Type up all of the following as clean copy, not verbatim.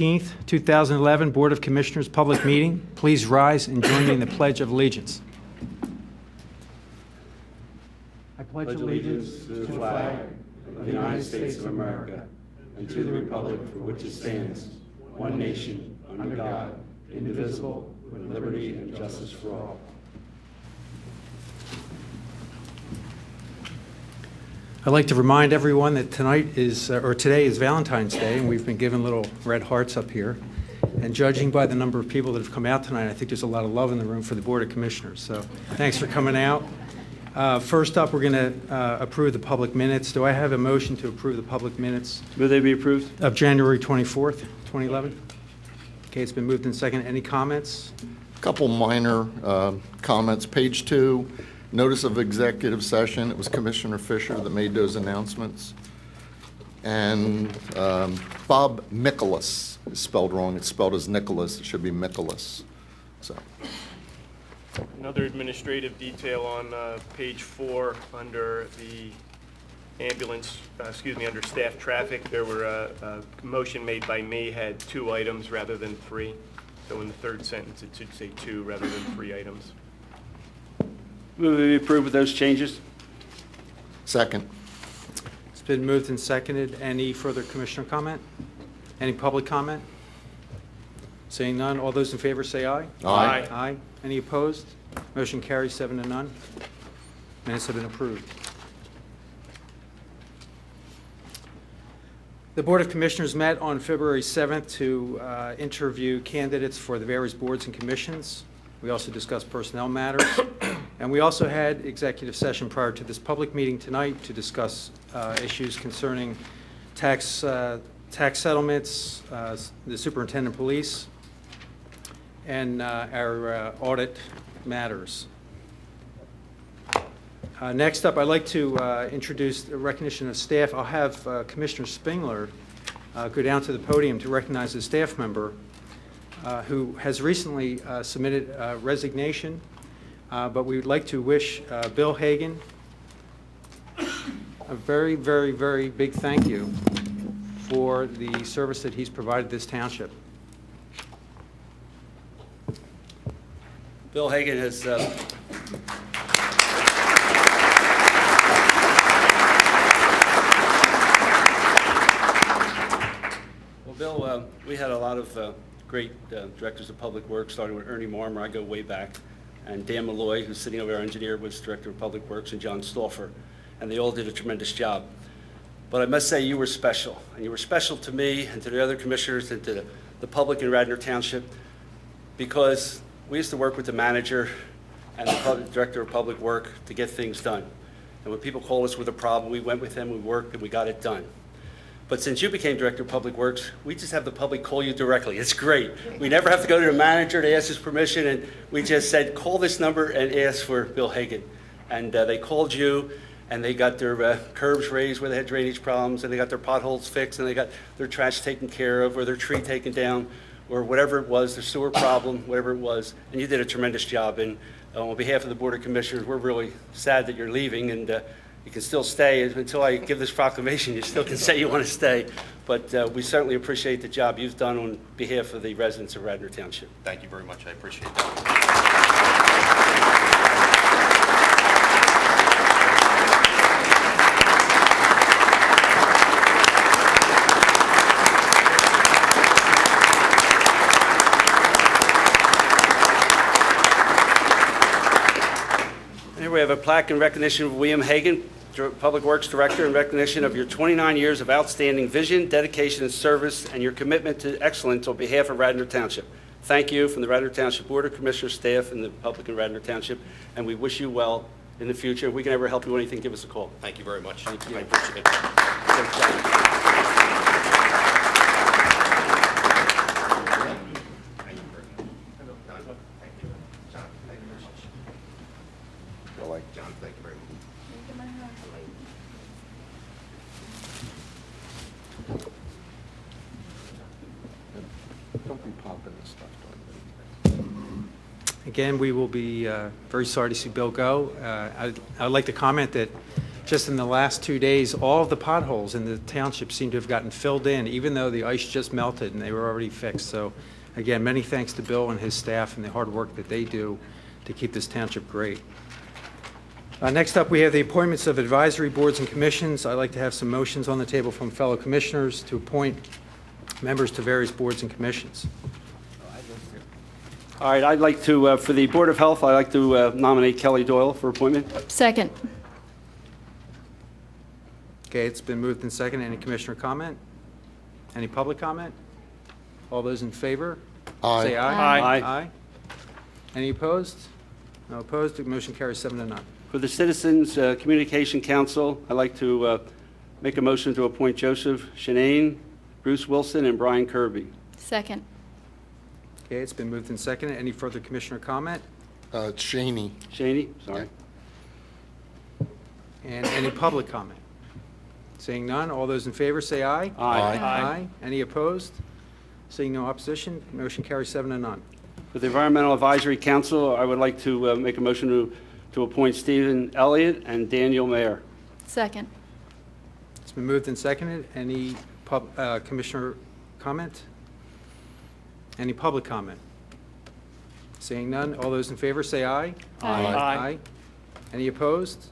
16th, 2011 Board of Commissioners public meeting. Please rise and join me in the Pledge of Allegiance. I pledge allegiance to the flag of the United States of America and to the republic for which it stands, one nation, under God, indivisible, with liberty and justice for all. I'd like to remind everyone that today is Valentine's Day, and we've been given little red hearts up here. And judging by the number of people that have come out tonight, I think there's a lot of love in the room for the Board of Commissioners. So thanks for coming out. First up, we're going to approve the public minutes. Do I have a motion to approve the public minutes? Will they be approved? Of January 24th, 2011? Okay, it's been moved and seconded. Any comments? A couple minor comments. Page 2, notice of executive session. It was Commissioner Fisher that made those announcements. And Bob Mikolas is spelled wrong. It's spelled as Nicholas. It should be Mikolas. So. Another administrative detail on page 4 under the ambulance, under staff traffic. There were a motion made by me had 2 items rather than 3. So in the third sentence, it should say 2 rather than 3 items. Will we approve with those changes? Second. It's been moved and seconded. Any further commissioner comment? Any public comment? Seeing none, all those in favor say aye. Aye. Aye. Any opposed? Motion carries 7-0. Minutes have been approved. The Board of Commissioners met on February 7th to interview candidates for the various boards and commissions. We also discussed personnel matters. And we also had executive session prior to this public meeting tonight to discuss issues concerning tax settlements, the superintendent of police, and our audit matters. Next up, I'd like to introduce the recognition of staff. I'll have Commissioner Spengler go down to the podium to recognize a staff member who has recently submitted a resignation, but we would like to wish Bill Hagan a very, very, very big thank you for the service that he's provided this township. Bill Hagan has Bill, we had a lot of great directors of public works, starting with Ernie Marmer. I go way back. And Dan Malloy, who's sitting over, our engineer, was director of public works, and John Stauffer. And they all did a tremendous job. But I must say you were special. And you were special to me and to the other commissioners and to the public in Radnor Township, because we used to work with the manager and the director of public work to get things done. And when people called us with a problem, we went with them, we worked, and we got it done. But since you became Director of Public Works, we just have the public call you directly. It's great. We never have to go to the manager to ask his permission, and we just said, call this number and ask for Bill Hagan. And they called you, and they got their curbs raised where they had drainage problems, and they got their potholes fixed, and they got their trash taken care of, or their tree taken down, or whatever it was, their sewer problem, whatever it was. And you did a tremendous job. And on behalf of the Board of Commissioners, we're really sad that you're leaving, and you can still stay until I give this proclamation. You still can say you want to stay, but we certainly appreciate the job you've done on behalf of the residents of Radnor Township. Thank you very much. I appreciate that. Here we have a plaque in recognition of William Hagan, Public Works Director, in recognition of your 29 years of outstanding vision, dedication, and service, and your commitment to excellence on behalf of Radnor Township. Thank you from the Radnor Township Board of Commissioners, staff, and the public in Radnor Township, and we wish you well in the future. If we can ever help you with anything, give us a call. Thank you very much. Thank you. I appreciate it. John, thank you very much. Don't be popping this stuff. Again, we will be very sorry to see Bill go. I'd like to comment that just in the last 2 days, all of the potholes in the township seem to have gotten filled in, even though the ice just melted and they were already fixed. So again, many thanks to Bill and his staff and the hard work that they do to keep this township great. Next up, we have the appointments of advisory boards and commissions. I'd like to have some motions on the table from fellow commissioners to appoint members to various boards and commissions. All right, I'd like to, for the Board of Health, I'd like to nominate Kelly Doyle for appointment. Second. Okay, it's been moved and seconded. Any commissioner comment? Any public comment? All those in favor? Aye. Say aye. Aye. Aye. Any opposed? No opposed. The motion carries 7-0. For the Citizens Communication Council, I'd like to make a motion to appoint Joseph Shanane, Bruce Wilson, and Brian Kirby. Second. Okay, it's been moved and seconded. Any further commissioner comment? Cheney. Shaney, sorry. And any public comment? Seeing none, all those in favor say aye. Aye. Aye. Any opposed? Seeing no opposition, motion carries 7-0. For the Environmental Advisory Council, I would like to make a motion to appoint Stephen Elliott and Daniel Mayer. Second. It's been moved and seconded. Any commissioner comment? Any public comment? Seeing none, all those in favor say aye. Aye. Aye. Any opposed?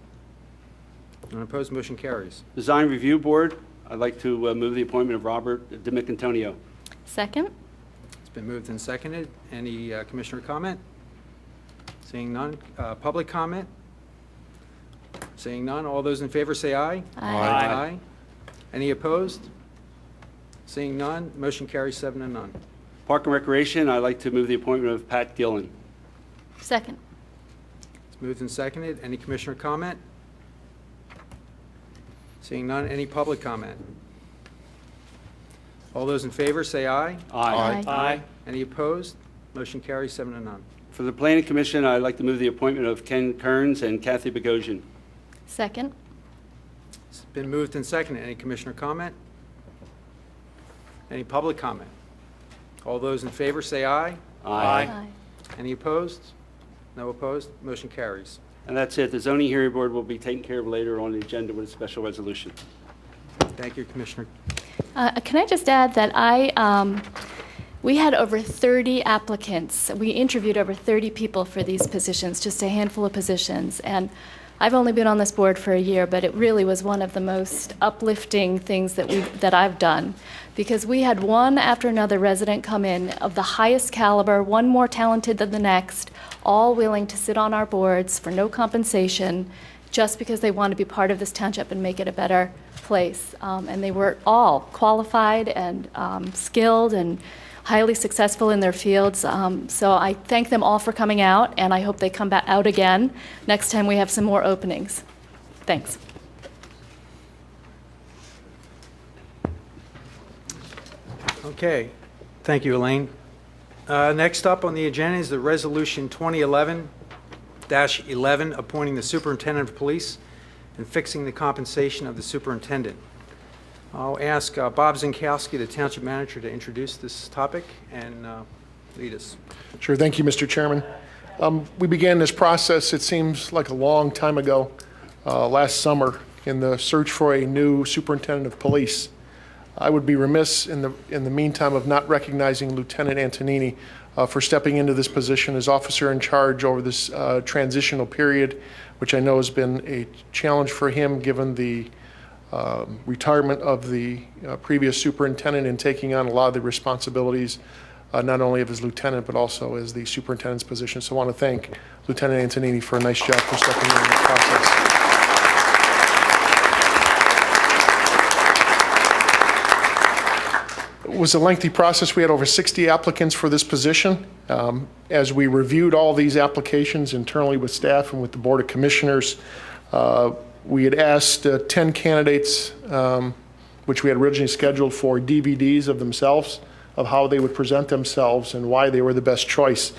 None opposed, motion carries. Design Review Board, I'd like to move the appointment of Robert DiMicantonio. Second. It's been moved and seconded. Any commissioner comment? Seeing none. Public comment? Seeing none, all those in favor say aye. Aye. Any opposed? Seeing none, motion carries 7-0. Park and Recreation, I'd like to move the appointment of Pat Gillen. Second. It's moved and seconded. Any commissioner comment? Seeing none, any public comment? All those in favor say aye. Aye. Any opposed? Motion carries 7-0. For the Planning Commission, I'd like to move the appointment of Ken Kearns and Kathy Bogosian. Second. It's been moved and seconded. Any commissioner comment? Any public comment? All those in favor say aye. Any opposed? No opposed? Motion carries. And that's it. The Zoning Hearing Board will be taken care of later on the agenda with a special resolution. Thank you, Commissioner. Can I just add that we had over 30 applicants. We interviewed over 30 people for these positions, just a handful of positions. And I've only been on this board for a year, but it really was one of the most uplifting things that I've done, because we had one after another resident come in of the highest caliber, one more talented than the next, all willing to sit on our boards for no compensation, just because they want to be part of this township and make it a better place. And they were all qualified and skilled and highly successful in their fields. So I thank them all for coming out, and I hope they come back out again next time we have some more openings. Thanks. Okay. Thank you, Elaine. Next up on the agenda is the Resolution 2011-11, appointing the Superintendent of Police and fixing the compensation of the Superintendent. I'll ask Bob Zinkowski, the Township Manager, to introduce this topic and lead us. Sure. Thank you, Mr. Chairman. We began this process, it seems like a long time ago, last summer, in the search for a new Superintendent of Police. I would be remiss in the meantime of not recognizing Lieutenant Antonini for stepping into this position as officer in charge over this transitional period, which I know has been a challenge for him given the retirement of the previous superintendent and taking on a lot of the responsibilities, not only of his lieutenant, but also as the superintendent's position. So I want to thank Lieutenant Antonini for a nice job for stepping into the process. It was a lengthy process. We had over 60 applicants for this position. As we reviewed all these applications internally with staff and with the Board of Commissioners, we had asked 10 candidates, which we had originally scheduled for DVDs of themselves, of how they would present themselves and why they were the best choice.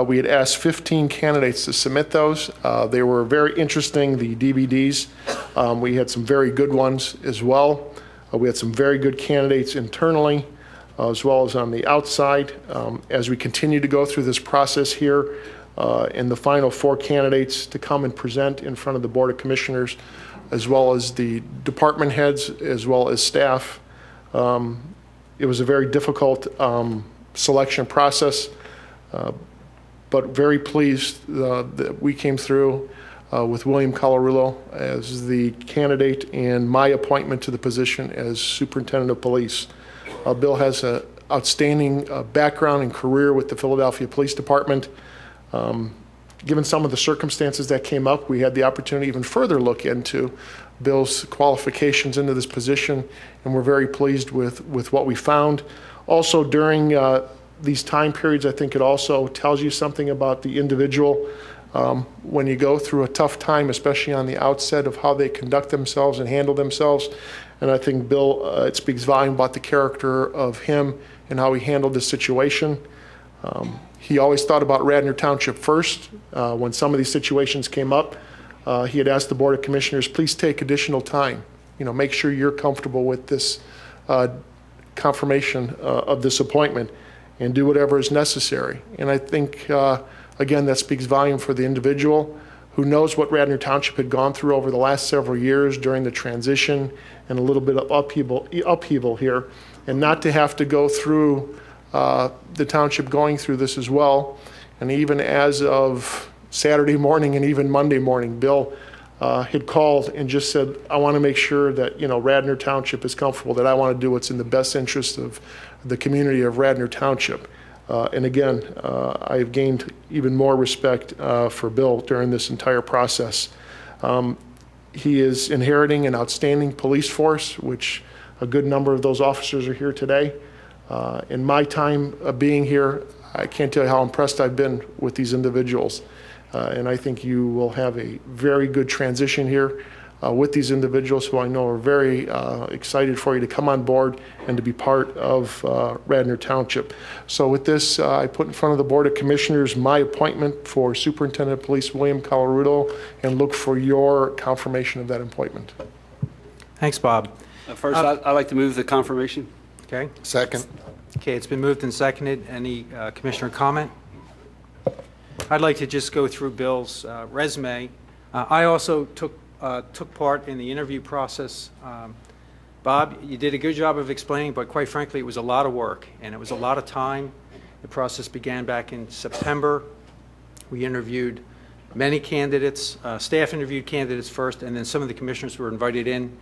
We had asked 15 candidates to submit those. They were very interesting, the DVDs. We had some very good ones as well. We had some very good candidates internally, as well as on the outside. As we continue to go through this process here, and the final 4 candidates to come and present in front of the Board of Commissioners, as well as the department heads, as well as staff. It was a very difficult selection process, but very pleased that we came through with William Colarulo as the candidate and my appointment to the position as Superintendent of Police. Bill has an outstanding background and career with the Philadelphia Police Department. Given some of the circumstances that came up, we had the opportunity to even further look into Bill's qualifications into this position, and we're very pleased with what we found. Also, during these time periods, I think it also tells you something about the individual. When you go through a tough time, especially on the outset of how they conduct themselves and handle themselves, and I think Bill, it speaks volume about the character of him and how he handled this situation. He always thought about Radnor Township first. When some of these situations came up, he had asked the Board of Commissioners, please take additional time. Make sure you're comfortable with this confirmation of this appointment and do whatever is necessary. And I think, again, that speaks volume for the individual who knows what Radnor Township had gone through over the last several years during the transition and a little bit of upheaval here, and not to have to go through the township going through this as well. And even as of Saturday morning and even Monday morning, Bill had called and just said, I want to make sure that Radnor Township is comfortable, that I want to do what's in the best interest of the community of Radnor Township. And again, I've gained even more respect for Bill during this entire process. He is inheriting an outstanding police force, which a good number of those officers are here today. In my time of being here, I can't tell you how impressed I've been with these individuals. And I think you will have a very good transition here with these individuals who I know are very excited for you to come on board and to be part of Radnor Township. So with this, I put in front of the Board of Commissioners my appointment for Superintendent of Police William Colarulo, and look for your confirmation of that appointment. Thanks, Bob. First, I'd like to move the confirmation. Okay. Second. Okay, it's been moved and seconded. Any commissioner comment? I'd like to just go through Bill's resume. I also took part in the interview process. Bob, you did a good job of explaining, but quite frankly, it was a lot of work and it was a lot of time. The process began back in September. We interviewed many candidates. Staff interviewed candidates first, and then some of the commissioners were invited in.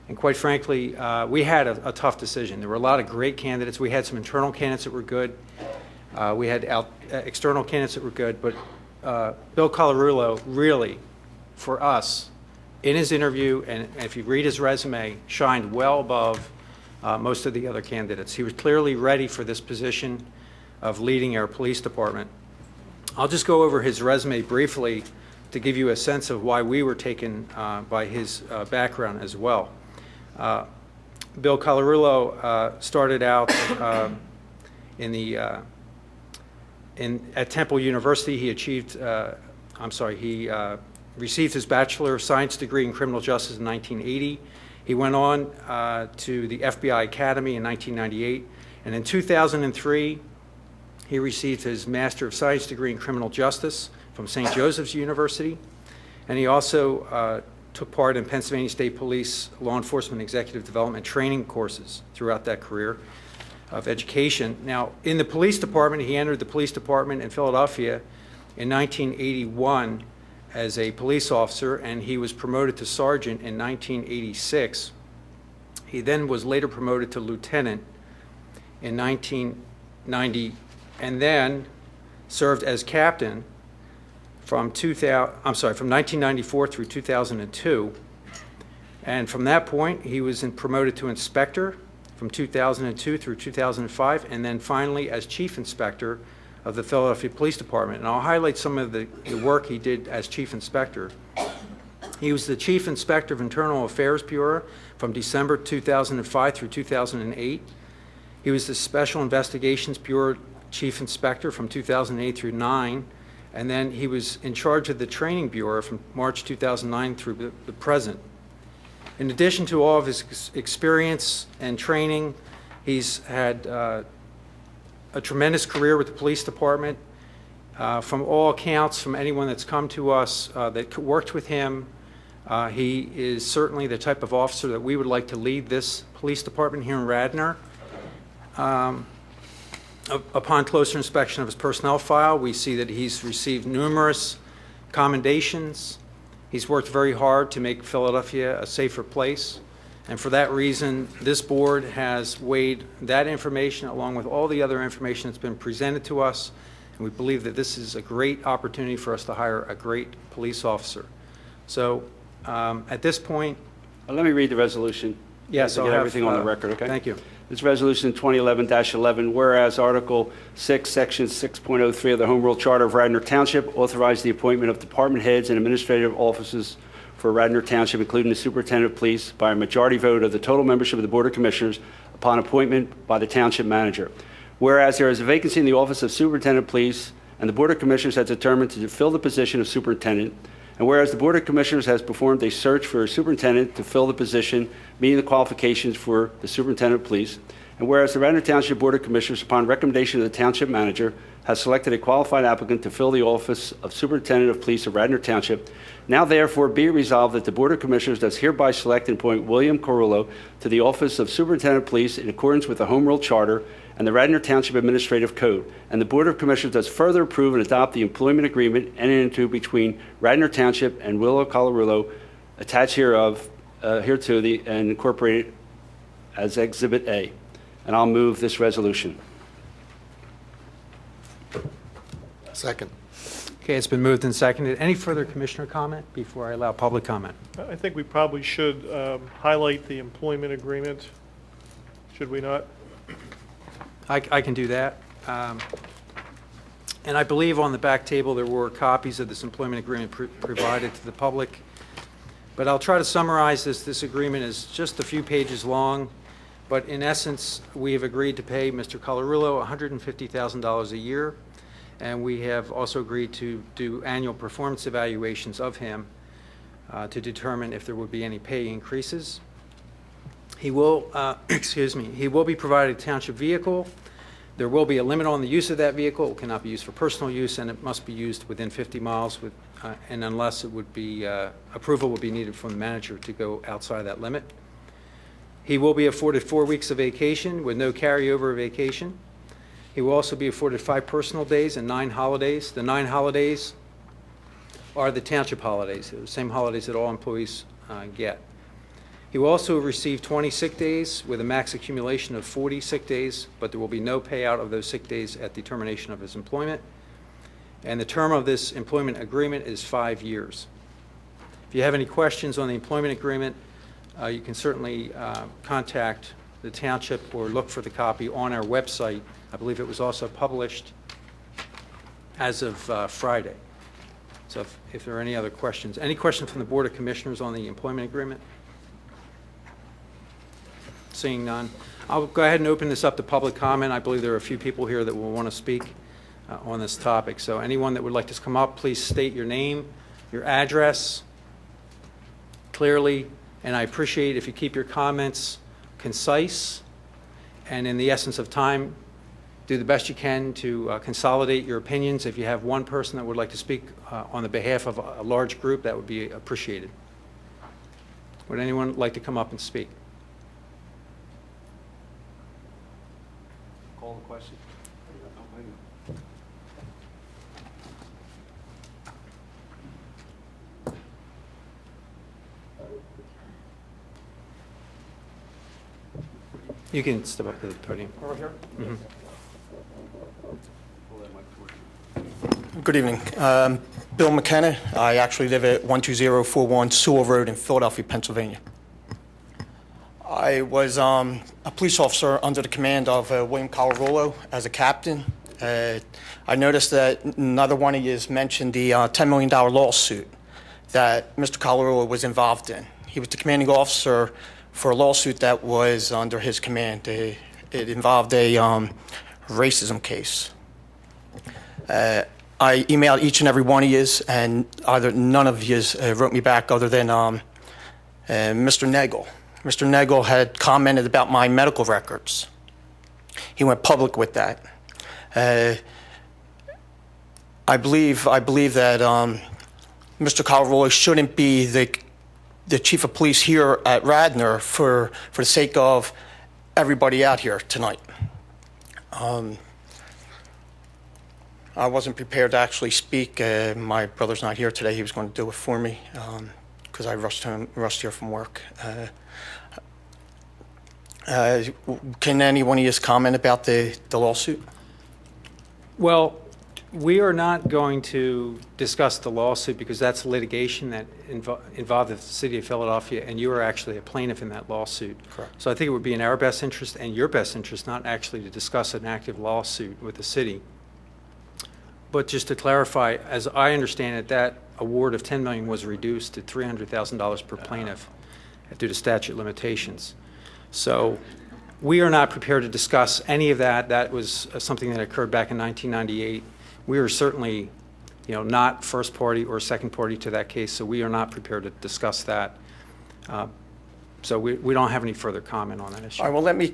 And quite frankly, we had a tough decision. There were a lot of great candidates. We had some internal candidates that were good. We had external candidates that were good. But Bill Colarulo really, for us, in his interview, and if you read his resume, shined well above most of the other candidates. He was clearly ready for this position of leading our police department. I'll just go over his resume briefly to give you a sense of why we were taken by his background as well. Bill Colarulo started out at Temple University. He achieved, he received his Bachelor of Science degree in Criminal Justice in 1980. He went on to the FBI Academy in 1998, and in 2003, he received his Master of Science degree in Criminal Justice from St. Joseph's University, and he also took part in Pennsylvania State Police Law Enforcement Executive Development training courses throughout that career of education. Now, in the police department, he entered the police department in Philadelphia in 1981 as a police officer, and he was promoted to sergeant in 1986. He then was later promoted to lieutenant in 1990, and then served as captain from 1994 through 2002. And from that point, he was promoted to inspector from 2002 through 2005, and then finally as chief inspector of the Philadelphia Police Department. And I'll highlight some of the work he did as chief inspector. He was the chief inspector of Internal Affairs Bureau from December 2005 through 2008. He was the Special Investigations Bureau chief inspector from 2008 through 2009. And then he was in charge of the Training Bureau from March 2009 through the present. In addition to all of his experience and training, he's had a tremendous career with the police department. From all accounts, from anyone that's come to us that worked with him, he is certainly the type of officer that we would like to lead this police department here in Radnor. Upon closer inspection of his personnel file, we see that he's received numerous commendations. He's worked very hard to make Philadelphia a safer place. And for that reason, this board has weighed that information along with all the other information that's been presented to us. And we believe that this is a great opportunity for us to hire a great police officer. So at this point, Let me read the resolution. yes, To I'll get have, everything on the record, okay? Thank you. This resolution 2011-11, whereas Article 6, Section 6.03 of the Home Rule Charter of Radnor Township authorized the appointment of department heads and administrative officers for Radnor Township, including the superintendent of police, by a majority vote of the total membership of the Board of Commissioners upon appointment by the township manager. Whereas there is a vacancy in the office of superintendent of police, and the Board of Commissioners has determined to fill the position of superintendent, and whereas the Board of Commissioners has performed a search for a superintendent to fill the position, meeting the qualifications for the superintendent of police, and whereas the Radnor Township Board of Commissioners, upon recommendation of the township manager, has selected a qualified applicant to fill the office of superintendent of police of Radnor Township, now therefore be it resolved that the Board of Commissioners does hereby select and appoint William Carullo to the office of superintendent of police in accordance with the Home Rule Charter and the Radnor Township Administrative Code, and the Board of Commissioners does further approve and adopt the employment agreement entered into between Radnor Township and Willow Carullo, attached hereto and incorporated as Exhibit A. And I'll move this resolution. Second. Okay, it's been moved and seconded. Any further commissioner comment before I allow public comment? I think we probably should highlight the employment agreement, should we not? I can do that. And I believe on the back table there were copies of this employment agreement provided to the public. But I'll try to summarize this. This agreement is just a few pages long, but in essence, we have agreed to pay Mr. Colorillo $150,000 a year, and we have also agreed to do annual performance evaluations of him to determine if there would be any pay increases. He will, he will be provided a township vehicle. There will be a limit on the use of that vehicle. It cannot be used for personal use, and it must be used within 50 miles, and unless it would be, approval would be needed from the manager to go outside of that limit. He will be afforded 4 weeks of vacation with no carryover vacation. He will also be afforded 5 personal days and 9 holidays. The 9 holidays are the township holidays, the same holidays that all employees get. He will also receive 20 sick days with a max accumulation of 40 sick days, but there will be no payout of those sick days at the termination of his employment. And the term of this employment agreement is 5 years. If you have any questions on the employment agreement, you can certainly contact the township or look for the copy on our website. I believe it was also published as of Friday. So if there are any other questions. Any questions from the Board of Commissioners on the employment agreement? Seeing none. I'll go ahead and open this up to public comment. I believe there are a few people here that will want to speak on this topic. So anyone that would like to come up, please state your name, your address clearly, and I appreciate if you keep your comments concise and in the essence of time, do the best you can to consolidate your opinions. If you have one person that would like to speak on the behalf of a large group, that would be appreciated. Would anyone like to come up and speak? Call the question. You can step up to the podium. Over here? Good evening. Bill McKenna. I actually live at 12041 Sewell Road in Philadelphia, Pennsylvania. I was a police officer under the command of William Colorillo as a captain. I noticed that another one of you mentioned the $10 million lawsuit that Mr. Colorillo was involved in. He was the commanding officer for a lawsuit that was under his command. It involved a racism case. I emailed each and every one of you, and none of you wrote me back other than Mr. Nagel. Mr. Nagel had commented about my medical records. He went public with that. I I believe that Mr. Colorado shouldn't be the chief of police here at Radnor for the sake of everybody out here tonight. I wasn't prepared to actually speak. My brother's not here today. He was going to do it for me because I rushed here from work. Can anyone of you comment about the lawsuit? Well, we are not going to discuss the lawsuit because that's litigation that involved the city of Philadelphia, and you are actually a plaintiff in that lawsuit. Correct. So I think it would be in our best interest and your best interest not actually to discuss an active lawsuit with the city. But just to clarify, as I understand it, that award of $10 million was reduced to $300,000 per plaintiff due to statute limitations. So we are not prepared to discuss any of that. That was something that occurred back in 1998. We are certainly, not first party or second party to that case, so we are not prepared to discuss that. So we don't have any further comment on that issue. All right, well, let me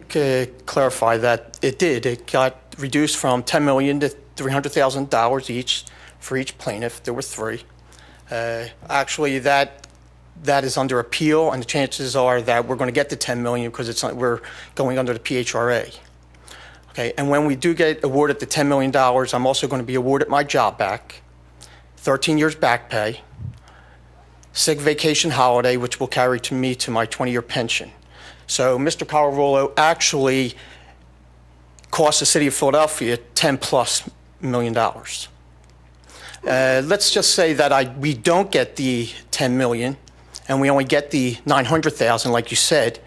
clarify that it did. It got reduced from $10 million to $300,000 each for each plaintiff. There were 3. Actually, that is under appeal, and the chances are that we're going to get the $10 million because we're going under the PHRA. Okay, and when we do get awarded the $10 million, I'm also going to be awarded my job back, 13 years back pay, sick vacation holiday, which will carry me to my 20-year pension. So Mr. Colorado actually cost the city of Philadelphia $10+ million. Let's just say that we don't get the $10 million and we only get the $900,000, like you said.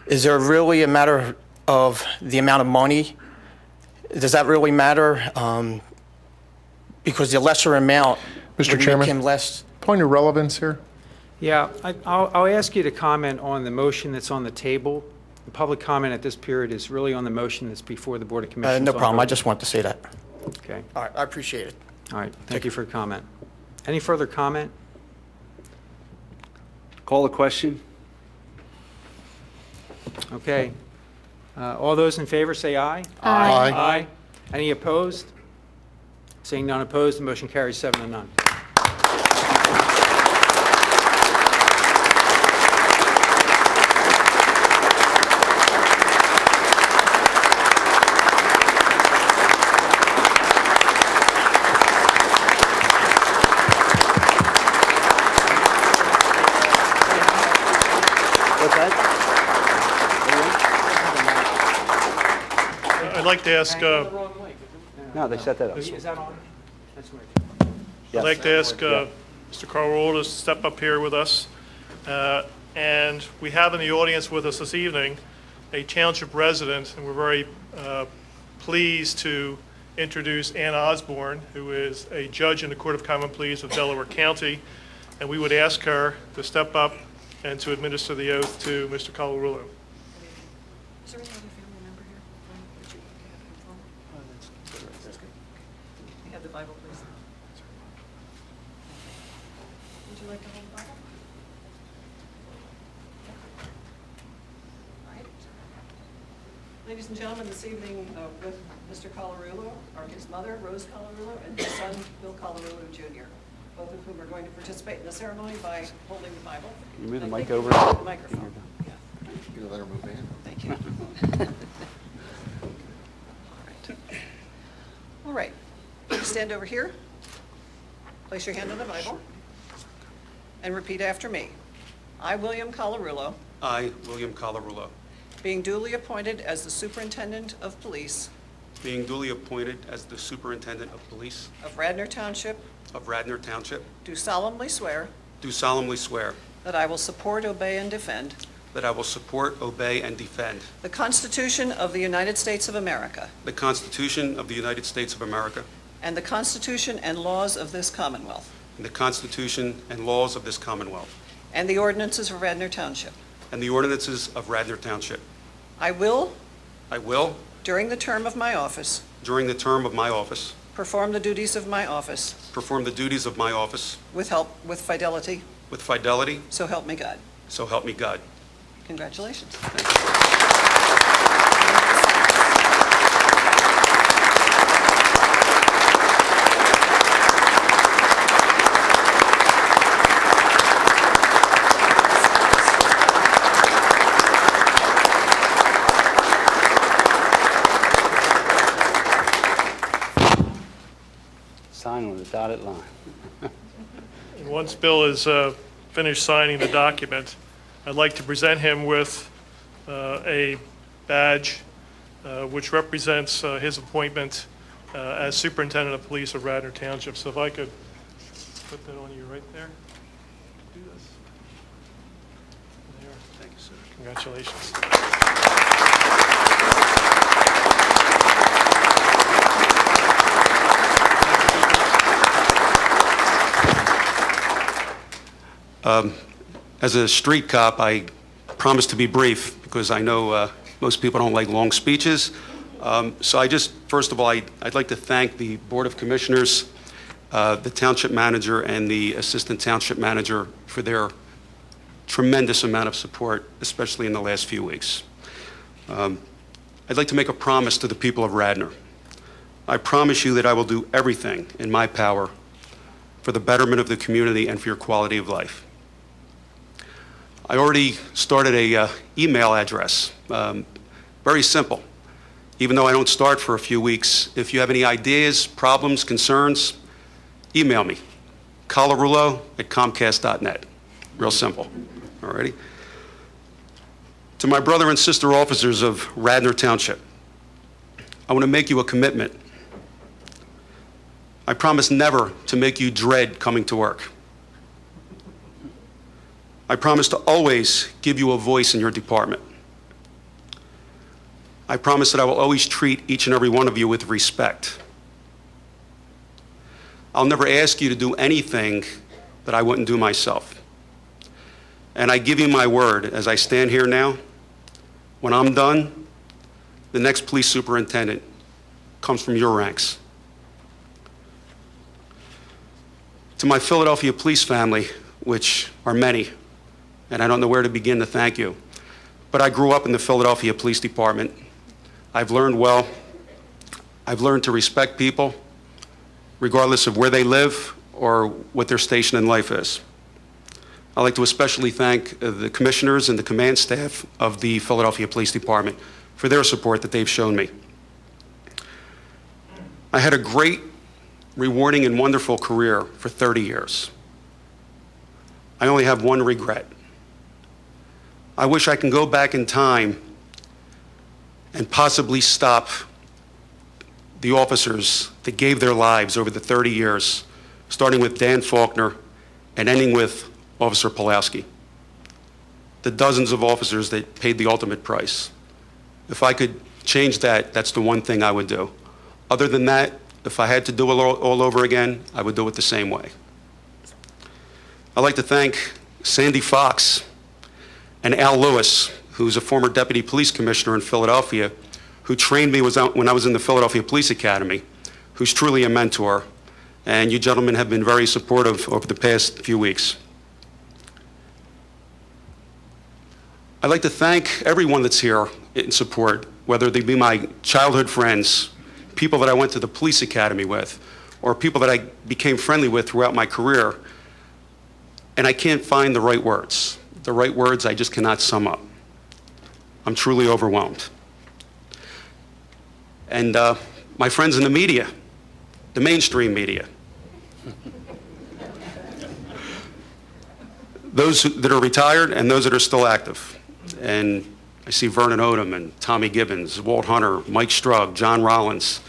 Is there really a matter of the amount of money? Does that really matter? Because the lesser amount Mr. would Chairman? make him less. Point of relevance here. Yeah, I'll ask you to comment on the motion that's on the table. The public comment at this period is really on the motion that's before the Board of Commissioners. No on problem. I vote. just want to say that. Okay, All right, I appreciate it. all right, thank you for your comment. Any further comment? Call the question. Okay. All those in favor say aye. Aye. Aye. Any opposed? Seeing none opposed, the motion carries 7-0. I'd like to ask, No, they set that up. Is that on? That's right. I'd like to ask Mr. Carl to step up here with us. And we have in the audience with us this evening a Township resident, and we're very pleased to introduce Ann Osborne, who is a judge in the Court of Common Pleas of Delaware County. And we would ask her to step up and to administer the oath to Mr. Colarulo. Is there any other family member here? Would you have the Bible, please? Would you like to hold the Bible? All right. Ladies and gentlemen, this evening with Mr. Colarulo are his mother, Rose Colarulo, and his son, Bill Colarulo, Jr., both of whom are going to participate in the ceremony by holding the Bible. Can you move the I mic think over? you can hold the microphone. Yeah. You let her move in. Thank you. All right. Stand over here. Place your hand on the Bible. And repeat after me. I, William Colarulo, I, William Colarulo, being duly appointed as the Superintendent of Police being duly appointed as the Superintendent of Police of Radnor Township, of Radnor Township, do solemnly swear do solemnly swear that I will support, obey, and defend that I will support, obey, and defend the Constitution of the United States of America the Constitution of the United States of America and the Constitution and laws of this Commonwealth and the Constitution and laws of this Commonwealth and the ordinances of Radnor Township. and the ordinances of Radnor Township. I will, I will, during the term of my office, during the term of my office, perform the duties of my office perform the duties of my office with fidelity, with fidelity, so help me God. so help me God. Congratulations. Sign on the dotted line. And once Bill is finished signing the document, I'd like to present him with a badge which represents his appointment as Superintendent of Police of Radnor Township. So if I could put that on you right there. Do this. There. Thank you, sir. Congratulations. As a street cop, I promise to be brief because I know most people don't like long speeches. So I just, first of all, I'd like to thank the Board of Commissioners, the Township Manager, and the Assistant Township Manager for their tremendous amount of support, especially in the last few weeks. I'd like to make a promise to the people of Radnor. I promise you that I will do everything in my power for the betterment of the community and for your quality of life. I already started a email address, very simple. Even though I don't start for a few weeks, if you have any ideas, problems, concerns, email me, colarulo@comcast.net. Real simple, all righty? To my brother and sister officers of Radnor Township, I want to make you a commitment. I promise never to make you dread coming to work. I promise to always give you a voice in your department. I promise that I will always treat each and every one of you with respect. I'll never ask you to do anything that I wouldn't do myself. And I give you my word, as I stand here now, when I'm done, the next police superintendent comes from your ranks. To my Philadelphia police family, which are many, and I don't know where to begin to thank you, but I grew up in the Philadelphia Police Department. I've learned well. I've learned to respect people, regardless of where they live or what their station in life is. I'd like to especially thank the commissioners and the command staff of the Philadelphia Police Department for their support that they've shown me. I had a great, rewarding, and wonderful career for 30 years. I only have one regret. I wish I can go back in time and possibly stop the officers that gave their lives over the 30 years, starting with Dan Faulkner and ending with Officer Pulowski. The dozens of officers that paid the ultimate price. If I could change that, that's the one thing I would do. Other than that, if I had to do it all over again, I would do it the same way. I'd like to thank Sandy Fox and Al Lewis, who's a former deputy police commissioner in Philadelphia, who trained me when I was in the Philadelphia Police Academy, who's truly a mentor, and you gentlemen have been very supportive over the past few weeks. I'd like to thank everyone that's here in support, whether they be my childhood friends, people that I went to the police academy with, or people that I became friendly with throughout my career, and I can't find the right words. The right words I just cannot sum up. I'm truly overwhelmed. And my friends in the media, the mainstream media, those that are retired and those that are still active. And I see Vernon Odom and Tommy Gibbons, Walt Hunter, Mike Strug, John Rollins,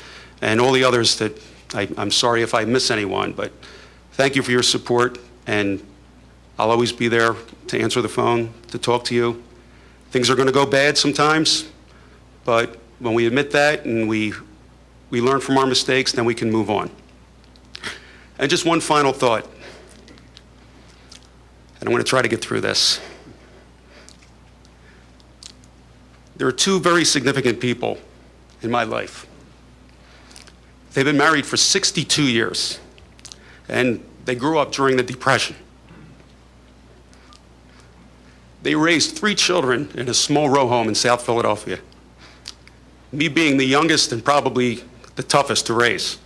and all the others that I'm sorry if I miss anyone, but thank you for your support, and I'll always be there to answer the phone, to talk to you. Things are going to go bad sometimes, but when we admit that and we learn from our mistakes, then we can move on. And just one final thought, and I'm going to try to get through this. There are two very significant people in my life. They've been married for 62 years, and they grew up during the Depression. They raised 3 children in a small row home in South Philadelphia, me being the youngest and probably the toughest to raise.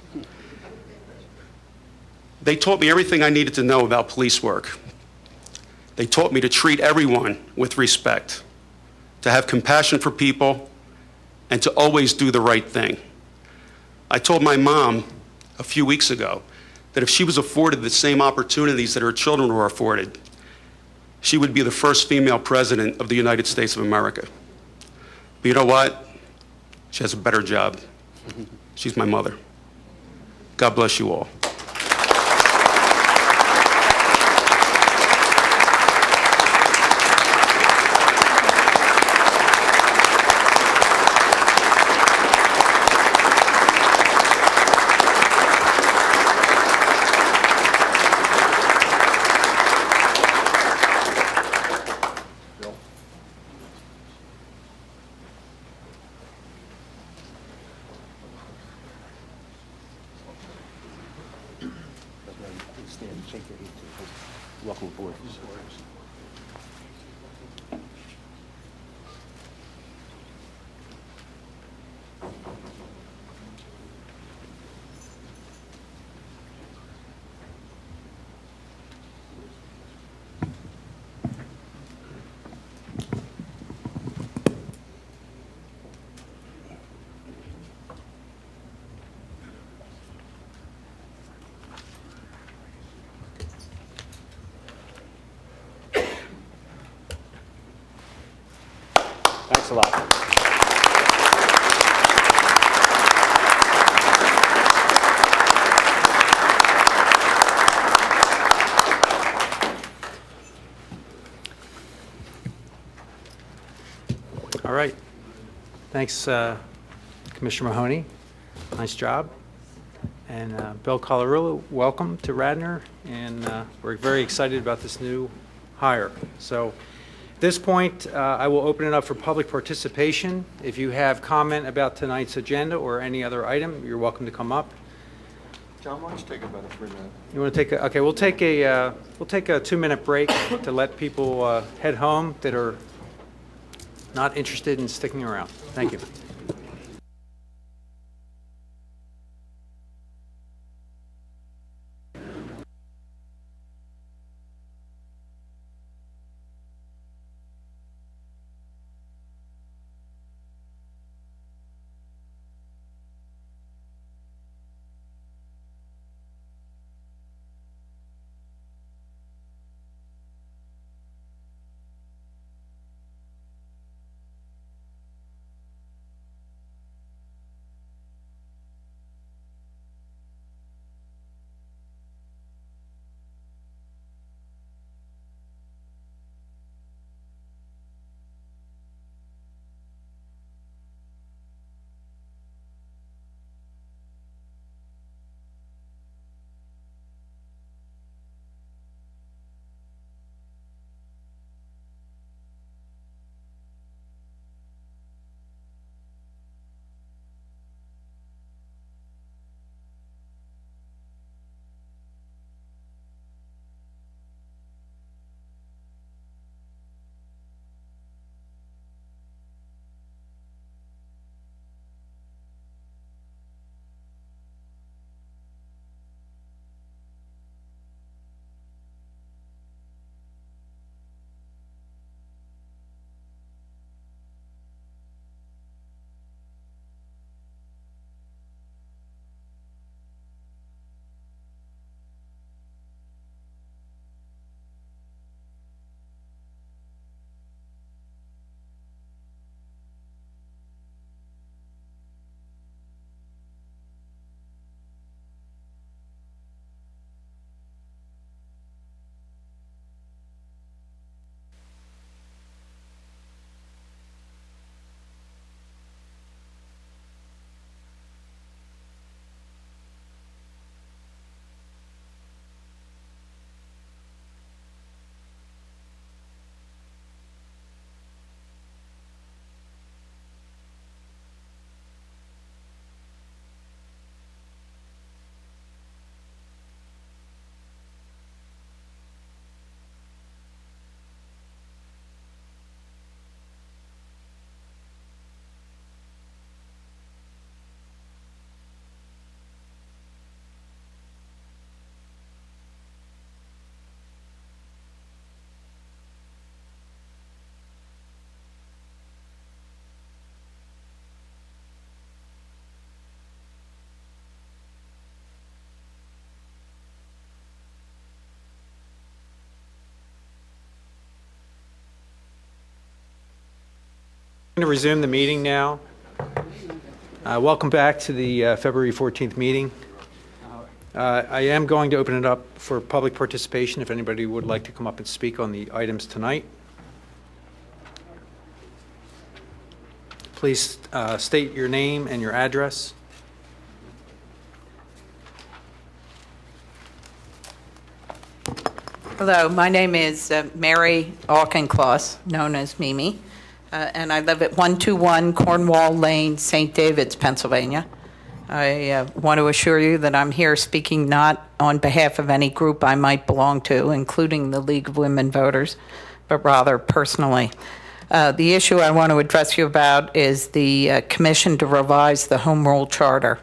They taught me everything I needed to know about police work. They taught me to treat everyone with respect, to have compassion for people, and to always do the right thing. I told my mom a few weeks ago that if she was afforded the same opportunities that her children were afforded, she would be the first female president of the United States of America. But you know what? She has a better job. She's my mother. God bless you all. Welcome aboard. Thanks a lot. All right. Thanks, Commissioner Mahoney. Nice job. And Bill Colarulo, welcome to Radnor. And we're very excited about this new hire. So at this point, I will open it up for public participation. If you have comment about tonight's agenda or any other item, you're welcome to come up. John, why don't you take about a 3-minute? You want to take a, okay, we'll take a 2-minute break to let people head home that are not interested in sticking around. Thank you. going to resume the meeting now. Welcome back to the February 14th meeting. I am going to open it up for public participation if anybody would like to come up and speak on the items tonight. Please state your name and your address. Hello, my name is Mary Auchincloss, known as Mimi, and I live at 121 Cornwall Lane, St. David's, Pennsylvania. I want to assure you that I'm here speaking not on behalf of any group I might belong to, including the League of Women Voters, but rather personally. The issue I want to address you about is the commission to revise the Home Rule Charter.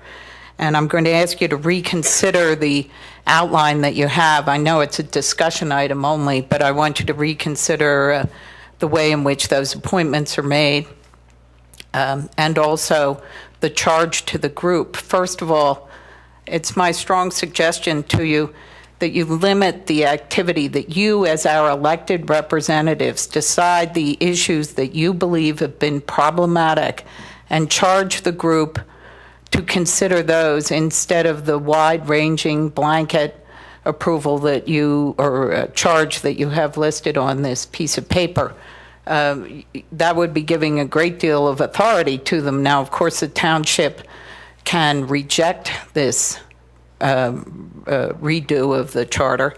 And I'm going to ask you to reconsider the outline that you have. I know it's a discussion item only, but I want you to reconsider the way in which those appointments are made, and also the charge to the group. First of all, it's my strong suggestion to you that you limit the activity, that you as our elected representatives decide the issues that you believe have been problematic and charge the group to consider those instead of the wide-ranging blanket approval that you, or charge that you have listed on this piece of paper. That would be giving a great deal of authority to them. Now, of course, the township can reject this redo of the charter,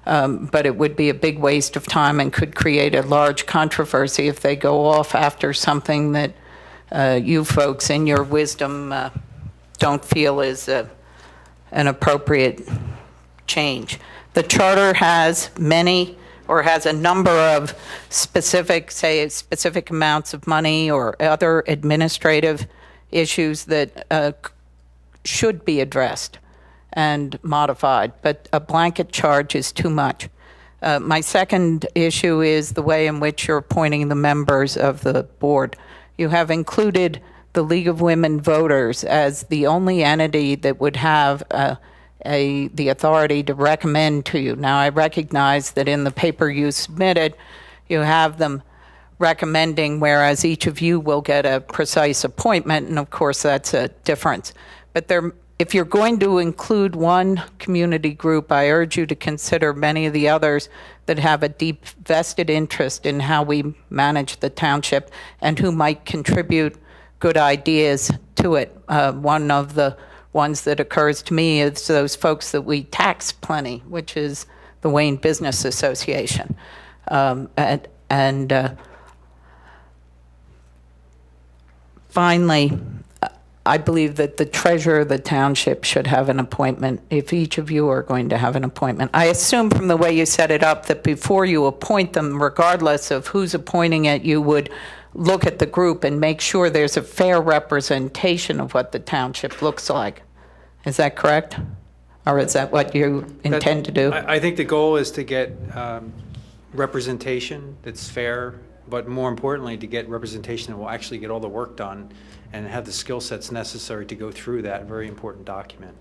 but it would be a big waste of time and could create a large controversy if they go off after something that you folks, in your wisdom, don't feel is an appropriate change. The charter has many, or has a number of specific, say, specific amounts of money or other administrative issues that should be addressed and modified, but a blanket charge is too much. My second issue is the way in which you're appointing the members of the board. You have included the League of Women Voters as the only entity that would have the authority to recommend to you. Now, I recognize that in the paper you submitted, you have them recommending, whereas each of you will get a precise appointment, and of course that's a difference. But if you're going to include one community group, I urge you to consider many of the others that have a deep vested interest in how we manage the township and who might contribute good ideas to it. One of the ones that occurs to me is those folks that we tax plenty, which is the Wayne Business Association. Finally, I believe that the treasurer of the township should have an appointment, if each of you are going to have an appointment. I assume from the way you set it up that before you appoint them, regardless of who's appointing it, you would look at the group and make sure there's a fair representation of what the township looks like. Is that correct? Or is that what you intend to do? I think the goal is to get representation that's fair, but more importantly, to get representation that will actually get all the work done and have the skill sets necessary to go through that very important document.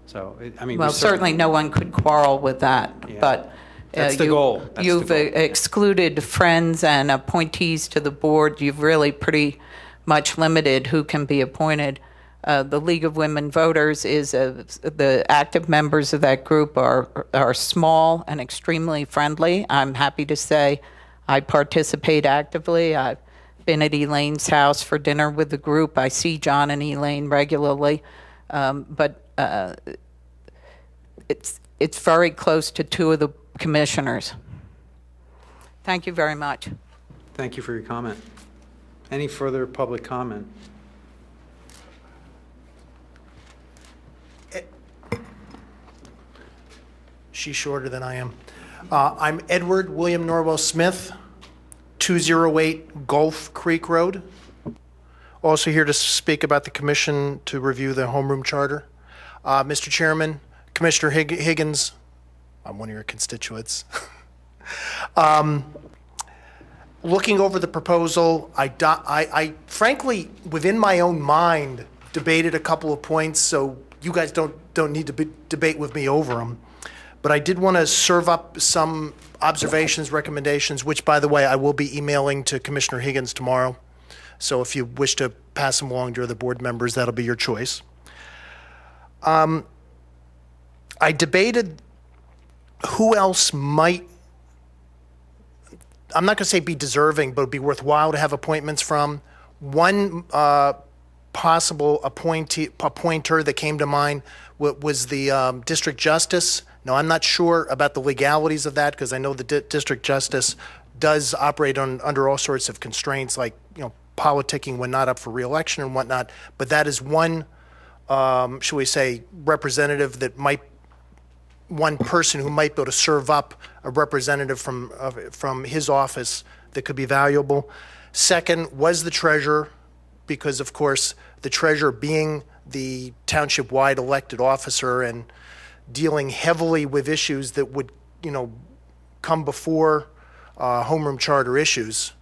So, I mean, well, certainly no one could quarrel with that, yeah, but that's the goal. That's you've the goal. Excluded friends and appointees to the board. You've really pretty much limited who can be appointed. The League of Women Voters is the active members of that group are small and extremely friendly. I'm happy to say I participate actively. I've been at Elaine's house for dinner with the group. I see John and Elaine regularly, but it's very close to two of the commissioners. Thank you very much. Thank you for your comment. Any further public comment? She's shorter than I am. I'm Edward William Norwell Smith, 208 Gulf Creek Road. Also here to speak about the commission to review the homeroom charter. Mr. Chairman, Commissioner Higgins, I'm one of your constituents. Looking over the proposal, I frankly, within my own mind, debated a couple of points, so you guys don't need to debate with me over them. But I did want to serve up some observations, recommendations, which, by the way, I will be emailing to Commissioner Higgins tomorrow, So if you wish to pass them along to other board members, that'll be your choice. I debated who else might, I'm not going to say be deserving, but be worthwhile to have appointments from. One possible appointer that came to mind was the district justice. Now, I'm not sure about the legalities of that because I know the district justice does operate under all sorts of constraints, like politicking when not up for re-election and whatnot. But that is one, shall we say, representative that might, one person who might be able to serve up a representative from his office that could be valuable. Second was the treasurer, because of course the treasurer being the township-wide elected officer and dealing heavily with issues that would, come before homeroom charter issues.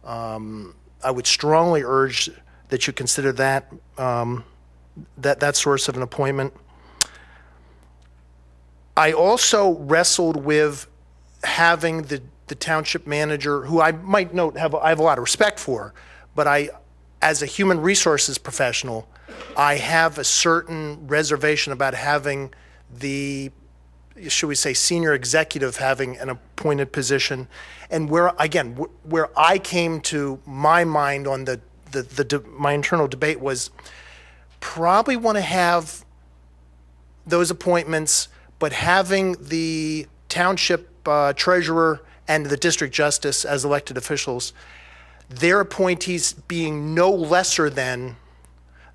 I would strongly urge that you consider that that source of an appointment. I also wrestled with having the township manager, who I might note I have a lot of respect for, but as a human resources professional, I have a certain reservation about having the, should we say, senior executive having an appointed position. And where I came to my mind on my internal debate was probably want to have those appointments, but having the township treasurer and the district justice as elected officials, their appointees being no lesser than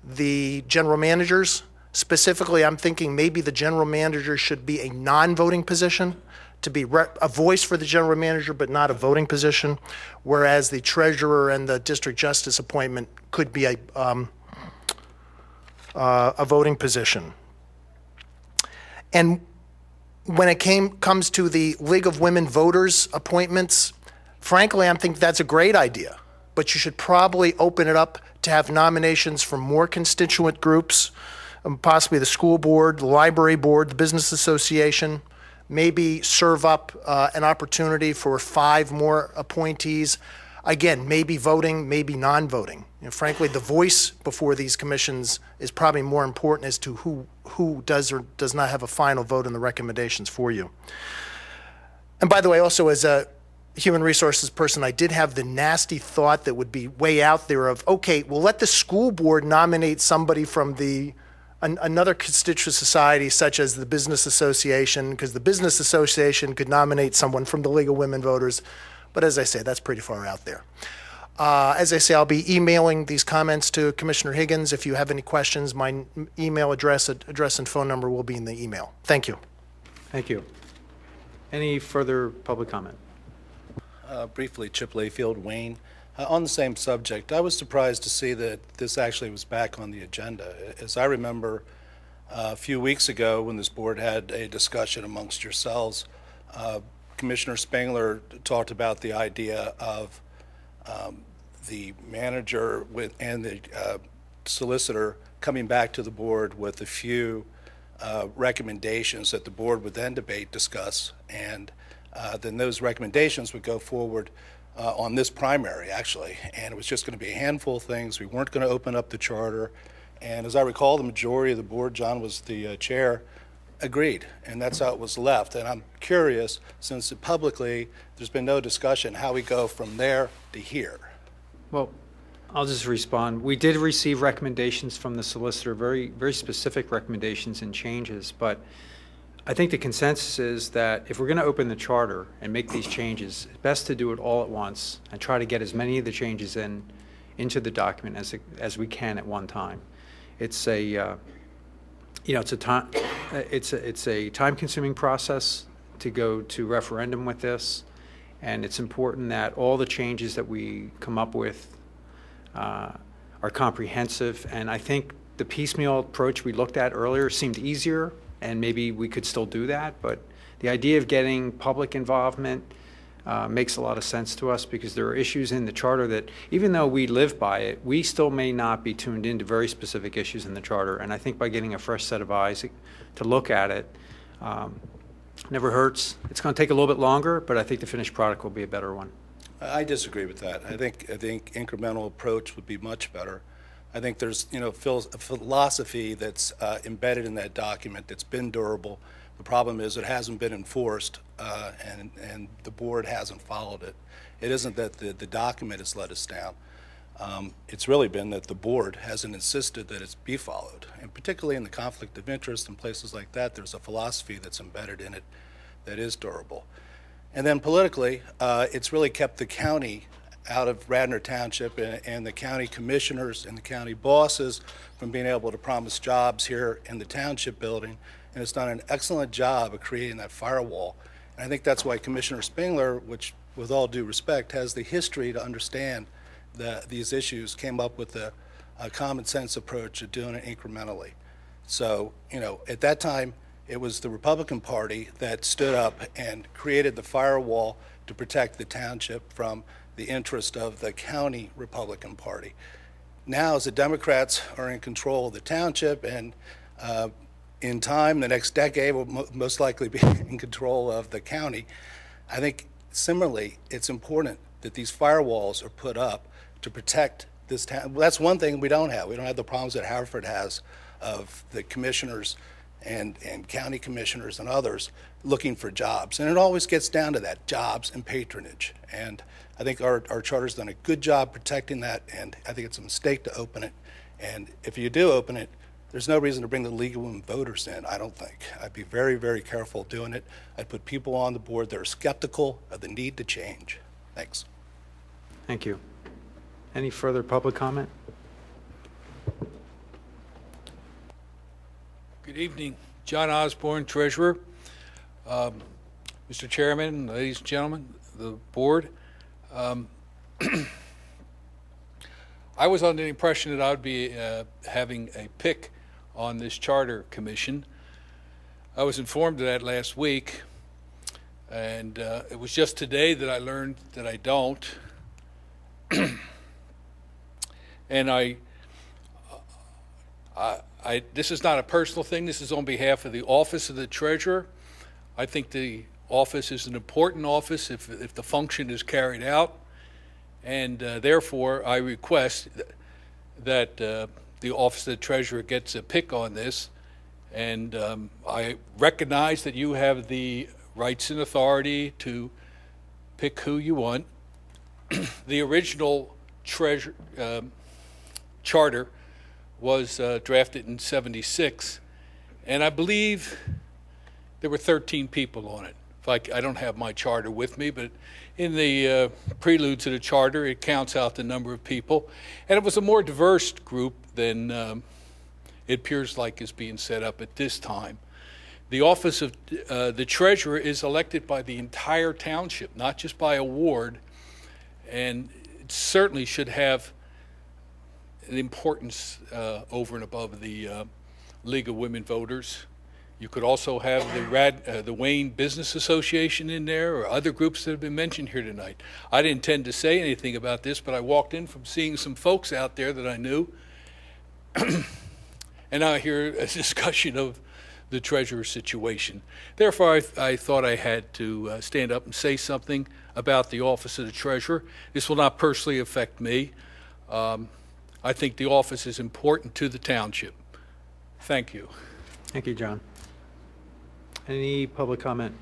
the general managers. Specifically, I'm thinking maybe the general manager should be a non-voting position, to be a voice for the general manager, but not a voting position, whereas the treasurer and the district justice appointment could be a voting position. And when it comes to the League of Women Voters appointments, frankly, I think that's a great idea, but you should probably open it up to have nominations from more constituent groups, possibly the school board, the library board, the business association, maybe serve up an opportunity for 5 more appointees. Again, maybe voting, maybe non-voting. Frankly, the voice before these commissions is probably more important as to who does or does not have a final vote in the recommendations for you. And by the way, also as a human resources person, I did have the nasty thought that would be way out there of, okay, well, let the school board nominate somebody from another constituent society, such as the business association, because the business association could nominate someone from the League of Women Voters. But as I say, that's pretty far out there. As I say, I'll be emailing these comments to Commissioner Higgins. If you have any questions, my email address and phone number will be in the email. Thank you. Thank you. Any further public comment? Briefly, Chip Layfield, Wayne. On the same subject, I was surprised to see that this actually was back on the agenda. As I remember, a few weeks ago when this board had a discussion amongst yourselves, Commissioner Spangler talked about the idea of the manager and the solicitor coming back to the board with a few recommendations that the board would then debate, discuss, and then those recommendations would go forward on this primary, actually. And it was just going to be a handful of things. We weren't going to open up the charter. And as I recall, the majority of the board, John was the chair, agreed. And that's how it was left. And I'm curious, since publicly there's been no discussion, how we go from there to here. Well, I'll just respond. We did receive recommendations from the solicitor, very, very specific recommendations and changes, but I think the consensus is that if we're going to open the charter and make these changes, it's best to do it all at once and try to get as many of the changes into the document as we can at one time. It's a it's a time-consuming process to go to referendum with this, and it's important that all the changes that we come up with are comprehensive. And I think the piecemeal approach we looked at earlier seemed easier, and maybe we could still do that, but the idea of getting public involvement makes a lot of sense to us, because there are issues in the charter that, even though we live by it, we still may not be tuned into very specific issues in the charter. And I think by getting a fresh set of eyes to look at it never hurts. It's going to take a little bit longer, but I think the finished product will be a better one. I disagree with that. I think incremental approach would be much better. I think there's, a philosophy that's embedded in that document that's been durable. The problem is it hasn't been enforced, and the board hasn't followed it. It isn't that the document has let us down. It's really been that the board hasn't insisted that it be followed. And particularly in the conflict of interest and places like that, there's a philosophy that's embedded in it that is durable. And then politically, it's really kept the county out of Radnor Township and the county commissioners and the county bosses from being able to promise jobs here in the township building. And it's done an excellent job of creating that firewall. And I think that's why Commissioner Spengler, which with all due respect, has the history to understand these issues, came up with a common sense approach of doing it incrementally. So, at that time, it was the Republican Party that stood up and created the firewall to protect the township from the interest of the county Republican Party. Now, as the Democrats are in control of the township, and in time, the next decade will most likely be in control of the county, I think similarly, it's important that these firewalls are put up to protect this town. Well, that's one thing we don't have. We don't have the problems that Haverford has of the commissioners and county commissioners and others looking for jobs. And it always gets down to that, jobs and patronage. And I think our charter's done a good job protecting that, and I think it's a mistake to open it. And if you do open it, there's no reason to bring the League of Women Voters in, I don't think. I'd be very, very careful doing it. I'd put people on the board that are skeptical of the need to change. Thanks. Thank you. Any further public comment? Good evening. John Osborne, Treasurer. Mr. Chairman, ladies and gentlemen, the board. I was under the impression that I would be having a pick on this charter commission. I was informed of that last week, and it was just today that I learned that I don't. And this is not a personal thing. This is on behalf of the Office of the Treasurer. I think the office is an important office if the function is carried out. And therefore, I request that the Office of the Treasurer gets a pick on this. And I recognize that you have the rights and authority to pick who you want. The original charter was drafted in '76, and I believe there were 13 people on it. I don't have my charter with me, but in the prelude to the charter, it counts out the number of people, and it was a more diverse group than it appears like is being set up at this time. The office of the treasurer is elected by the entire township, not just by a ward, and it certainly should have an importance over and above the League of Women Voters. You could also have the Wayne Business Association in there, or other groups that have been mentioned here tonight. I didn't intend to say anything about this, but I walked in from seeing some folks out there that I knew, and now I hear a discussion of the treasurer's situation. Therefore, I thought I had to stand up and say something about the office of the treasurer. This will not personally affect me. I think the office is important to the township. Thank you. Thank you, John. Any public comment?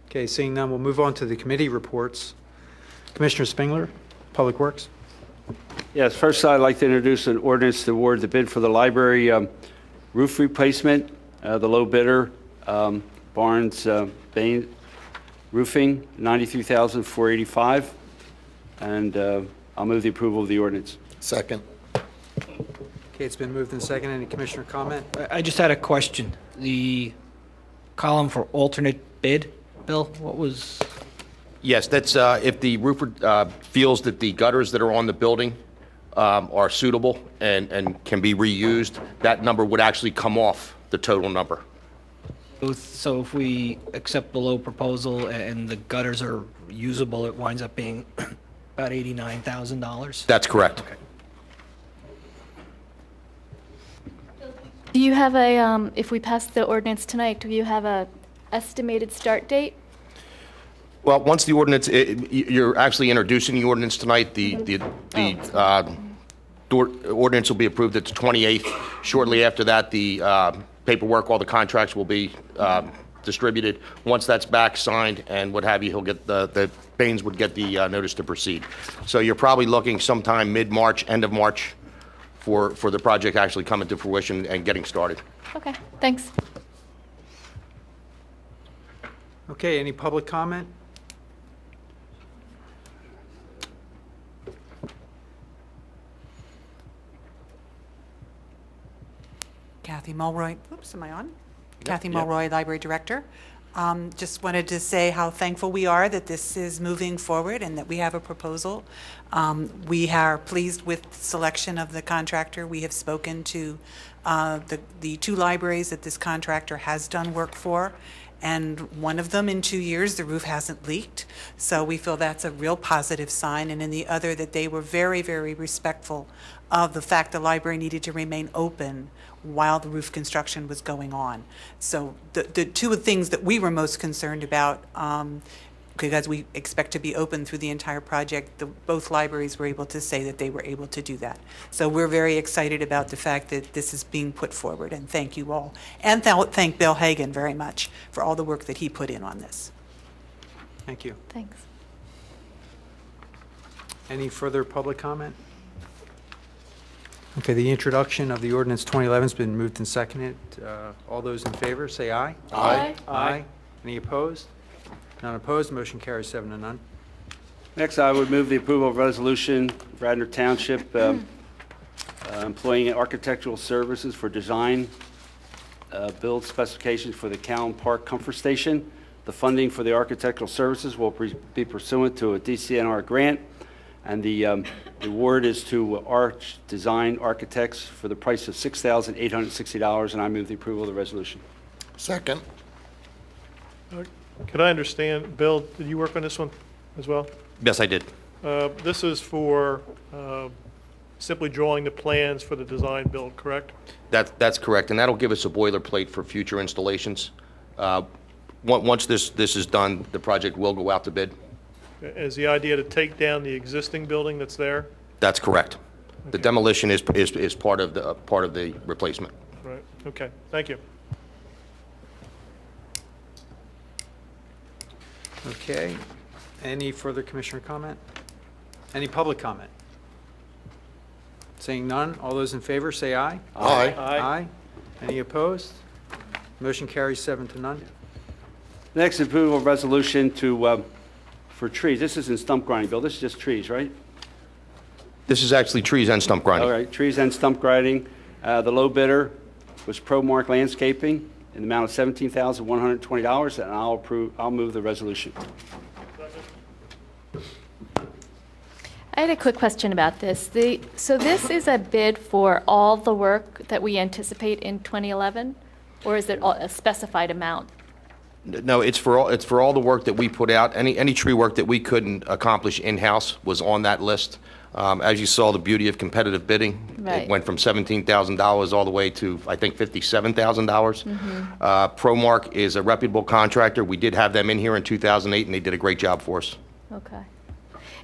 Okay, seeing none, we'll move on to the committee reports. Commissioner Spengler, Public Works. Yes, first I'd like to introduce an ordinance to award the bid for the library roof replacement. The low bidder, Barnes Bain Roofing, $93,485. And I'll move the approval of the ordinance. Second. Okay, it's been moved and seconded. Any commissioner comment? I just had a question. The column for alternate bid, Bill, what was? Yes, that's if the roofer feels that the gutters that are on the building are suitable and can be reused, that number would actually come off the total number. So if we accept the low proposal and the gutters are usable, it winds up being about $89,000? That's correct. Okay. Do you have a, if we pass the ordinance tonight, do you have a estimated start date? Well, once the ordinance, you're actually introducing the ordinance tonight. The ordinance will be approved at the 28th. Shortly after that, the paperwork, all the contracts will be distributed. Once that's back, signed, and what have you, he'll get the Baines would get the notice to proceed. So you're probably looking sometime mid-March, end of March, for the project actually coming to fruition and getting started. Okay, thanks. Okay, any public comment? Kathy Mulroy, oops, am I on? Kathy Mulroy, Library Director. Just wanted to say how thankful we are that this is moving forward and that we have a proposal. We are pleased with the selection of the contractor. We have spoken to the two libraries that this contractor has done work for, and one of them in 2 years, the roof hasn't leaked. So we feel that's a real positive sign. And in the other, that they were very, very respectful of the fact the library needed to remain open while the roof construction was going on. So the two things that we were most concerned about, because we expect to be open through the entire project, both libraries were able to say that they were able to do that. So we're very excited about the fact that this is being put forward, and thank you all. And thank Bill Hagan very much for all the work that he put in on this. Thank you. Thanks. Any further public comment? Okay, the introduction of the ordinance 2011 has been moved and seconded. All those in favor, say aye. Aye. Aye. Any opposed? None opposed, motion carries 7 to none. Next, I would move the approval of resolution, Radnor Township, employing architectural services for design, build specifications for the Callan Park Comfort Station. The funding for the architectural services will be pursuant to a DCNR grant, and the award is to Arch Design Architects for the price of $6,860, and I move the approval of the resolution. Second. Could I understand, Bill, did you work on this one as well? Yes, I did. This is for simply drawing the plans for the design build, correct? That's correct, and that'll give us a boilerplate for future installations. Once this is done, the project will go out to bid. Is the idea to take down the existing building that's there? That's correct. The demolition is part of the replacement. Right, okay, thank you. Okay, any further commissioner comment? Any public comment? Seeing none, all those in favor, say aye. Aye. Aye. Any opposed? Motion carries 7 to none. Next, approval of resolution to, for trees. This isn't stump grinding, Bill. This is just trees, right? This is actually trees and stump grinding. All right, trees and stump grinding. The low bidder was Promark Landscaping in the amount of $17,120, and I'll move the resolution. I had a quick question about this. So this is a bid for all the work that we anticipate in 2011, or is it a specified amount? No, it's for all the work that we put out. Any tree work that we couldn't accomplish in-house was on that list. As you saw, the beauty of competitive bidding, Right. It went from $17,000 all the way to, I think, $57,000. Promark is a reputable contractor. We did have them in here in 2008, and they did a great job for us. Okay.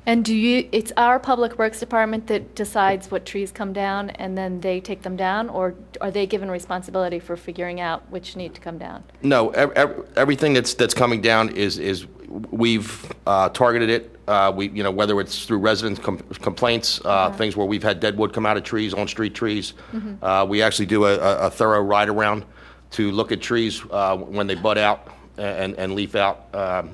And it's our Public Works Department that decides what trees come down, and then they take them down, or are they given responsibility for figuring out which need to come down? No, everything that's coming down is we've targeted it. Whether it's through resident complaints, things where we've had dead wood come out of trees, on-street trees. We actually do a thorough ride around to look at trees when they bud out and leaf out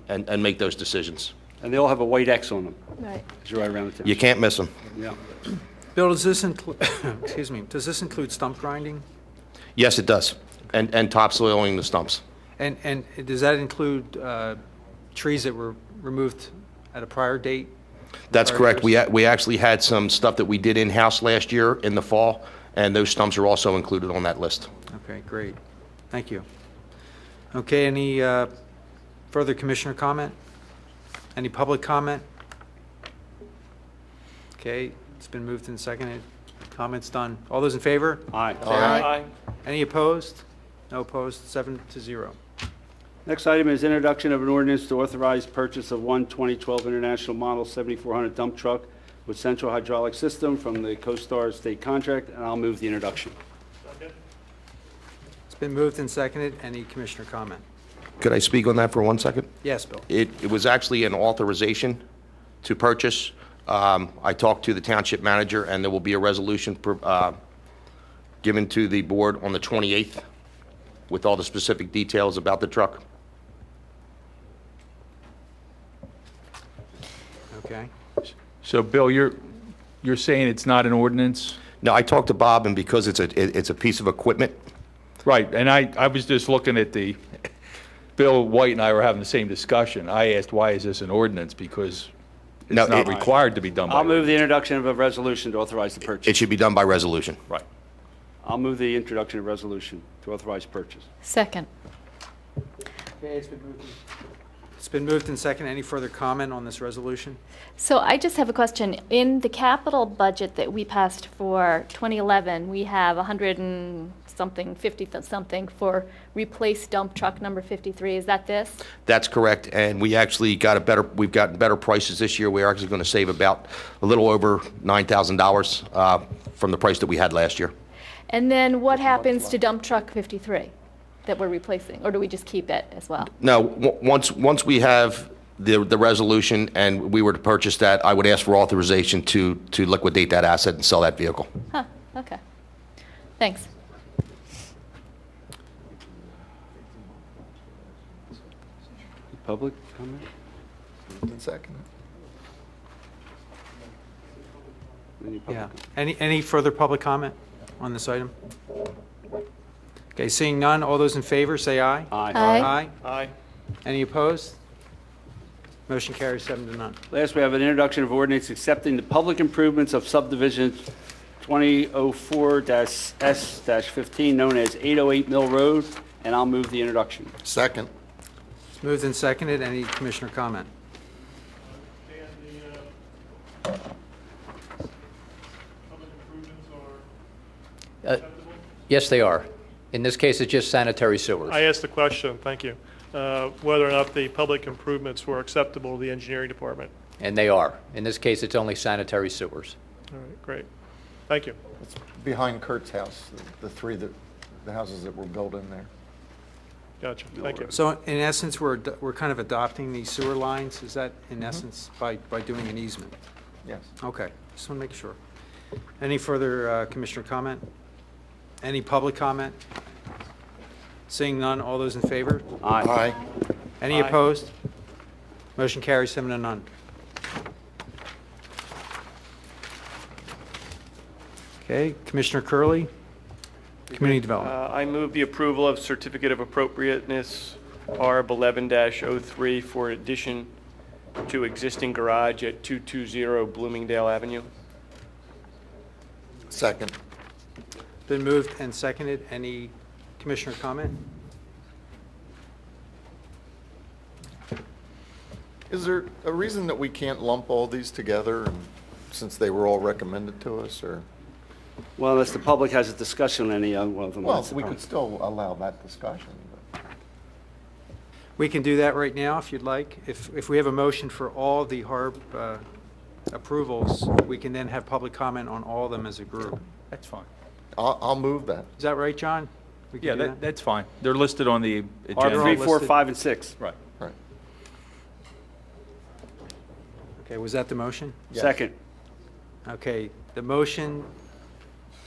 and make those decisions. And they all have a white X on them. Right. As you ride around the town. You can't miss them. Yeah. Bill, does this include, excuse me, does this include stump grinding? Yes, it does, and topsoiling the stumps. And does that include trees that were removed at a prior date? That's Prior correct. years? We actually had some stuff that we did in-house last year in the fall, and those stumps are also included on that list. Okay, great. Thank you. Okay, any further commissioner comment? Any public comment? Okay, it's been moved and seconded. Comments done. All those in favor? Aye. Say aye. Any opposed? No opposed, 7 to 0. Next item is introduction of an ordinance to authorize purchase of one 2012 International Model 7400 dump truck with central hydraulic system from the CoStar state contract, and I'll move the introduction. It's been moved and seconded. Any commissioner comment? Could I speak on that for 1 second? Yes, Bill. It was actually an authorization to purchase. I talked to the township manager, and there will be a resolution given to the board on the 28th with all the specific details about the truck. Okay. So, Bill, you're saying it's not an ordinance? No, I talked to Bob, and because it's a piece of equipment. Right, and I was just looking at Bill White and I were having the same discussion. I asked, why is this an ordinance? Because it's not required to be done by. I'll move the introduction of a resolution to authorize the purchase. It should be done by resolution. Right. I'll move the introduction of resolution to authorize purchase. Second. Okay, it's been moved and seconded. Any further comment on this resolution? So I just have a question. In the capital budget that we passed for 2011, we have 100 and something, 50 something for replace dump truck number 53. Is that this? That's correct, and we actually we've gotten better prices this year. We're actually going to save about a little over $9,000 from the price that we had last year. And then what happens to dump truck 53 that we're replacing? Or do we just keep it as well? No, once we have the resolution and we were to purchase that, I would ask for authorization to liquidate that asset and sell that vehicle. Huh, okay. Thanks. Public comment? Second. Yeah. Any further public comment on this item? Okay, seeing none, all those in favor, say aye. Aye. Aye. Aye. Any opposed? Motion carries 7-0. Last, we have an introduction of ordinance accepting the public improvements of subdivision 2004-S-15, known as 808 Mill Road, and I'll move the introduction. Second. It's moved and seconded. Any commissioner comment? Yes, they are. In this case, it's just sanitary sewers. I asked the question, thank you, whether or not the public improvements were acceptable to the engineering department. And they are. In this case, it's only sanitary sewers. All right, great. Thank you. It's behind Kurt's house, the houses that were built in there. Gotcha, thank you. So in essence, we're kind of adopting these sewer lines. Is that in essence by doing an easement? Yes. Okay, just want to make sure. Any further commissioner comment? Any public comment? Seeing none, all those in favor? Aye. Aye. Any Aye. opposed? Motion carries 7-0. Okay, Commissioner Curley, Community Development. I move the approval of certificate of appropriateness ARB 11-03 for addition to existing garage at 220 Bloomingdale Avenue. Second. Been moved and seconded. Any commissioner comment? Is there a reason that we can't lump all these together, and since they were all recommended to us, or? Well, unless the public has a discussion on any one of them. Well, that's the we problem. could still allow that discussion. But We can do that right now if you'd like. If we have a motion for all the HARB approvals, we can then have public comment on all of them as a group. That's fine. I'll move that. Is that right, John? We can Yeah, do that? that's fine. They're listed on the R3, agenda. 4, 5, and 6. Right. Right. Okay, was that the motion? Second. Okay, the motion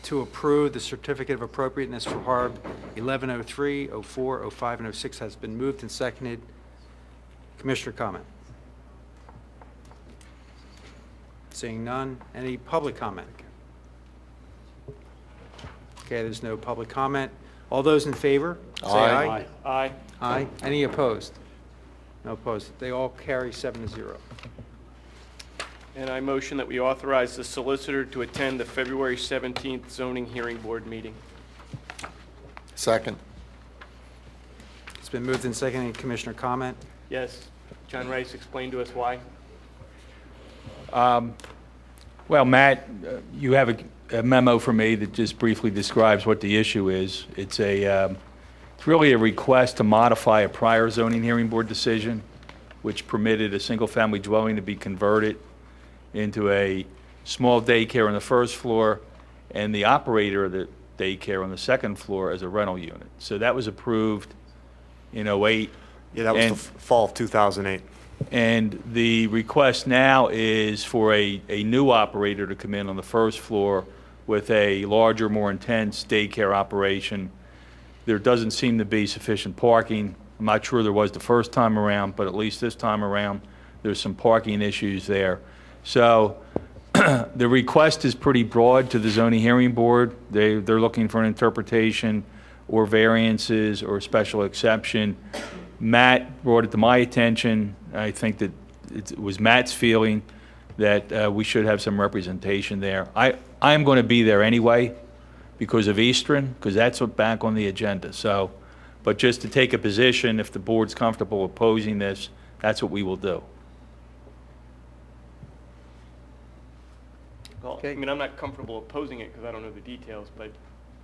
to approve the certificate of appropriateness for HARB 1103, 04, 05, and 06 has been moved and seconded. Commissioner comment? Seeing none. Any public comment? Okay, there's no public comment. All those in favor, say aye. Aye. Aye. Aye. Any opposed? No opposed. They all carry 7-0. And I motion that we authorize the solicitor to attend the February 17th zoning hearing board meeting. Second. It's been moved and seconded. Commissioner comment? Yes. John Rice, explain to us why. Well, Matt, you have a memo from me that just briefly describes what the issue is. It's a It's really a request to modify a prior zoning hearing board decision, which permitted a single-family dwelling to be converted into a small daycare on the first floor and the operator of the daycare on the second floor as a rental unit. So that was approved in '08. Yeah, that was the fall of 2008. And the request now is for a new operator to come in on the first floor with a larger, more intense daycare operation. There doesn't seem to be sufficient parking. I'm not sure there was the first time around, but at least this time around, there's some parking issues there. So the request is pretty broad to the zoning hearing board. They're looking for an interpretation or variances or special exception. Matt brought it to my attention. I think that it was Matt's feeling that we should have some representation there. I'm going to be there anyway because of Eastern, because that's back on the agenda. So, but just to take a position, if the board's comfortable opposing this, that's what we will do. Well, I mean, I'm not comfortable opposing it because I don't know the details, but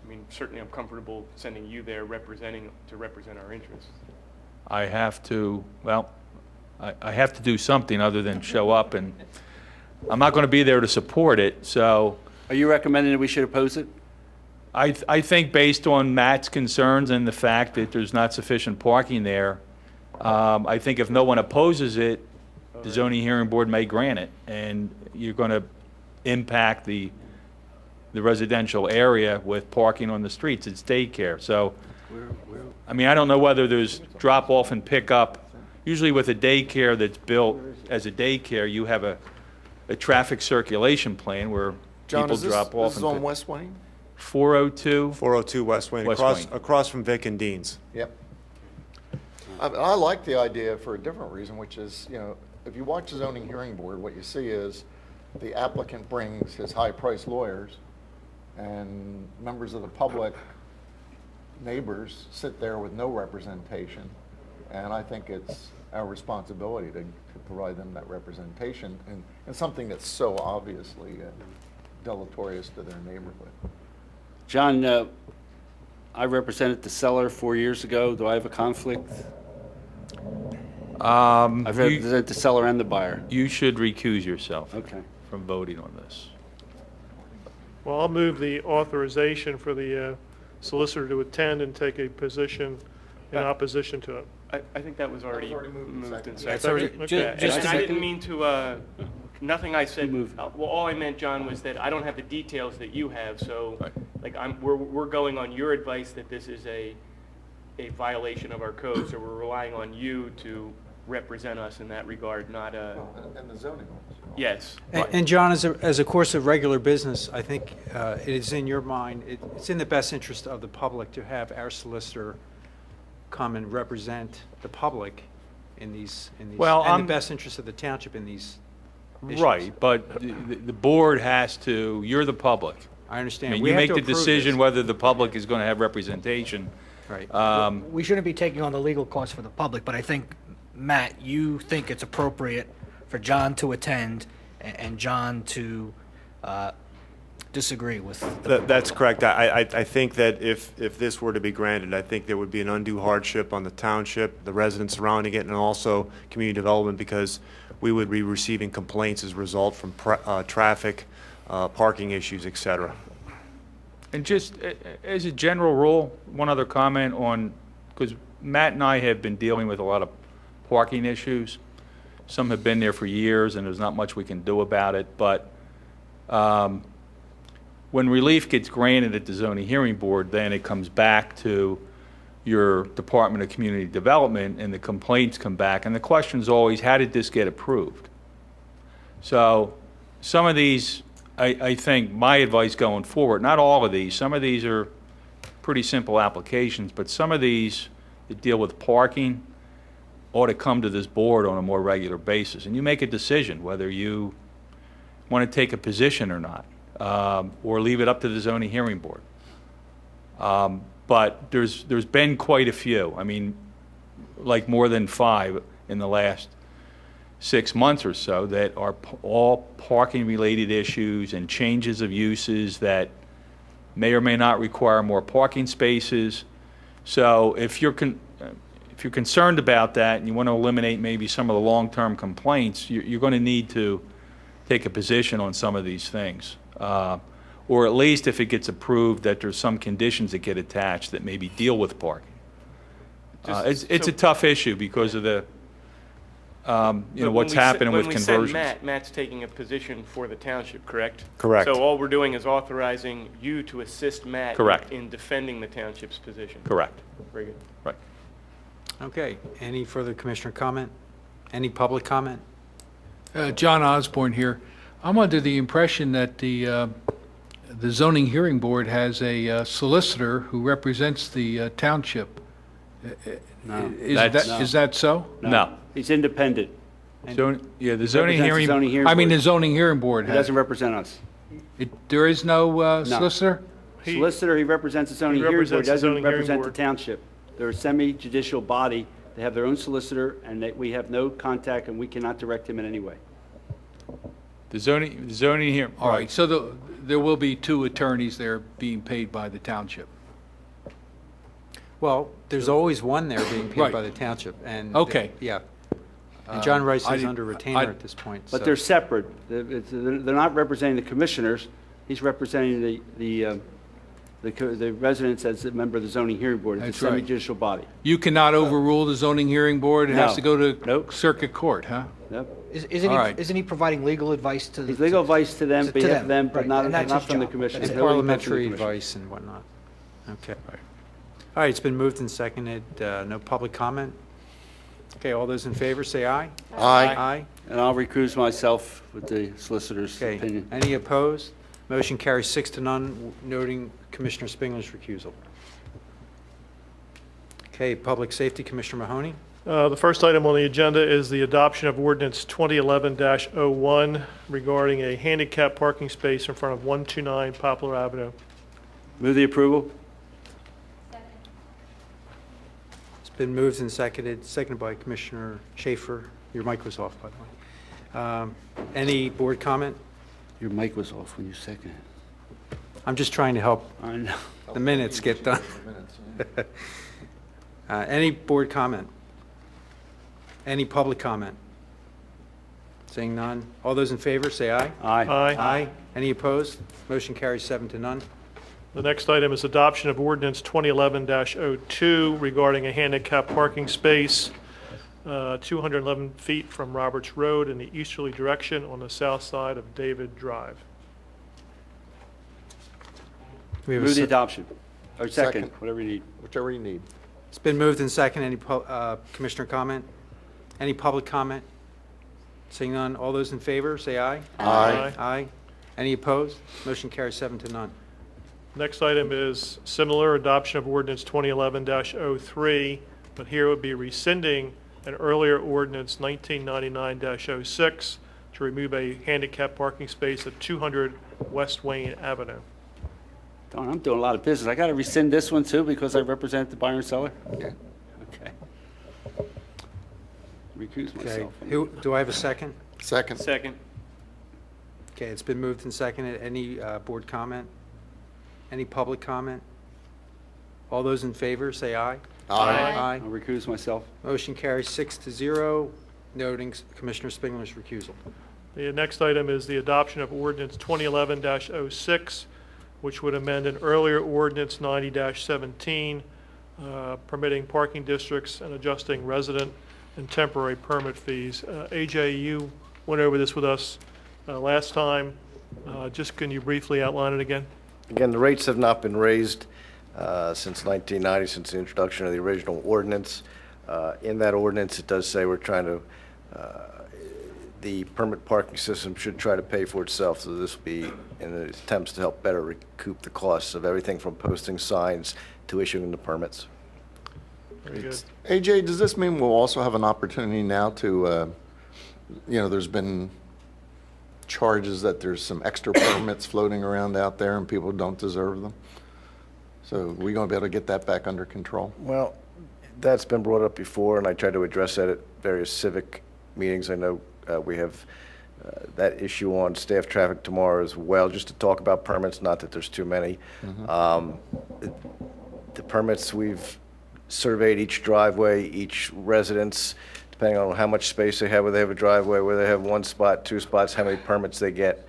I mean, certainly I'm comfortable sending you there to represent our interests. I have to, well, I have to do something other than show up, and I'm not going to be there to support it, so. Are you recommending that we should oppose it? I think based on Matt's concerns and the fact that there's not sufficient parking there, I think if no one opposes it, the zoning hearing board may grant it, and you're going to impact the residential area with parking on the streets. It's daycare, so. I mean, I don't know whether there's drop-off and pick-up. Usually with a daycare that's built as a daycare, you have a traffic circulation plan where John, people drop off. This is on West Wayne? 402? 402 West Wayne, across from Vic and Dean's. Yep. I like the idea for a different reason, which is, you know, if you watch the zoning hearing board, what you see is the applicant brings his high-priced lawyers, and members of the public, neighbors, sit there with no representation. And I think it's our responsibility to provide them that representation and something that's so obviously deleterious to their neighborhood. John, I represented the seller 4 years ago. Do I have a conflict? I've represented the seller and the buyer. You should recuse yourself from voting on this. Well, I'll move the authorization for the solicitor to attend and take a position in opposition to it. I think that was already moved and That's seconded. already- And I didn't mean to, nothing I said, well, all I meant, John, was that I don't have the details that you have, so, like, we're going on your advice that this is a violation of our code, so we're relying on you to represent us in that regard, not a. And the zoning laws. Yes. And John, as a course of regular business, I think it is in your mind, it's in the best interest of the public to have our solicitor come and represent the public in these, Well, and the best interest of the township in these issues. Right, but the board has to, you're the public. I understand. I mean, We you have make to the approve decision this. whether the public is going to have representation. Right. We shouldn't be taking on the legal costs for the public, but I think, Matt, you think it's appropriate for John to attend and John to disagree with That's correct. I think that if this were to be granted, I think there would be an undue hardship on the township, the residents surrounding it, and also community development, because we would be receiving complaints as a result from traffic, parking issues, et cetera. And just as a general rule, one other comment on, because Matt and I have been dealing with a lot of parking issues. Some have been there for years, and there's not much we can do about it. But when relief gets granted at the zoning hearing board, then it comes back to your Department of Community Development, and the complaints come back. And the question is always, how did this get approved? So some of these, I think my advice going forward, not all of these, some of these are pretty simple applications, but some of these that deal with parking ought to come to this board on a more regular basis. And you make a decision whether you want to take a position or not, or leave it up to the zoning hearing board. But there's been quite a few. I mean, like more than 5 in the last 6 months or so that are all parking-related issues and changes of uses that may or may not require more parking spaces. So if you're concerned about that and you want to eliminate maybe some of the long-term complaints, you're going to need to take a position on some of these things. Or at least if it gets approved that there's some conditions that get attached that maybe deal with parking. It's a tough issue because of the, what's happening with conversions. When we send Matt's taking a position for the township, correct? Correct. So all we're doing is authorizing you to assist Matt Correct. in defending the township's position. Correct. Very good. Right. Okay, any further commissioner comment? Any public comment? John Osborne here. I'm under the impression that the zoning hearing board has a solicitor who represents the township. No. Is that so? No. He's independent. The He zoning represents the hearing, zoning hearing I mean, board. the zoning hearing board He has. doesn't represent us. There is no solicitor? Solicitor, he represents the zoning He hearing board, represents the doesn't zoning hearing represent the board. township. They're a semi-judicial body. They have their own solicitor, and we have no contact, and we cannot direct him in any way. the zoning hearing. All right, so there will be two attorneys there being paid by the township. Well, there's always one there being paid Right. by the township, and. Okay. Yeah. And John Rice I is didn't- under retainer at this point. But so- they're separate. They're not representing the commissioners. He's representing the residents as a member of the zoning hearing board. It's a That's right. semi-judicial body. You cannot overrule the zoning hearing board? It has No. to go to Nope. circuit court, huh? Yep. All right. Isn't he providing legal advice to the? He's legal advice to them, to behalf them, of them, but right, not and that's not his from the job. commissioners. And It only comes from the parliamentary commissioners. advice and whatnot. Okay. All right, it's been moved and seconded. No public comment? Okay, all those in favor, say aye. Aye. Aye. And I'll recuse myself with the solicitor's Okay, opinion. any opposed? Motion carries 6-0, noting Commissioner Spingler's recusal. Okay, Public Safety, Commissioner Mahoney. The first item on the agenda is the adoption of ordinance 2011-01 regarding a handicap parking space in front of 129 Poplar Avenue. Move the approval? It's been moved and seconded by Commissioner Schaefer. Your mic was off, by the way. Any board comment? Your mic was off when you seconded it. I'm just trying to help I know. the minutes get done. Any board comment? Any public comment? Seeing none. All those in favor, say aye. Aye. Aye. Aye. Any opposed? Motion carries 7-0. The next item is adoption of ordinance 2011-02 regarding a handicap parking space 211 feet from Roberts Road in the easterly direction on the south side of David Drive. We have a Move the se- adoption. Or second, Second. whatever you need. Whichever you need. It's been moved and seconded. Any commissioner comment? Any public comment? Seeing none. All those in favor, say aye. Aye. Aye. Any opposed? Motion carries 7-0. Next item is similar, adoption of ordinance 2011-03, but here it would be rescinding an earlier ordinance 1999-06 to remove a handicap parking space at 200 West Wayne Avenue. Darn, I'm doing a lot of business. I got to rescind this one too because I represent the buyer and seller? Yeah. Okay. Recuse Okay. myself. Do I have a second? Second. Second. Okay, it's been moved and seconded. Any board comment? Any public comment? All those in favor, say aye. I'll recuse myself. Motion carries 6-0, noting Commissioner Spingler's recusal. The next item is the adoption of ordinance 2011-06, which would amend an earlier ordinance 90-17, permitting parking districts and adjusting resident and temporary permit fees. AJ, you went over this with us last time. Just can you briefly outline it again? Again, the rates have not been raised since 1990, since the introduction of the original ordinance. In that ordinance, it does say we're trying to, the permit parking system should try to pay for itself, so this will be in attempts to help better recoup the costs of everything from posting signs to issuing the permits. Very good. AJ, does this mean we'll also have an opportunity now to, there's been charges that there's some extra permits floating around out there and people don't deserve them? So are we going to be able to get that back under control? Well, that's been brought up before, and I tried to address that at various civic meetings. I know we have that issue on staff traffic tomorrow as well, just to talk about permits, not that there's too many. The permits we've surveyed each driveway, each residence, depending on how much space they have, whether they have a driveway, whether they have one spot, two spots, how many permits they get.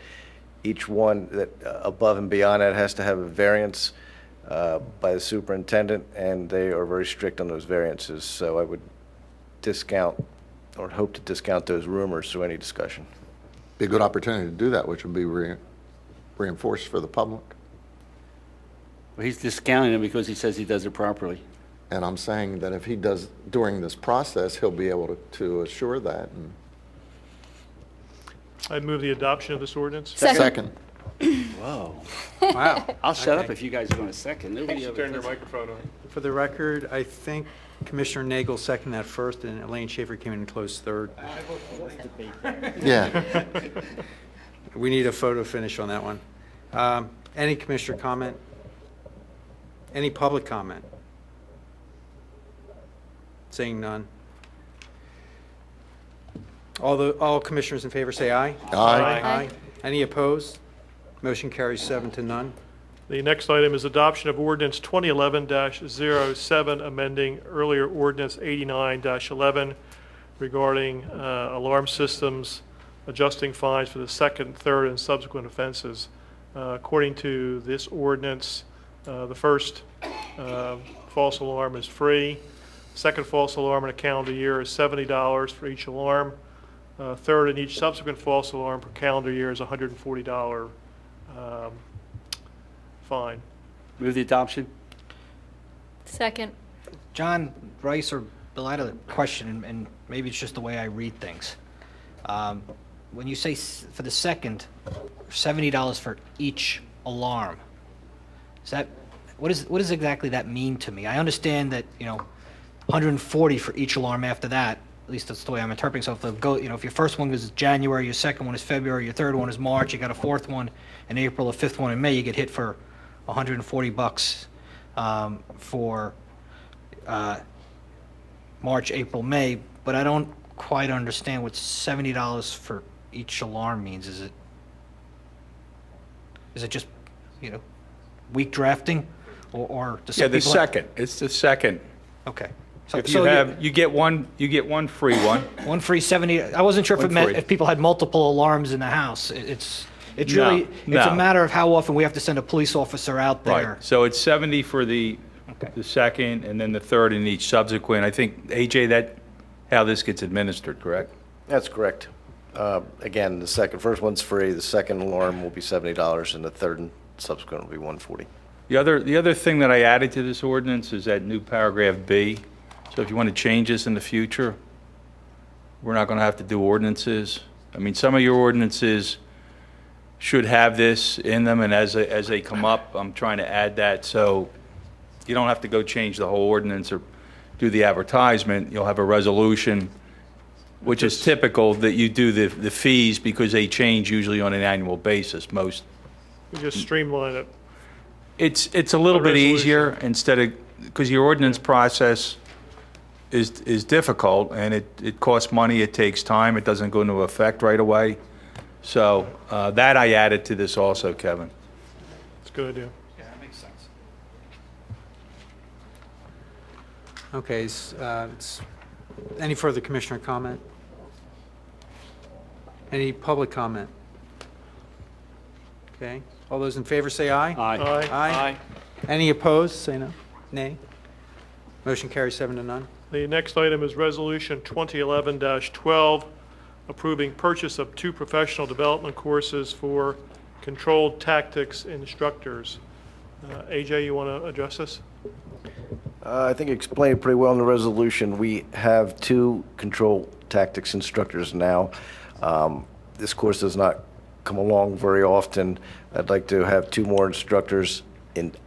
Each one that above and beyond that has to have a variance by the superintendent, and they are very strict on those variances. So I would discount, or hope to discount those rumors through any discussion. Be a good opportunity to do that, which would be reinforced for the public. Well, he's discounting it because he says he does it properly. And I'm saying that if he does during this process, he'll be able to assure that. And I'd move the adoption of this ordinance. Second. Whoa. Wow. I'll shut up Okay. if you guys are going to second. Nobody ever Turn your does it. microphone on. For the record, I think Commissioner Nagel seconded that first, and Elaine Schaefer came in and closed third. Yeah. We need a photo finish on that one. Any commissioner comment? Any public comment? Seeing none. All commissioners in favor say aye. Aye. Any opposed? Motion carries 7 to none. The next item is adoption of ordinance 2011-07, amending earlier ordinance 89-11 regarding alarm systems, adjusting fines for the second, third, and subsequent offenses. According to this ordinance, the first false alarm is free. Second false alarm in a calendar year is $70 for each alarm. Third and each subsequent false alarm per calendar year is a $140 fine. Move the adoption. Second. John, Rice, or Bill, I had a question, and maybe it's just the way I read things. When you say for the second, $70 for each alarm, is that, what does exactly that mean to me? I understand that, 140 for each alarm after that. At least that's the way I'm interpreting. So if if your first one is January, your second one is February, your third one is March, you got a fourth one in April, a fifth one in May, you get hit for $140 for March, April, May. But I don't quite understand what $70 for each alarm means. Is it just weak drafting, or do some Yeah, the people second. It's the second. Okay. If you get one free one. One free 70. I wasn't sure if One it meant free. if people had multiple alarms in the house. It's No, really it's no. a matter of how often we have to send a police officer out there. Right. So it's 70 for the second, and then the third in each subsequent. I think, AJ, that how this gets administered, correct? That's correct. Again, the first one's free, the second alarm will be $70, and the third and subsequent will be $140. The other thing that I added to this ordinance is that new paragraph B. So if you want to change this in the future, we're not going to have to do ordinances. I mean, some of your ordinances should have this in them, and as they come up, I'm trying to add that, so you don't have to go change the whole ordinance or do the advertisement. You'll have a resolution, which is typical that you do the fees because they change usually on an annual basis, most. We just streamline it. It's a little bit easier instead of, because your ordinance process is difficult, and it costs money, it takes time, it doesn't go into effect right away. So that I added to this also, Kevin. It's a good idea. Yeah, that makes sense. Okay, any further commissioner comment? Any public comment? Okay, all those in favor say aye. Aye. Aye. Any opposed, say no. Nay. Motion carries 7 to none. The next item is Resolution 2011-12, approving purchase of 2 professional development courses for controlled tactics instructors. AJ, you want to address this? I think I explained it pretty well in the resolution. We have 2 control tactics instructors now. This course does not come along very often. I'd like to have 2 more instructors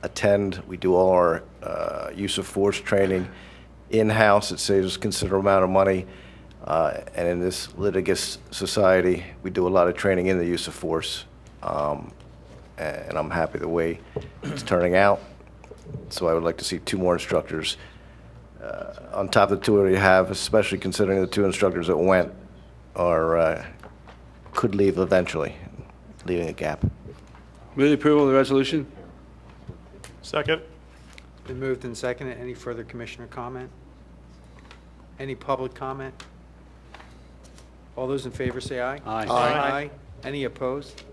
attend. We do all our use of force training in-house. It saves a considerable amount of money. And in this litigious society, we do a lot of training in the use of force. And I'm happy the way it's turning out. So I would like to see 2 more instructors on top of the 2 we already have, especially considering the 2 instructors that went could leave eventually, leaving a gap. Move the approval of the resolution. Second. Been moved and seconded. Any further commissioner comment? Any public comment? All those in favor say aye. Aye. Aye. Any opposed?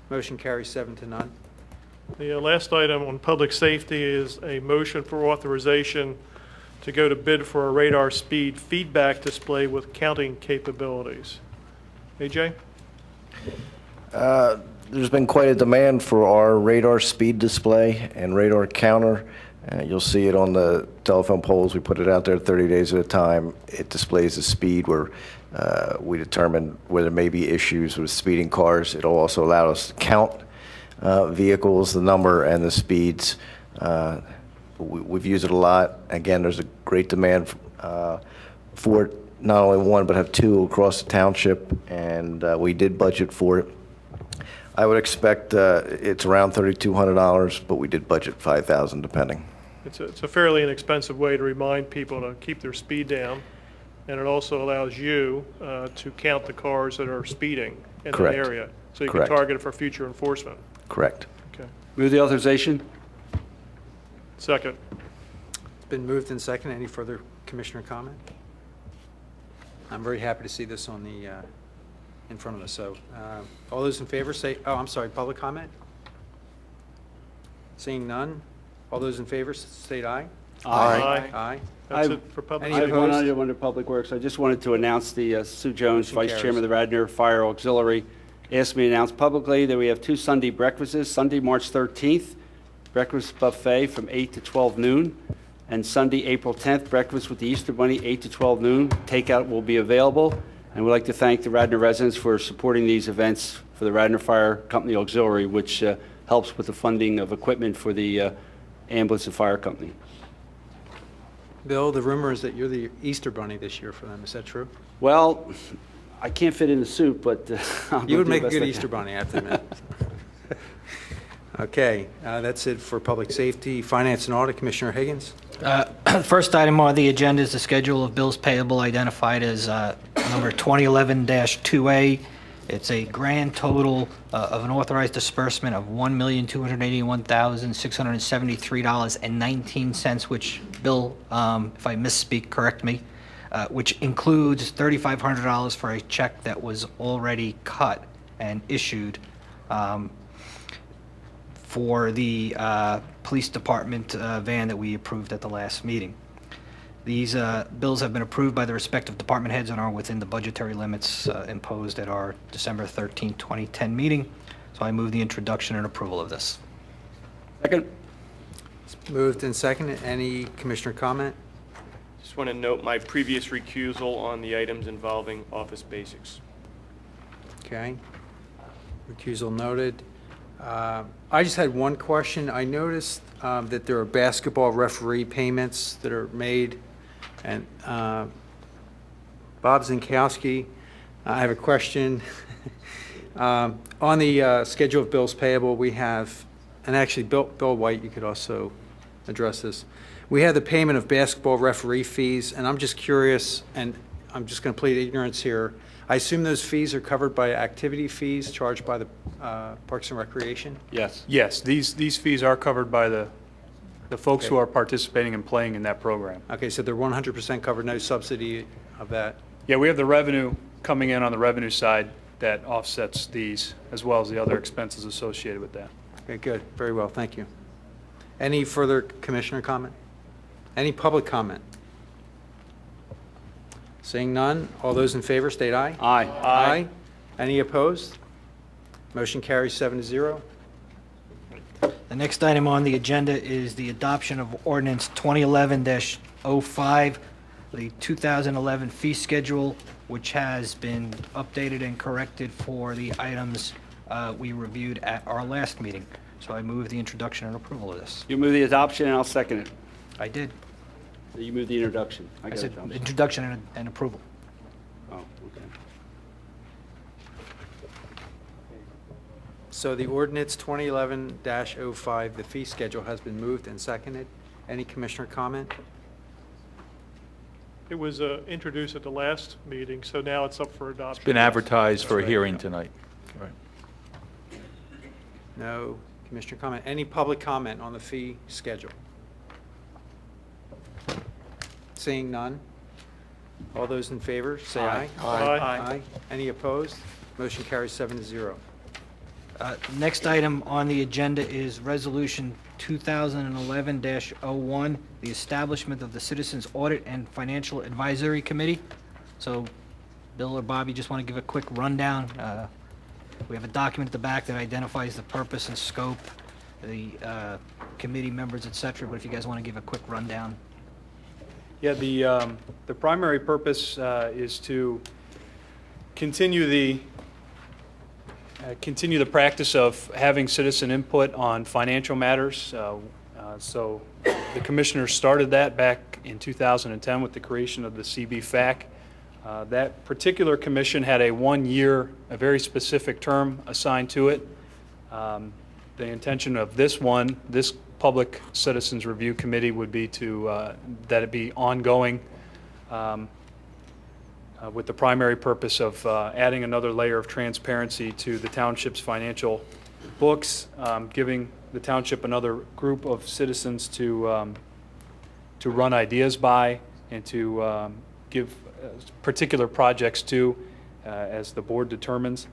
Motion carries 7 to none. The last item on public safety is a motion for authorization to go to bid for a radar speed feedback display with counting capabilities. AJ? There's been quite a demand for our radar speed display and radar counter. You'll see it on the telephone poles. We put it out there 30 days at a time. It displays the speed where we determine where there may be issues with speeding cars. It'll also allow us to count vehicles, the number and the speeds. We've used it a lot. Again, there's a great demand for it, not only one, but have two across the township, and we did budget for it. I would expect it's around $3,200, but we did budget $5,000 depending. It's a fairly inexpensive way to remind people to keep their speed down, and it also allows you to count the cars that are speeding in the area, so you Correct. can target it for future enforcement. Correct. Okay. Move the authorization. Second. It's been moved and seconded. Any further commissioner comment? I'm very happy to see this on the, in front of us. So all those in favor say, oh, I'm sorry, public comment? Seeing none? All those in favor state aye. Aye. Aye. That's it for public Any safety. I have one opposed? item under Public Works. I just wanted to announce the Sue Jones, Motion Vice carries. Chairman of the Radnor Fire Auxiliary, asked me to announce publicly that we have 2 Sunday breakfasts, Sunday, March 13th, breakfast buffet from 8 to 12 noon, and Sunday, April 10th, breakfast with the Easter Bunny, 8 to 12 noon. Takeout will be available, and we'd like to thank the Radnor residents for supporting these events for the Radnor Fire Company Auxiliary, which helps with the funding of equipment for the ambulance and fire company. Bill, the rumor is that you're the Easter Bunny this year for them. Is that true? Well, I can't fit in the suit, but You would make a good Easter Bunny, I have to admit. Okay, that's it for public safety, finance and audit. Commissioner Higgins? First item on the agenda is the schedule of bills payable identified as number 2011-2A. It's a grand total of an authorized disbursement of $1,281,673.19, which, Bill, if I misspeak, correct me, which includes $3,500 for a check that was already cut and issued for the police department van that we approved at the last meeting. These bills have been approved by the respective department heads and are within the budgetary limits imposed at our December 13, 2010 meeting. So I move the introduction and approval of this. Second. It's moved and seconded. Any commissioner comment? Just want to note my previous recusal on the items involving office basics. Okay. Recusal noted. I just had one question. I noticed that there are basketball referee payments that are made, and Bob Zinkowski, I have a question. On the schedule of bills payable, we have, and actually Bill White, you could also address this. We have the payment of basketball referee fees, and I'm just curious, and I'm just going to plead ignorance here. I assume those fees are covered by activity fees charged by the Parks and Recreation? Yes. Yes, these fees are covered by the folks who are participating and playing in that program. Okay, so they're 100% covered, no subsidy of that? Yeah, we have the revenue coming in on the revenue side that offsets these, as well as the other expenses associated with that. Okay, good, very well, thank you. Any further commissioner comment? Any public comment? Seeing none, all those in favor state aye. Aye. Aye. Any opposed? Motion carries 7-0. The next item on the agenda is the adoption of ordinance 2011-05, the 2011 fee schedule, which has been updated and corrected for the items we reviewed at our last meeting. So I move the introduction and approval of this. You move the adoption, and I'll second it. I did. You move the introduction. I got said adoption. introduction and approval. Oh, okay. So the ordinance 2011-05, the fee schedule has been moved and seconded. Any commissioner comment? It was introduced at the last meeting, so now it's up for adoption. It's been advertised for a hearing tonight. Right. No commissioner comment. Any public comment on the fee schedule? Seeing none? All those in favor, say aye. Aye. Aye. Any opposed? Motion carries 7-0. Next item on the agenda is Resolution 2011-01, the establishment of the Citizens Audit and Financial Advisory Committee. So, Bill or Bob, you just want to give a quick rundown? We have a document at the back that identifies the purpose and scope, the committee members, et cetera, but if you guys want to give a quick rundown. Yeah, the primary purpose is to continue the practice of having citizen input on financial matters. So the commissioners started that back in 2010 with the creation of the CB-FAC. That particular commission had a 1-year, a very specific term assigned to it. The intention of this Public Citizens Review Committee would be to that it be ongoing with the primary purpose of adding another layer of transparency to the township's financial books, giving the township another group of citizens to run ideas by and to give particular projects to as the board determines.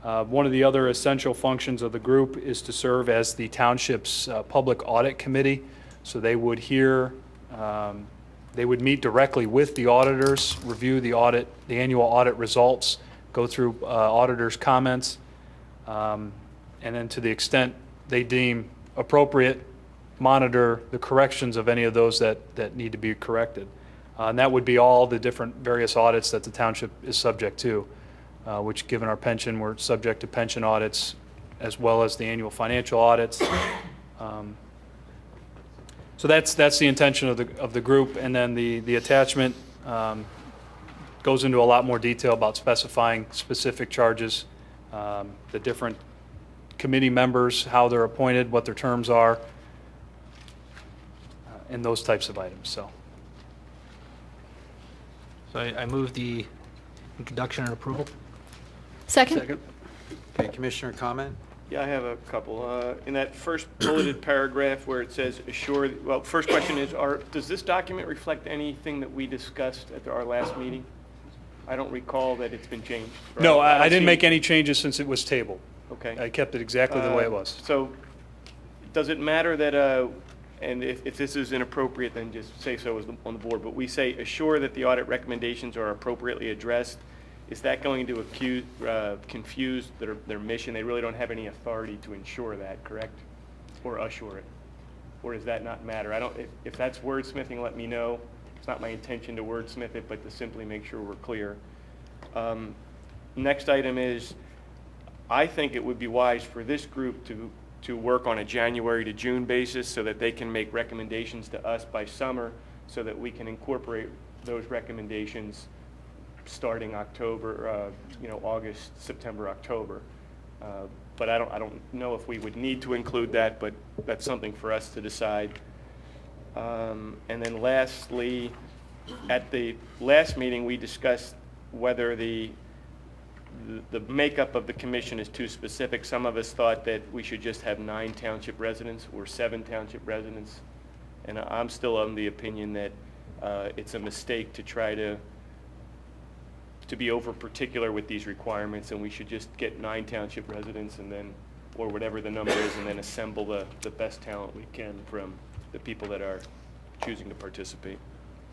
One of the other essential functions of the group is to serve as the township's public audit committee. So they would they would meet directly with the auditors, review the annual audit results, go through auditors' comments, and then to the extent they deem appropriate, monitor the corrections of any of those that need to be corrected. And that would be all the different various audits that the township is subject to. Which, given our pension, we're subject to pension audits as well as the annual financial audits. So that's the intention of the group, and then the attachment goes into a lot more detail about specifying specific charges, the different committee members, how they're appointed, what their terms are, and those types of items. So I move the introduction and approval. Second? Okay, Commissioner, comment? Yeah, I have a couple. In that first bulleted paragraph where it says assure, well, first question is, does this document reflect anything that we discussed at our last meeting? I don't recall that it's been changed. Right? no, I didn't make any changes since it was tabled. Okay. I kept it exactly the way it was. So does it matter that, and if this is inappropriate, then just say so on the board, but we say assure that the audit recommendations are appropriately addressed. Is that going to confuse their mission? They really don't have any authority to ensure that, correct? Or assure it? Or does that not matter? If that's wordsmithing, let me know. It's not my intention to wordsmith it, but to simply make sure we're clear. Next item is, I think it would be wise for this group to work on a January to June basis so that they can make recommendations to us by summer so that we can incorporate those recommendations starting October, August, September, October. But I don't know if we would need to include that, but that's something for us to decide. And then lastly, at the last meeting, we discussed whether the makeup of the commission is too specific. Some of us thought that we should just have 9 township residents or 7 township residents. And I'm still of the opinion that it's a mistake to try to be over particular with these requirements, and we should just get 9 township residents and then, or whatever the number is, and then assemble the best talent we can from the people that are choosing to participate.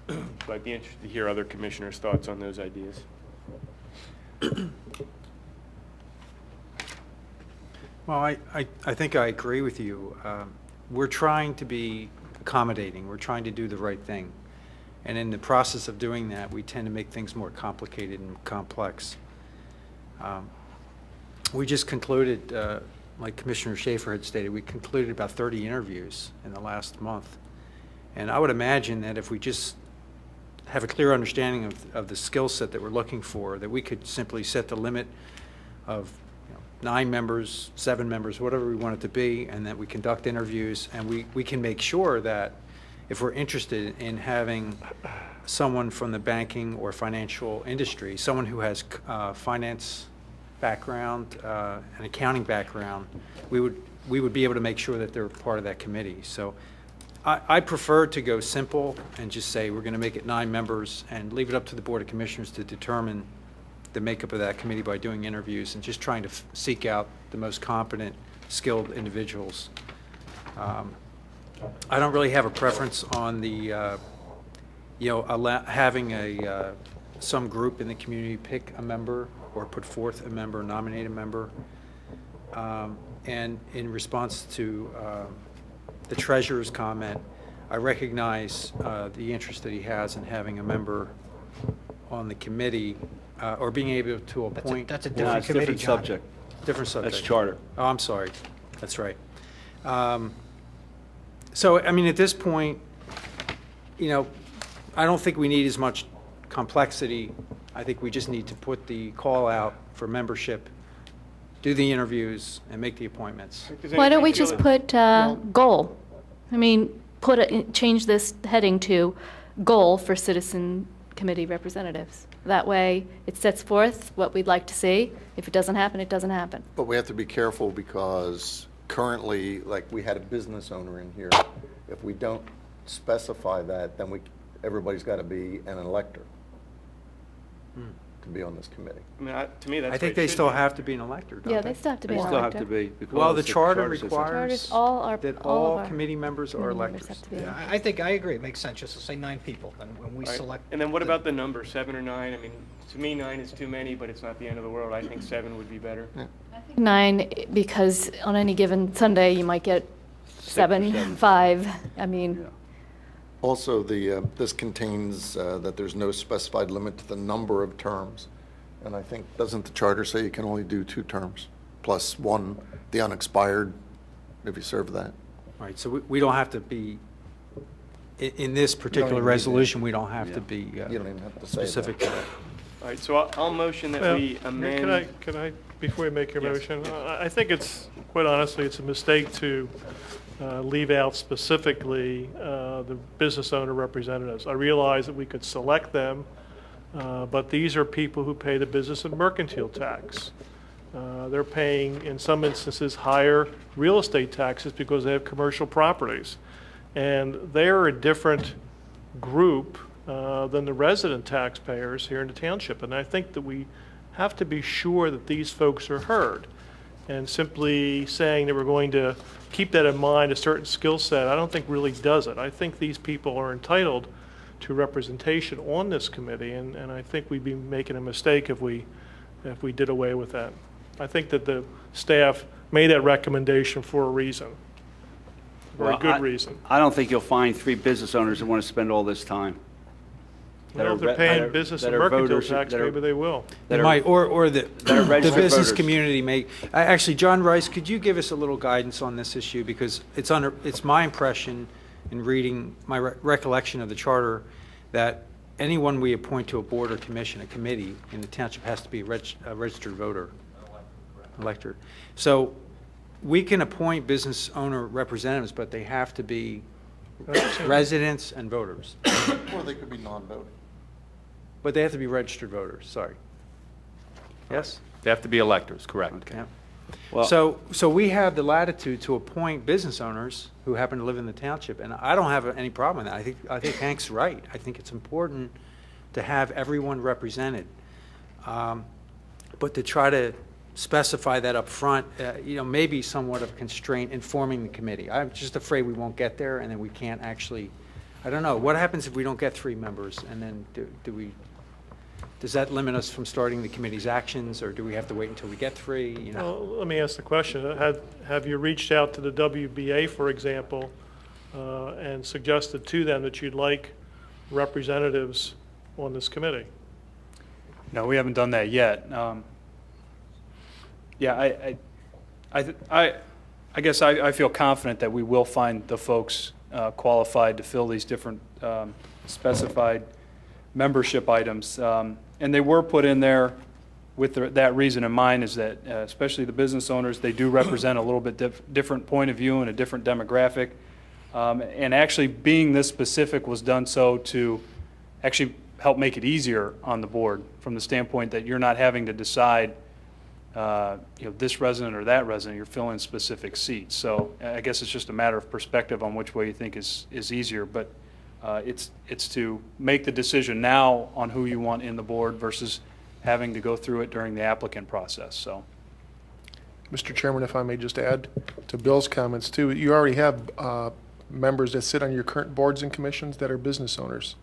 So I'd be interested to hear other commissioners' thoughts on those ideas. Well, I think I agree with you. We're trying to be accommodating. We're trying to do the right thing. And in the process of doing that, we tend to make things more complicated and complex. We just concluded, like Commissioner Schaefer had stated, we concluded about 30 interviews in the last month. And I would imagine that if we just have a clear understanding of the skill set that we're looking for, that we could simply set the limit of 9 members, 7 members, whatever we want it to be, and that we conduct interviews, and we can make sure that if we're interested in having someone from the banking or financial industry, someone who has finance background, an accounting background, we would be able to make sure that they're part of that committee. So I prefer to go simple and just say we're going to make it 9 members and leave it up to the Board of Commissioners to determine the makeup of that committee by doing interviews and just trying to seek out the most competent, skilled individuals. I don't really have a preference on the, having some group in the community pick a member or put forth a member, nominate a member. And in response to the treasurer's comment, I recognize the interest that he has in having a member on the committee or being able to appoint. That's a No, different it's committee, different John. subject. Different subject. That's charter. Oh, I'm sorry. That's right. So, I mean, at this point, I don't think we need as much complexity. I think we just need to put the call out for membership, do the interviews, and make the appointments. Why don't we just put goal? I mean, change this heading to goal for citizen committee representatives. That way, it sets forth what we'd like to see. If it doesn't happen, it doesn't happen. But we have to be careful because currently, like we had a business owner in here. If we don't specify that, then everybody's got to be an elector to be on this committee. I mean, to me, that's I think they still have to be an elector, don't Yeah, they? they still have to be They an still have elector. to be. because Well, the the charter charter says that. requires Charters, all that of all our committee members are committee members electors. have to be Yeah, elected. I think, I agree, it makes sense, just to say 9 people, and when we Right. select. And then what about the number, 7 or 9? I mean, to me, 9 is too many, but it's not the end of the world. I think 7 would be better. 9, because on any given Sunday, you might get 7, 5. I mean, Also, this contains that there's no specified limit to the number of terms. And I think, doesn't the charter say you can only do 2 terms, plus 1, the unexpired, if you serve that? Right, so we don't have to be, in this particular even need that. resolution, we don't have to be You don't even have to say that. specific to that. All right, so I'll motion that Well, we amend. Can I, before you make your Yes, motion, yes. I think it's, quite honestly, it's a mistake to leave out specifically the business owner representatives. I realize that we could select them, but these are people who pay the business and mercantile tax. They're paying, in some instances, higher real estate taxes because they have commercial properties. And they're a different group than the resident taxpayers here in the township. And I think that we have to be sure that these folks are heard. And simply saying that we're going to keep that in mind, a certain skill set, I don't think really does it. I think these people are entitled to representation on this committee, and I think we'd be making a mistake if we did away with that. I think that the staff made that recommendation for a reason, a very Well, good reason. I don't think you'll find 3 business owners that want to spend all this time. Well, if they're paying business and mercantile tax, maybe they will. They might, or the registered business voters. community may. Actually, John Rice, could you give us a little guidance on this issue? Because it's my impression in reading my recollection of the charter that anyone we appoint to a board or commission, a committee in the township has to be a registered voter, elector. So we can appoint business owner representatives, but they have to be residents and voters. Or they could be non-voting. But they have to be registered voters, sorry. Yes? They have to be electors, correct. Yeah. Well- So we have the latitude to appoint business owners who happen to live in the township, and I don't have any problem with that. I think Hank's right. I think it's important to have everyone represented. But to try to specify that up front, may be somewhat of constraint in forming the committee. I'm just afraid we won't get there, and then we can't actually, I don't know. What happens if we don't get 3 members, and then does that limit us from starting the committee's actions, or do we have to wait until we get 3? Well, let me ask the question. Have you reached out to the WBA, for example, and suggested to them that you'd like representatives on this committee? No, we haven't done that yet. Yeah, I guess I feel confident that we will find the folks qualified to fill these different specified membership items. And they were put in there with that reason in mind, is that especially the business owners, they do represent a little bit different point of view and a different demographic. And actually being this specific was done so to actually help make it easier on the board from the standpoint that you're not having to decide this resident or that resident, you're filling specific seats. So I guess it's just a matter of perspective on which way you think is easier, but it's to make the decision now on who you want in the board versus having to go through it during the applicant process, so. Mr. Chairman, if I may just add to Bill's comments too, you already have members that sit on your current boards and commissions that are business owners.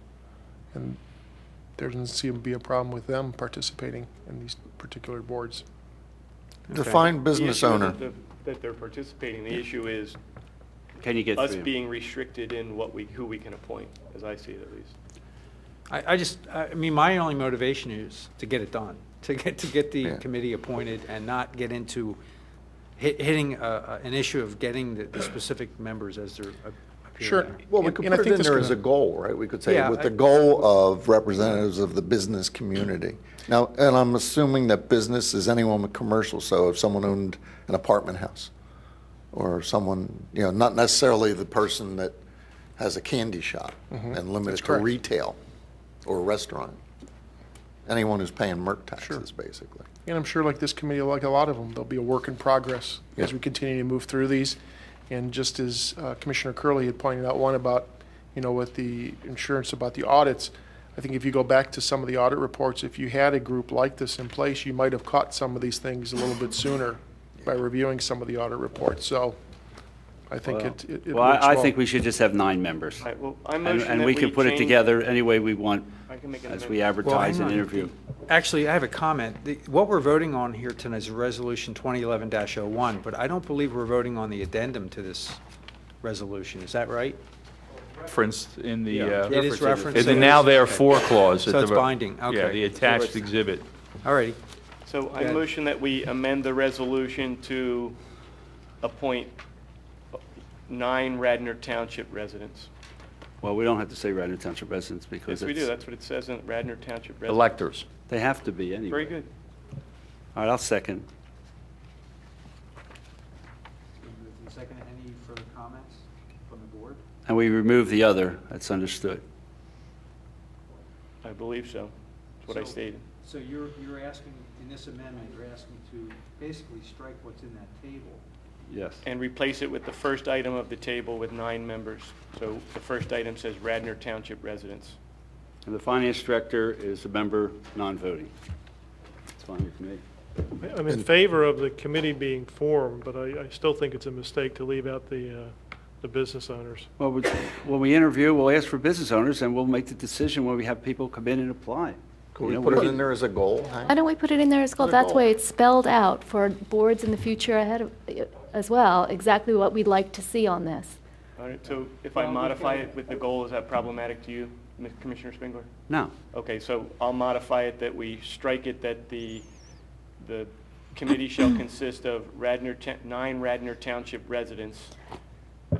And there doesn't seem to be a problem with them participating in these particular boards. Define business The issue owner. isn't that they're participating, the issue is Can you get us three? being restricted in who we can appoint, as I see it at least. I mean, my only motivation is to get it done, to get the committee appointed and not get into hitting an issue of getting the specific members as they're appearing Sure. there. Well, we could And I put it think in this there could- as a goal, right? We could say Yeah, with the goal of representatives of the business community. Now, and I'm assuming that business is anyone with commercial, so if someone owned an apartment house or someone, not necessarily the person that has a candy shop and limited That's to correct. retail or a restaurant. Anyone who's paying MERC taxes, basically. And I'm sure like this committee, like a lot of them, there'll be a work in progress as we continue to move through these. And just as Commissioner Curley had pointed out, one about, with the insurance about the audits, I think if you go back to some of the audit reports, if you had a group like this in place, you might have caught some of these things a little bit sooner by reviewing some of the audit reports. So I think it works Well, well. I think we should just have 9 members. All right, well, I And motion and that we can put it change- together any way we want I can make an as we amendment. advertise Well, and hang on. interview. Actually, I have a comment. What we're voting on here tonight is Resolution 2011-01, but I don't believe we're voting on the addendum to this resolution. Is that right? Referenced in the, Yeah. It is referenced. in the now therefore clause. So at it's the- binding, Yeah, okay. the attached exhibit. All righty. So I ahead. motion that we amend the resolution to appoint 9 Radnor Township residents. Well, we don't have to say Radnor Township residents because Yes, we do. it's- That's what it says in Radnor Township residents. Electors. They have to be anyway. Very good. All right, I'll second. Second, any further comments from the board? And we remove the other, that's understood. I believe so. That's what I So- stated. So you're asking, in this amendment, you're asking to basically strike what's in that table. Yes. And replace it with the first item of the table with 9 members. So the first item says Radnor Township residents. And the finance director is a member, non-voting. It's fine with me. I'm in favor of the committee being formed, but I still think it's a mistake to leave out the business owners. Well, when we interview, we'll ask for business owners, and we'll make the decision when we have people come in and apply. Could You we know, put we it can- in there as a goal, Hank? Why don't we put it in there as goal? Put a That's goal. way it's spelled out for boards in the future ahead of, as well, exactly what we'd like to see on this. All right, so if I modify it with the goal, is that problematic to you, Commissioner Spengler? No. Okay, so I'll modify it that we strike it that the committee shall consist of 9 Radnor Township residents,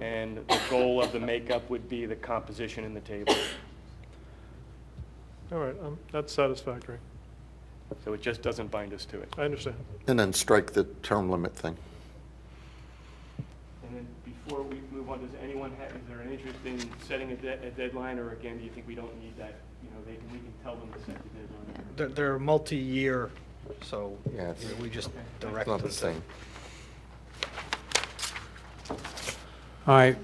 and the goal of the makeup would be the composition in the table. All right, that's satisfactory. So it just doesn't bind us to it. I understand. And then strike the term limit thing. And then before we move on, does anyone have, is there an interest in setting a deadline, or again, do you think we don't need that? We can tell them to set the deadline. They're multi-year, so Yeah, it's- we just direct It's not them the to. same. All right.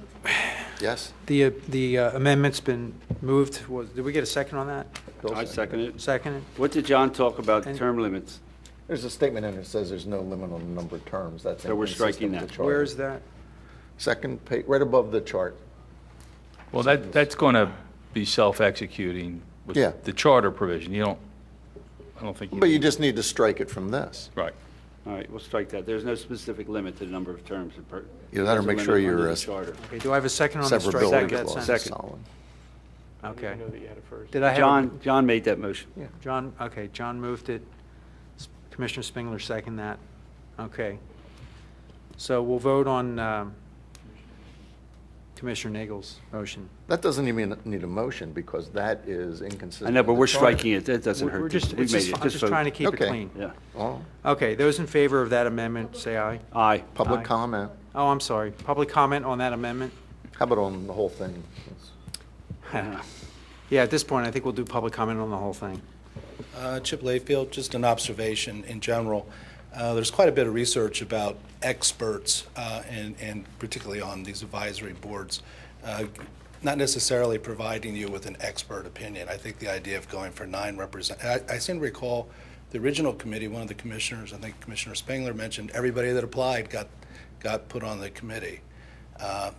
Yes? The amendment's been moved. Did we get a second on that? I second it. Second? What did John talk about, Any- term limits? There's a statement in it that says there's no limit on the number of terms. That's So we're inconsistent striking with that. the charter. Where is that? Second page, right above the chart. Well, that's going to be self-executing with Yeah. the charter provision. I don't think. But you just need to strike it from this. Right. All right, we'll strike that. There's no specific limit to the number of terms. You better make sure your you're charter. Okay, do I have a second on the strike severability of that clause is sentence? solid. Okay. I know that you had it first. Did I have? John made that motion. Yeah, John, okay, John moved it. Commissioner Spengler second that. Okay. So we'll vote on Commissioner Nagel's motion. That doesn't even need a motion because that is inconsistent. I know, but with we're the charter. striking it. That doesn't We're hurt. just, We it's made just, it. I'm just vote. trying to keep it Okay. clean. Yeah. Oh, Okay, those in favor of that amendment, say aye. Aye. public Aye. comment. Oh, I'm sorry. Public comment on that amendment? How about on the whole thing? Yeah, at this point, I think we'll do public comment on the whole thing. Chip Layfield, just an observation in general. there's quite a bit of research about experts, and particularly on these advisory boards, not necessarily providing you with an expert opinion. I think the idea of going for 9 I seem to recall the original committee, one of the commissioners, I think Commissioner Spengler mentioned, everybody that applied got put on the committee.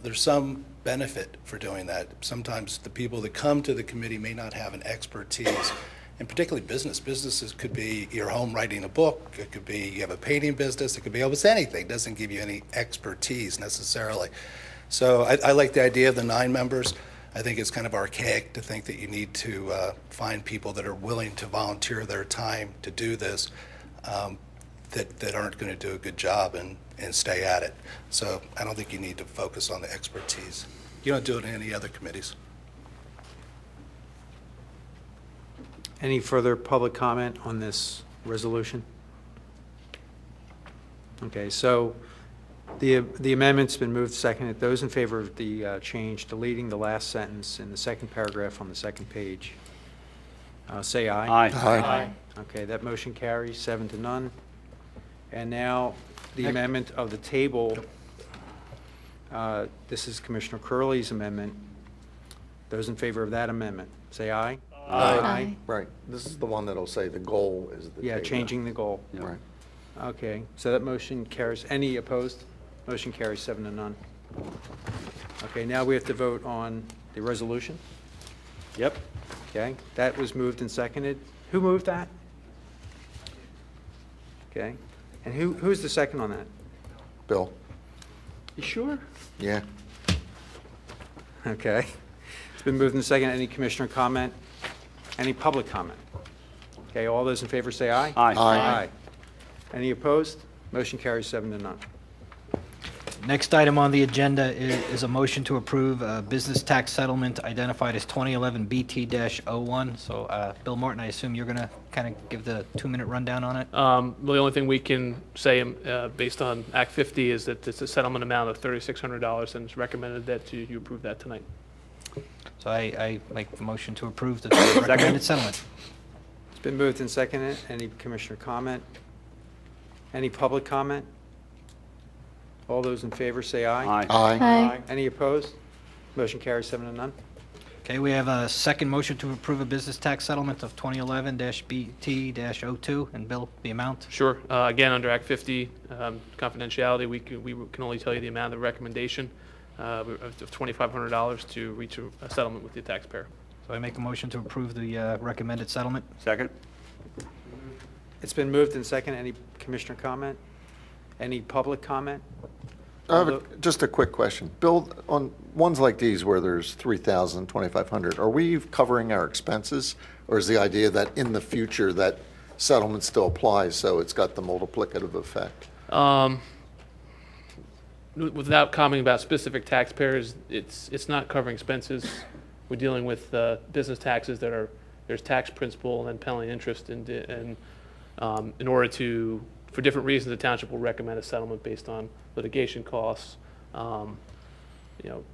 There's some benefit for doing that. Sometimes the people that come to the committee may not have an expertise, and particularly businesses could be your home writing a book, it could be you have a painting business, it could be almost anything. It doesn't give you any expertise necessarily. So I like the idea of the 9 members. I think it's kind of archaic to think that you need to find people that are willing to volunteer their time to do this, that aren't going to do a good job and stay at it. So I don't think you need to focus on the expertise. You don't do it in any other committees. Any further public comment on this resolution? Okay, so the amendment's been moved, seconded. Those in favor of the change, deleting the last sentence in the second paragraph on the second page, say aye. Aye. Okay, that motion carries 7-0. And now the amendment of the table. This is Commissioner Curley's amendment. Those in favor of that amendment, say aye. Aye. Right. This is the one that'll say the goal is the. Yeah, table. changing the goal. Right. Okay, so that motion carries. Any opposed? Motion carries 7-0. Okay, now we have to vote on the resolution. Yep. Okay, that was moved and seconded. Who moved that? Okay, and who's the second on that? Bill? You sure? Yeah. Okay. It's been moved and seconded. Any commissioner comment? Any public comment? Okay, all those in favor say aye. Aye. Aye. Any opposed? Motion carries 7-0. Next item on the agenda is a motion to approve a business tax settlement identified as 2011 BT-01. So, Bill Martin, I assume you're going to kind of give the 2-minute rundown on it? Well, the only thing we can say based on Act 50 is that it's a settlement amount of $3,600, and it's recommended that you approve that tonight. So I make the motion to approve the recommended settlement. It's been moved and seconded. Any commissioner comment? Any public comment? All those in favor say aye. Aye. Aye. Aye. Any opposed? Motion carries 7-0. Okay, we have a second motion to approve a business tax settlement of 2011-BT-02. And Bill, the amount? Sure. Again, under Act 50, confidentiality, we can only tell you the amount of recommendation of $2,500 to reach a settlement with the taxpayer. So I make a motion to approve the recommended settlement. Second? It's been moved and seconded. Any commissioner comment? Any public comment? I have just a quick question. Bill, on ones like these where there's 3,000, 2,500, are we covering our expenses? Or is the idea that in the future that settlement still applies, so it's got the multiplicative effect? Without commenting about specific taxpayers, it's not covering expenses. We're dealing with business taxes there's tax principal and then penalty and interest, and in order to, for different reasons, the township will recommend a settlement based on litigation costs,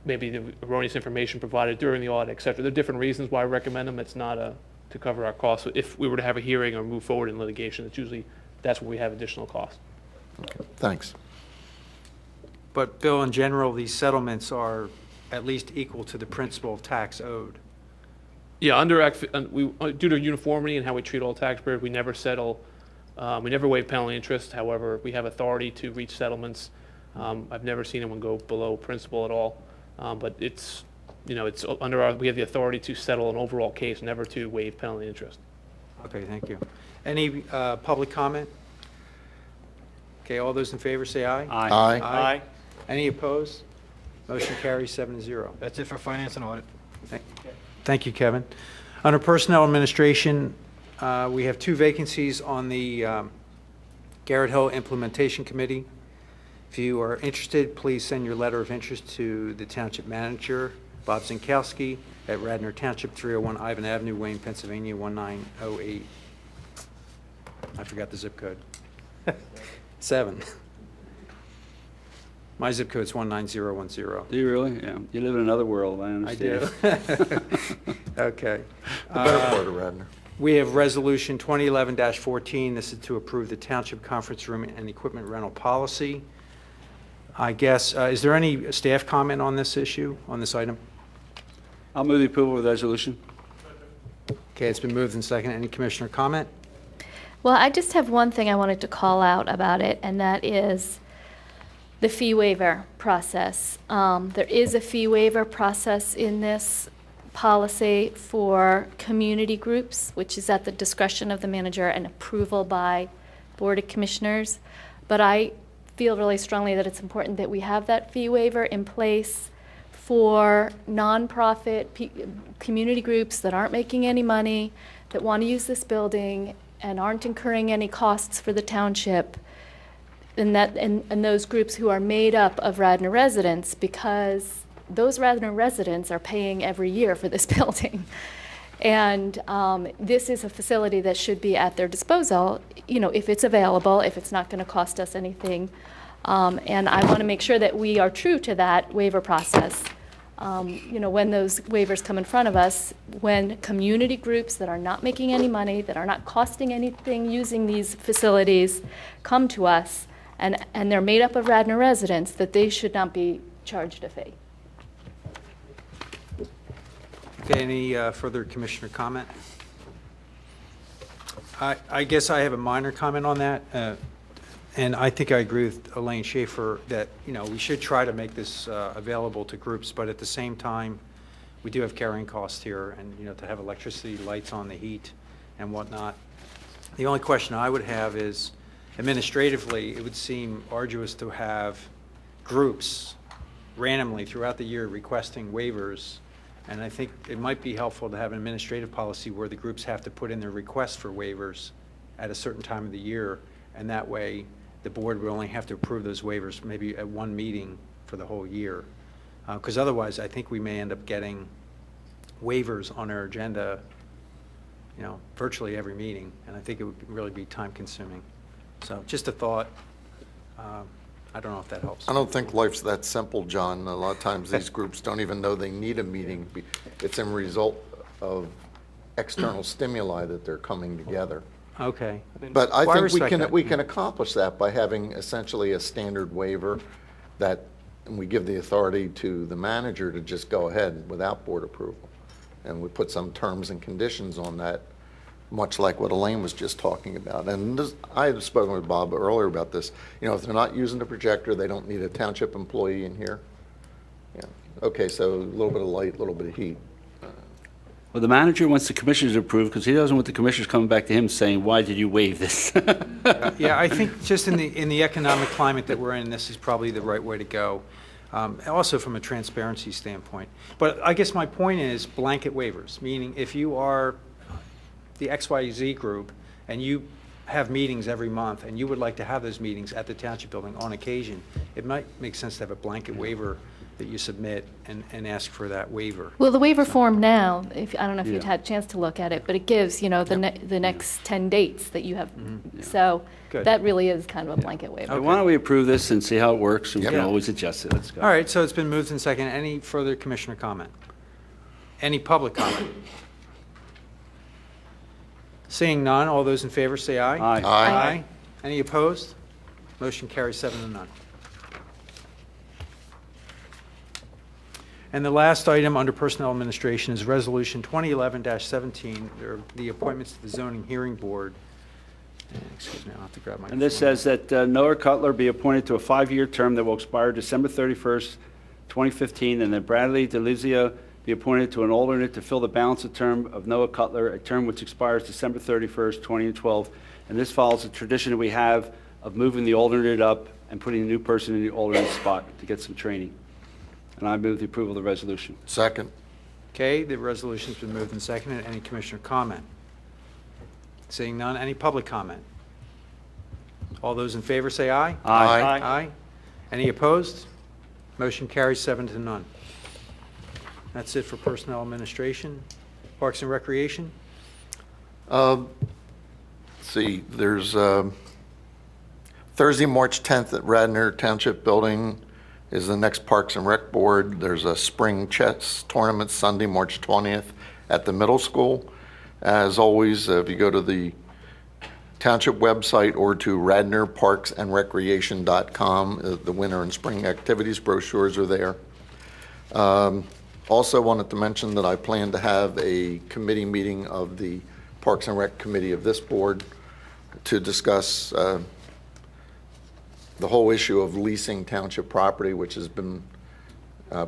maybe the erroneous information provided during the audit, et cetera. There are different reasons why we recommend them. It's not to cover our costs. If we were to have a hearing or move forward in litigation, that's where we have additional costs. Okay, thanks. But Bill, in general, these settlements are at least equal to the principal of tax owed. Yeah, under Act, due to uniformity and how we treat all taxpayers, we never settle. We never waive penalty interest. However, we have authority to reach settlements. I've never seen anyone go below principal at all. But it's under we have the authority to settle an overall case, never to waive penalty interest. Okay, thank you. Any public comment? Okay, all those in favor say aye. Aye. Aye. Aye. Any opposed? Motion carries 7-0. That's it for finance and audit. Thank you, Kevin. Under Personnel Administration, we have 2 vacancies on the Garrett Hill Implementation Committee. If you are interested, please send your letter of interest to the Township Manager, Bob Zinkowski, at Radnor Township, 301 Ivan Avenue, Wayne, Pennsylvania, 1908. I forgot the zip code. 7. My zip code's 19010. Do you really? Yeah. You live in another world, I I understand. do. Okay. The better part of Radnor. We have Resolution 2011-14. This is to approve the Township Conference Room and Equipment Rental Policy. I guess, is there any staff comment on this issue, on this item? I'll move the approval of the resolution. Okay, it's been moved and seconded. Any commissioner comment? Well, I just have one thing I wanted to call out about it, and that is the fee waiver process. There is a fee waiver process in this policy for community groups, which is at the discretion of the manager and approval by Board of Commissioners. But I feel really strongly that it's important that we have that fee waiver in place for nonprofit community groups that aren't making any money, that want to use this building and aren't incurring any costs for the township, and those groups who are made up of Radnor residents, because those Radnor residents are paying every year for this building. And this is a facility that should be at their disposal, you know, if it's available, if it's not going to cost us anything. And I want to make sure that we are true to that waiver process. You know, when those waivers come in front of us, when community groups that are not making any money, that are not costing anything using these facilities, come to us, and they're made up of Radnor residents, that they should not be charged a fee. Okay, any further commissioner comment? I guess I have a minor comment on that. And I think I agree with Elaine Schaefer that, you know, we should try to make this available to groups, but at the same time, we do have carrying costs here, and, you know, to have electricity, lights on, the heat, and whatnot. The only question I would have is, administratively, it would seem arduous to have groups randomly throughout the year requesting waivers, and I think it might be helpful to have an administrative policy where the groups have to put in their request for waivers at a certain time of the year, and that way the board would only have to approve those waivers maybe at one meeting for the whole year. Because otherwise, I think we may end up getting waivers on our agenda, you know, virtually every meeting, and I think it would really be time-consuming. So just a thought. I don't know if that helps. I don't think life's that simple, John. A lot of times these groups don't even know they need a meeting. It's a result of external stimuli that they're coming together. Okay. But I Well, think respect that. we can accomplish that by having essentially a standard waiver that, and we give the authority to the manager to just go ahead without board approval. And we put some terms and conditions on that, much like what Elaine was just talking about. And this, I had spoken with Bob earlier about this. You know, if they're not using the projector, they don't need a township employee in here. Yeah. Okay, so a little bit of light, a little bit of heat. Well, the manager wants the commissioners to approve because he doesn't want the commissioners coming back to him saying, why did you waive this? Yeah, I think just in the economic climate that we're in, this is probably the right way to go. Also from a transparency standpoint. But I guess my point is blanket waivers, meaning if you are the XYZ group and you have meetings every month and you would like to have those meetings at the township building on occasion, it might make sense to have a blanket waiver that you submit and ask for that waiver. Well, the waiver form now, I don't know if you'd had a chance to look at it, but it gives, you know, the next 10 dates that you have. So Good. that really is kind of a blanket waiver. So why don't we approve this and see how it works, and we can Yep. always adjust it. Let's go. All right, so it's been moved and seconded. Any further commissioner comment? Any public comment? Seeing none, all those in favor say aye. Aye. Aye. Any opposed? Motion carries 7-0. And the last item under Personnel Administration is Resolution 2011-17, the appointments to the Zoning Hearing Board. Excuse me, I'll have to grab my... And this says that Noah Cutler be appointed to a 5-year term that will expire December 31st, 2015, and that Bradley DeLizio be appointed to an alternate to fill the balance of term of Noah Cutler, a term which expires December 31st, 2012. And this follows the tradition that we have of moving the alternate up and putting a new person in the alternate spot to get some training. And I move the approval of the resolution. Second. Okay, the resolution's been moved and seconded. Any commissioner comment? Seeing none, any public comment? All those in favor say aye. Aye. Aye. Any opposed? Motion carries 7-0. That's it for Personnel Administration. Parks and Recreation? See, there's Thursday, March 10th at Radnor Township Building, is the next Parks and Rec Board. There's a spring chess tournament Sunday, March 20th at the middle school. As always, if you go to the Township website or to radnorparksandrecreation.com, the winter and spring activities brochures are there. Also wanted to mention that I plan to have a committee meeting of the Parks and Rec Committee of this board to discuss the whole issue of leasing township property, which has been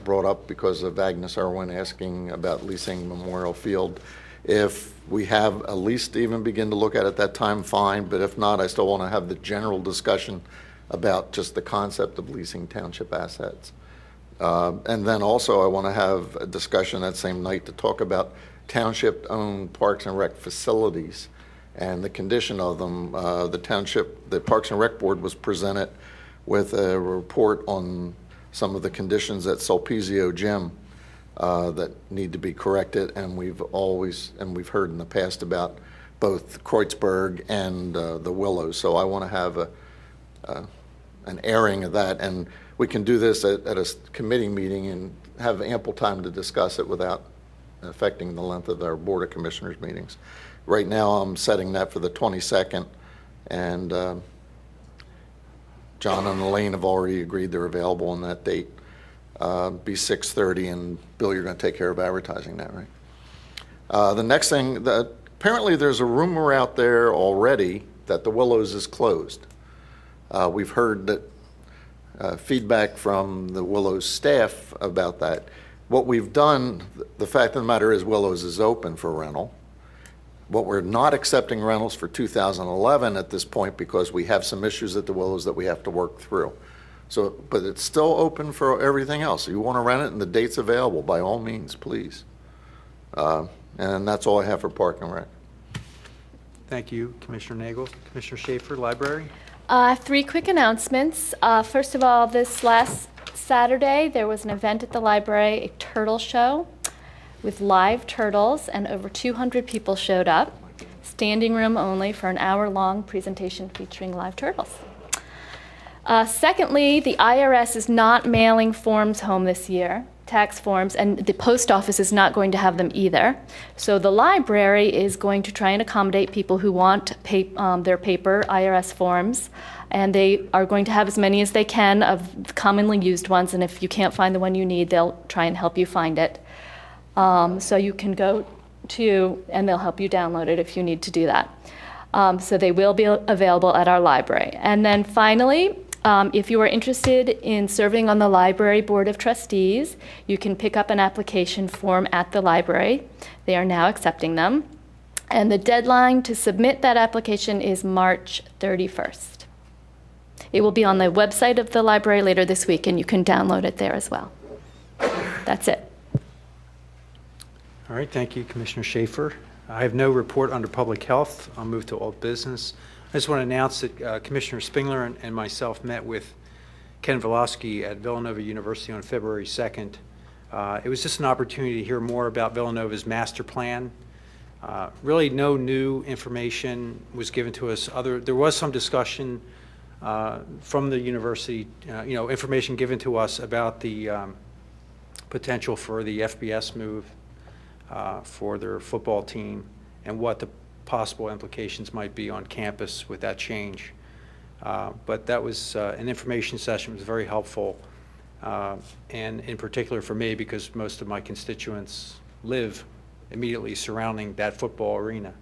brought up because of Agnes Irwin asking about leasing Memorial Field. If we have a lease to even begin to look at that time, fine, but if not, I still want to have the general discussion about just the concept of leasing township assets. And then also I want to have a discussion that same night to talk about township-owned Parks and Rec facilities and the condition of them. The Parks and Rec Board was presented with a report on some of the conditions at Sulpizio Gym that need to be corrected, and we've heard in the past about both Kreutzberg and the Willows. So I want to have an airing of that, and we can do this at a committee meeting and have ample time to discuss it without affecting the length of our Board of Commissioners meetings. Right now, I'm setting that for the 22nd, and John and Elaine have already agreed they're available on that date. Be 6:30, and Bill, you're going to take care of advertising that, right? The next thing, apparently there's a rumor out there already that the Willows is closed. We've heard that feedback from the Willows staff about that. What we've done, the fact of the matter is Willows is open for rental. What we're not accepting rentals for 2011 at this point because we have some issues at the Willows that we have to work through. So, but it's still open for everything else. If you want to rent it and the date's available, by all means, please. And that's all I have for Park and Rec. Thank you, Commissioner Nagel. Commissioner Schaefer, Library. 3 quick announcements. First of all, this last Saturday, there was an event at the library, a turtle show with live turtles, and over 200 people showed up. Standing room only for an hour-long presentation featuring live turtles. Secondly, the IRS is not mailing forms home this year, tax forms, and the post office is not going to have them either. So the library is going to try and accommodate people who want their paper IRS forms, and they are going to have as many as they can of commonly used ones, and if you can't find the one you need, they'll try and help you find it. So you can go to, and they'll help you download it if you need to do that. So they will be available at our library. And then finally, if you are interested in serving on the Library Board of Trustees, you can pick up an application form at the library. They are now accepting them. And the deadline to submit that application is March 31st. It will be on the website of the library later this week, and you can download it there as well. That's it. All right, thank you, Commissioner Schaefer. I have no report under public health. I'll move to old business. I just want to announce that Commissioner Spingler and myself met with Ken Velosky at Villanova University on February 2nd. It was just an opportunity to hear more about Villanova's master plan. Really no new information was given to us. There was some discussion from the university, information given to us about the potential for the FBS move for their football team and what the possible implications might be on campus with that change. But that was an information session. It was very helpful, and in particular for me because most of my constituents live immediately surrounding that football arena.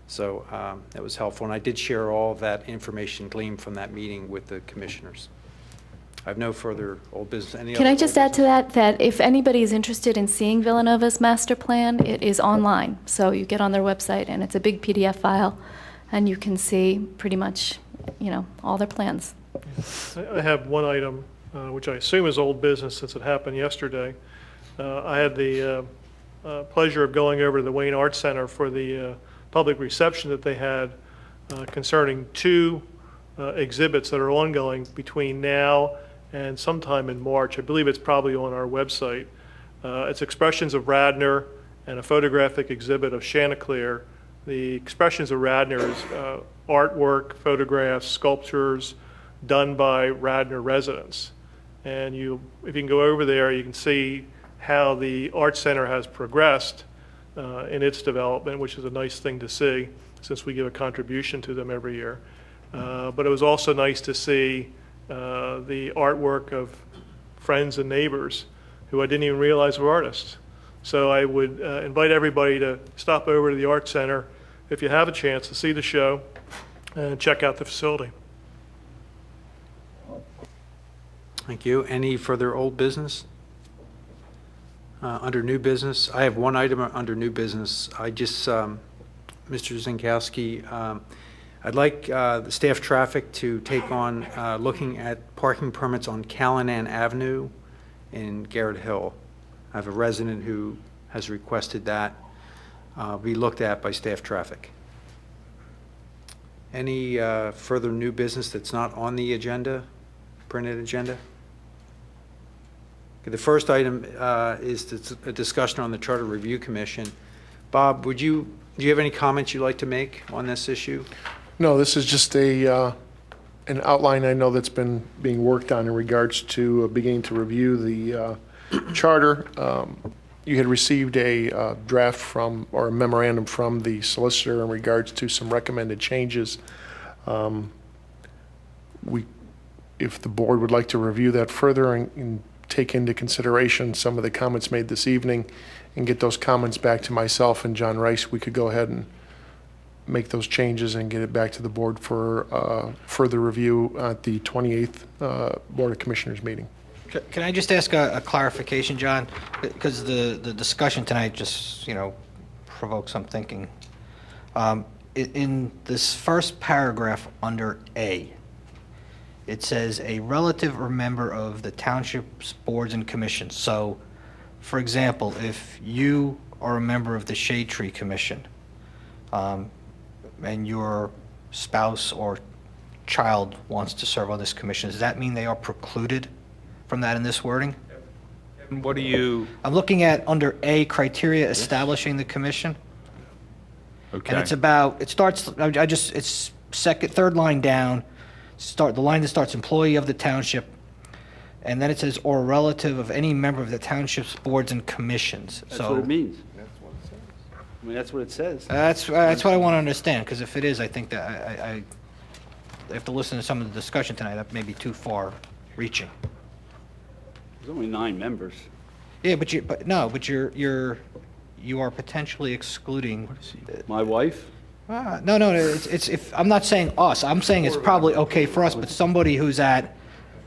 So that was helpful, and I did share all of that information gleaned from that meeting with the commissioners. I have no further old business. Can I just add to that if anybody is interested in seeing Villanova's master plan, it is online. So you get on their website, and it's a big PDF file, and you can see pretty much, all their plans. I have one item, which I assume is old business since it happened yesterday. I had the pleasure of going over to the Wayne Arts Center for the public reception that they had concerning 2 exhibits that are ongoing between now and sometime in March. I believe it's probably on our website. It's Expressions of Radnor and a photographic exhibit of Chanticleer. The Expressions of Radnor is artwork, photographs, sculptures done by Radnor residents. And if you can go over there, you can see how the Art Center has progressed in its development, which is a nice thing to see since we give a contribution to them every year. But it was also nice to see the artwork of friends and neighbors who I didn't even realize were artists. So I would invite everybody to stop over to the Art Center if you have a chance to see the show and check out the facility. Thank you. Any further old business? Under new business, I have one item under new business. Mr. Zinkowski, I'd like the staff traffic to take on looking at parking permits on Callanan Avenue in Garrett Hill. I have a resident who has requested that be looked at by staff traffic. Any further new business that's not on the agenda, printed agenda? Okay, the first item is a discussion on the Charter Review Commission. Bob, do you have any comments you'd like to make on this issue? No, this is just an outline I know that's been being worked on in regards to beginning to review the charter. You had received a draft or a memorandum from the solicitor in regards to some recommended changes. If the board would like to review that further and take into consideration some of the comments made this evening and get those comments back to myself and John Rice, we could go ahead and make those changes and get it back to the board for further review at the 28th Board of Commissioners meeting. Can I just ask a clarification, John? Because the discussion tonight just, provoked some thinking. In this first paragraph under A, it says a relative or member of the township's boards and commissions. So, for example, if you are a member of the Shade Tree Commission, and your spouse or child wants to serve on this commission, does that mean they are precluded from that in this wording? What do you? I'm looking at under A, criteria establishing the commission. Okay. And it's third line down, the line that starts employee of the township, and then it says or a relative of any member of the township's boards and commissions. That's what it means. I mean, that's what it says. That's what I want to understand, because if it is, I think that I have to listen to some of the discussion tonight. That may be too far reaching. There's only 9 members. Yeah, but you are potentially excluding. My wife? No, it's if I'm not saying us. I'm saying it's probably okay for us, but somebody who's at.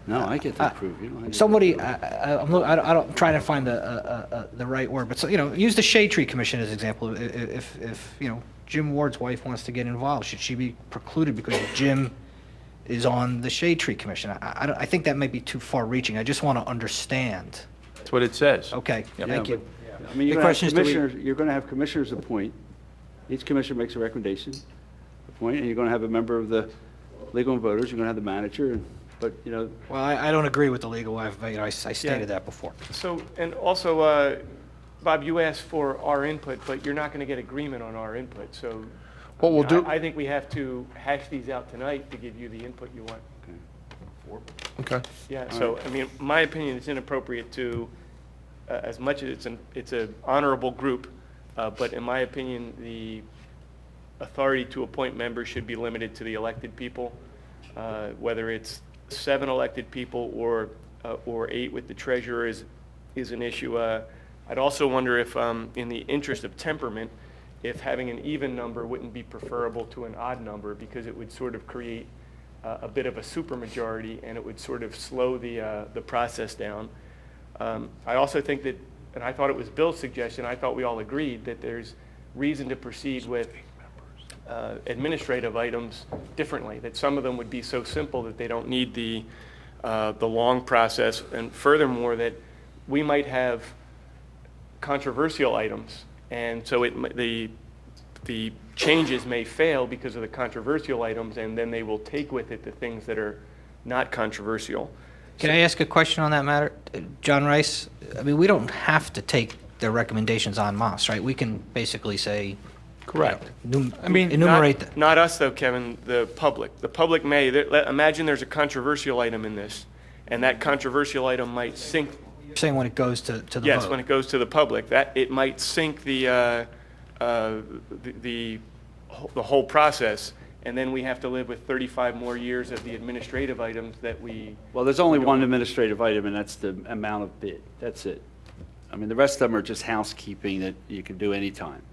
No, I get to approve. You know, Somebody, I'm trying to find the right word, but use the Shade Tree Commission as an example. If Jim Ward's wife wants to get involved, should she be precluded because Jim is on the Shade Tree Commission? I think that might be too far reaching. I just want to understand. That's what it says. Okay, thank you. I mean, you're going to have commissioners appoint. Each commissioner makes a recommendation, appoint, and you're going to have a member of the legal and voters. You're going to have the manager. But, Well, I don't agree with the legal wife, but I stated that before. So, and also, Bob, you asked for our input, but you're not going to get agreement on our input. So what we'll do. I think we have to hash these out tonight to give you the input you want. Okay. Yeah, so, I mean, my opinion is inappropriate to, as much as it's an honorable group, but in my opinion, the authority to appoint members should be limited to the elected people, whether it's 7 elected people or 8 with the treasurer is an issue. I'd also wonder if, in the interest of temperament, if having an even number wouldn't be preferable to an odd number, because it would sort of create a bit of a supermajority, and it would sort of slow the process down. I also think that, and I thought it was Bill's suggestion, I thought we all agreed that there's reason to proceed with administrative items differently, that some of them would be so simple that they don't need the long process, and furthermore, that we might have controversial items, and so the changes may fail because of the controversial items, and then they will take with it the things that are not controversial. Can I ask a question on that matter? John Rice, I mean, we don't have to take their recommendations en masse, right? We can basically say, correct. Enumerate them. Not us, though, Kevin, the public. The public may. Imagine there's a controversial item in this, and that controversial item might sink. You're saying when it goes to the vote? Yes, when it goes to the public, that it might sink the whole process, and then we have to live with 35 more years of the administrative items that we. Well, there's only one administrative item, and that's the amount of bid. That's it. I mean, the rest of them are just housekeeping that you can do anytime.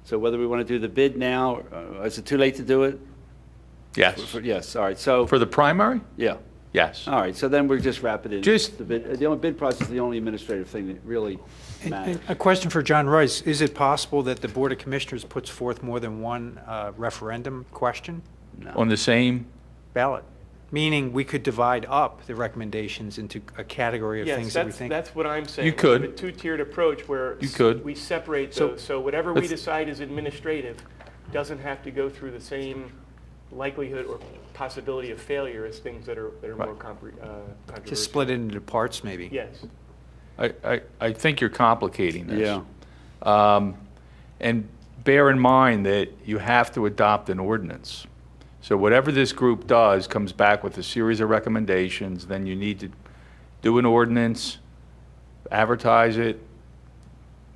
So whether we want to do the bid now, is it too late to do it? Yes. Yes, all right, so. For the primary? Yeah. Yes. All right, so then we're just wrap it in. Just- The bid, the only bid process is the only administrative thing that really matters. A question for John Royce. Is it possible that the Board of Commissioners puts forth more than one referendum question On the same? ballot? Meaning we could divide up the recommendations into a category of Yes, things that we think. that's what I'm saying. You could. We have a two-tiered approach where You could. we separate So- those, so whatever we Let's- decide is administrative doesn't have to go through the same likelihood or possibility of failure as things that are more controversial. Just split it into parts, maybe. Yes. I think you're complicating this. Yeah. And bear in mind that you have to adopt an ordinance. So whatever this group does comes back with a series of recommendations, then you need to do an ordinance, advertise it,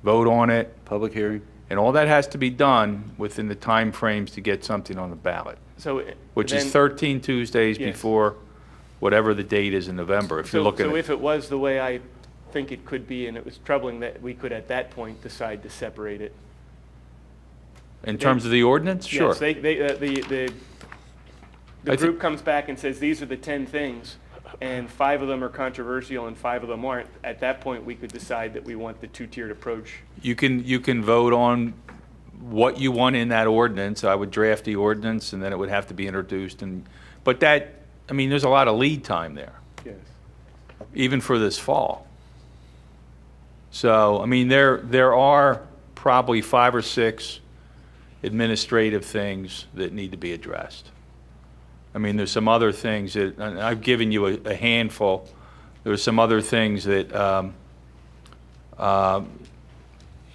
vote on it, Public hearing. and all that has to be done within the time frames to get something on the ballot, So. which is then- 13 Tuesdays Yes. before whatever the date is in November, if you're looking So at. if it was the way I think it could be, and it was troubling that we could at that point decide to separate it. In terms of the ordinance, sure. Yes, the I thi- group comes back and says, these are the 10 things, and 5 of them are controversial and 5 of them aren't. At that point, we could decide that we want the two-tiered approach. You can vote on what you want in that ordinance. I would draft the ordinance, and then it would have to be introduced. But that, I mean, there's a lot of lead time there, Yes. even for this fall. So, I mean, there are probably 5 or 6 administrative things that need to be addressed. I mean, there's some other things that, and I've given you a handful. There's some other things that,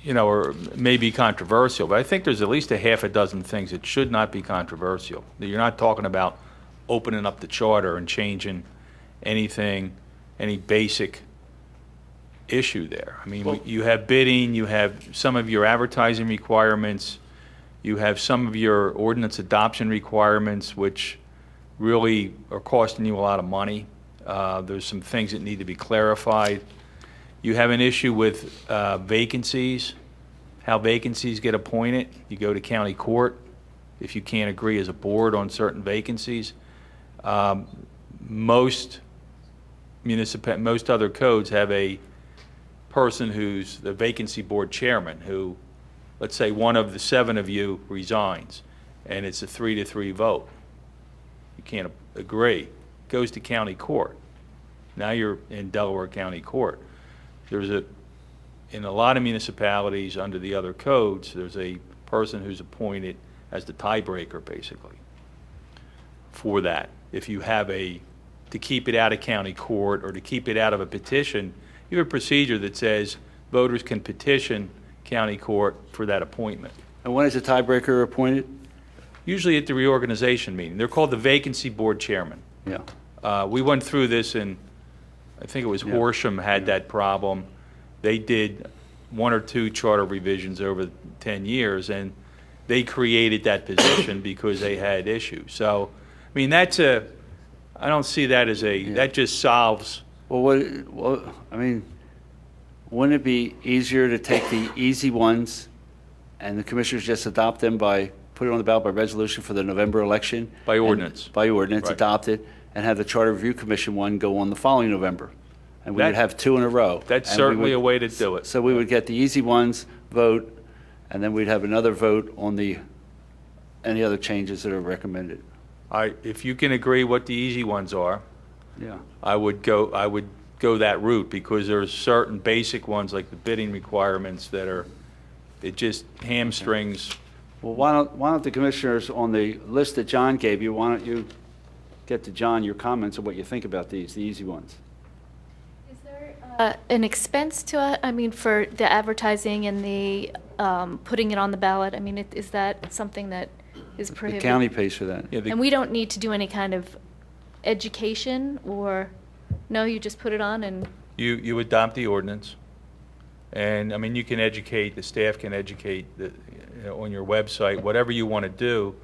you know, are maybe controversial, but I think there's at least a half a dozen things that should not be controversial. That you're not talking about opening up the charter and changing anything, any basic issue there. I mean, you have bidding, you have some of your advertising requirements, you have some of your ordinance adoption requirements, which really are costing you a lot of money. There's some things that need to be clarified. You have an issue with vacancies, how vacancies get appointed. You go to county court if you can't agree as a board on certain vacancies. Most other codes have a person who's the vacancy board chairman who, let's say one of the 7 of you resigns, and it's a 3-3 vote. You can't agree. Goes to county court. Now you're in Delaware County Court. In a lot of municipalities under the other codes, there's a person who's appointed as the tiebreaker, basically, for that. If you have to keep it out of county court or to keep it out of a petition, you have a procedure that says voters can petition county court for that appointment. And when is the tiebreaker appointed? Usually at the reorganization meeting. They're called the vacancy board chairman. Yeah. We went through this, and I think it was Horsham had that problem. They did 1 or 2 charter revisions over 10 years, and they created that position because they had issues. So, I mean, I don't see that as that just solves. Well, I mean, wouldn't it be easier to take the easy ones and the commissioners just adopt them by, put it on the ballot by resolution for the November election? By ordinance. By ordinance, Right. adopt it, and have the Charter Review Commission one go on the following November? And we would That- have 2 in a row. That's And we certainly would- a way to do it. So we would get the easy ones, vote, and then we'd have another vote on any other changes that are recommended. If you can agree what the easy ones are, Yeah. I would go that route, because there's certain basic ones like the bidding requirements it just hamstrings. Well, why don't the commissioners on the list that John gave you, why don't you get to John your comments of what you think about the easy ones? Is there an expense to, for the advertising and the putting it on the ballot? I mean, is that something that is The prohibited? county pays for that. And we don't need to do any kind of education or No, you just put it on and, You adopt the ordinance, and, I mean, you can educate, the staff can educate on your website, whatever you want to do,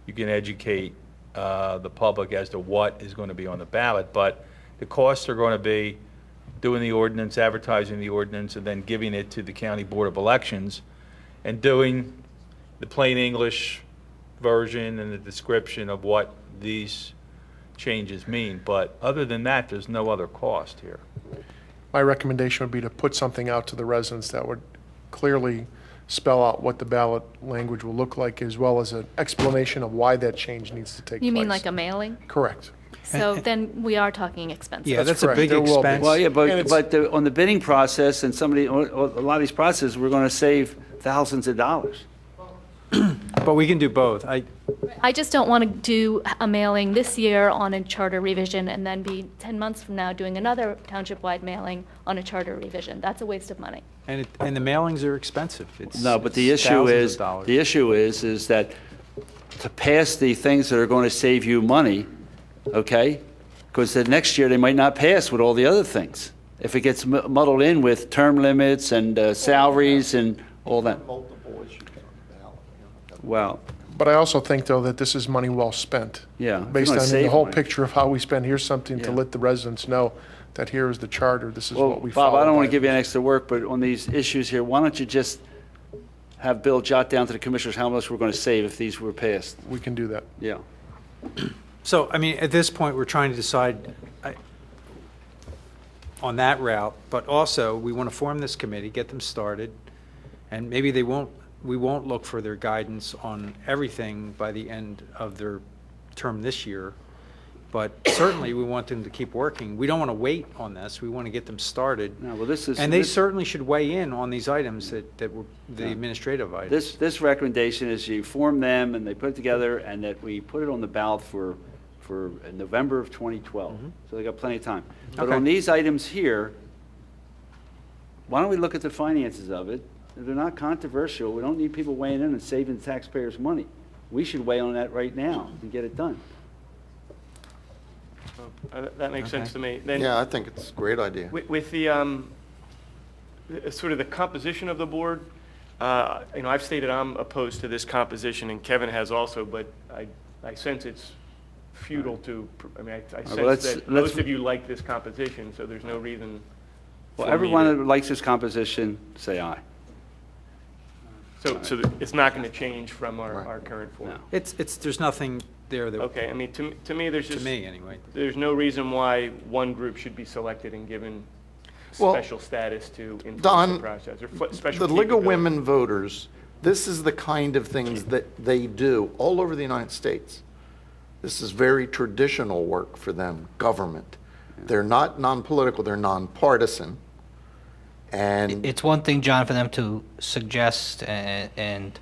you can educate the public as to what is going to be on the ballot, but the costs are going to be doing the ordinance, advertising the ordinance, and then giving it to the County Board of Elections, and doing the plain English version and the description of what these changes mean. But other than that, there's no other cost here. My recommendation would be to put something out to the residents that would clearly spell out what the ballot language will look like, as well as an explanation of why that change needs to take place. you mean like a mailing? Correct. So then we are talking expensive. Yeah, that's a correct. big There will be. expense. Well, yeah, And but, it's- on the bidding process and a lot of these processes, we're going to save thousands of dollars. But we can do both. I just don't want to do a mailing this year on a charter revision and then be 10 months from now doing another township-wide mailing on a charter revision. That's a waste of money. And the mailings are expensive. No, but the issue is, that to pass the things that are going to save you money, okay? Because the next year they might not pass with all the other things. If it gets muddled in with term limits and salaries and all that. Multiple issues on the ballot. Well, But I also think, though, that this is money well spent. yeah. if you're Based gonna on the save whole money. picture of how we spend, here's something to Yeah. let the residents know that here is the charter, this is Well, what we follow. Bob, I don't want by. to give you an extra work, but on these issues here, why don't you just have Bill jot down to the commissioners how much we're going to save if these were passed? We can do that. Yeah. So, I mean, at this point, we're trying to decide on that route, but also, we want to form this committee, get them started, and maybe we won't look for their guidance on everything by the end of their term this year, but certainly, we want them to keep working. We don't want to wait on this, we want to get them started. No, well, this is. And they this- certainly should weigh in on these items that were the administrative items. This recommendation is you form them and they put it together and that we put it on the ballot for November of 2012. So they got plenty of time. But Okay. on these items here, why don't we look at the finances of it? They're not controversial. We don't need people weighing in and saving taxpayers' money. We should weigh on that right now and get it done. That makes sense to me. Then Yeah, I think it's a great idea. with the sort of the composition of the board, I've stated I'm opposed to this composition, and Kevin has also, but I sense it's futile to, I mean, I sense that most of you like this composition, so there's no reason Well, for me everyone to- that likes this composition, say aye. So it's not going to change from our current form? No. There's nothing there that, Okay, I mean, to me, there's to just, me anyway. there's no reason why one group should be selected and given Well, special status to influence Don, the process, or special The League of capability. Women Voters, this is the kind of things that they do all over the United States. This is very traditional work for them, government. They're not non-political, they're nonpartisan. And It's one thing, John, for them to suggest and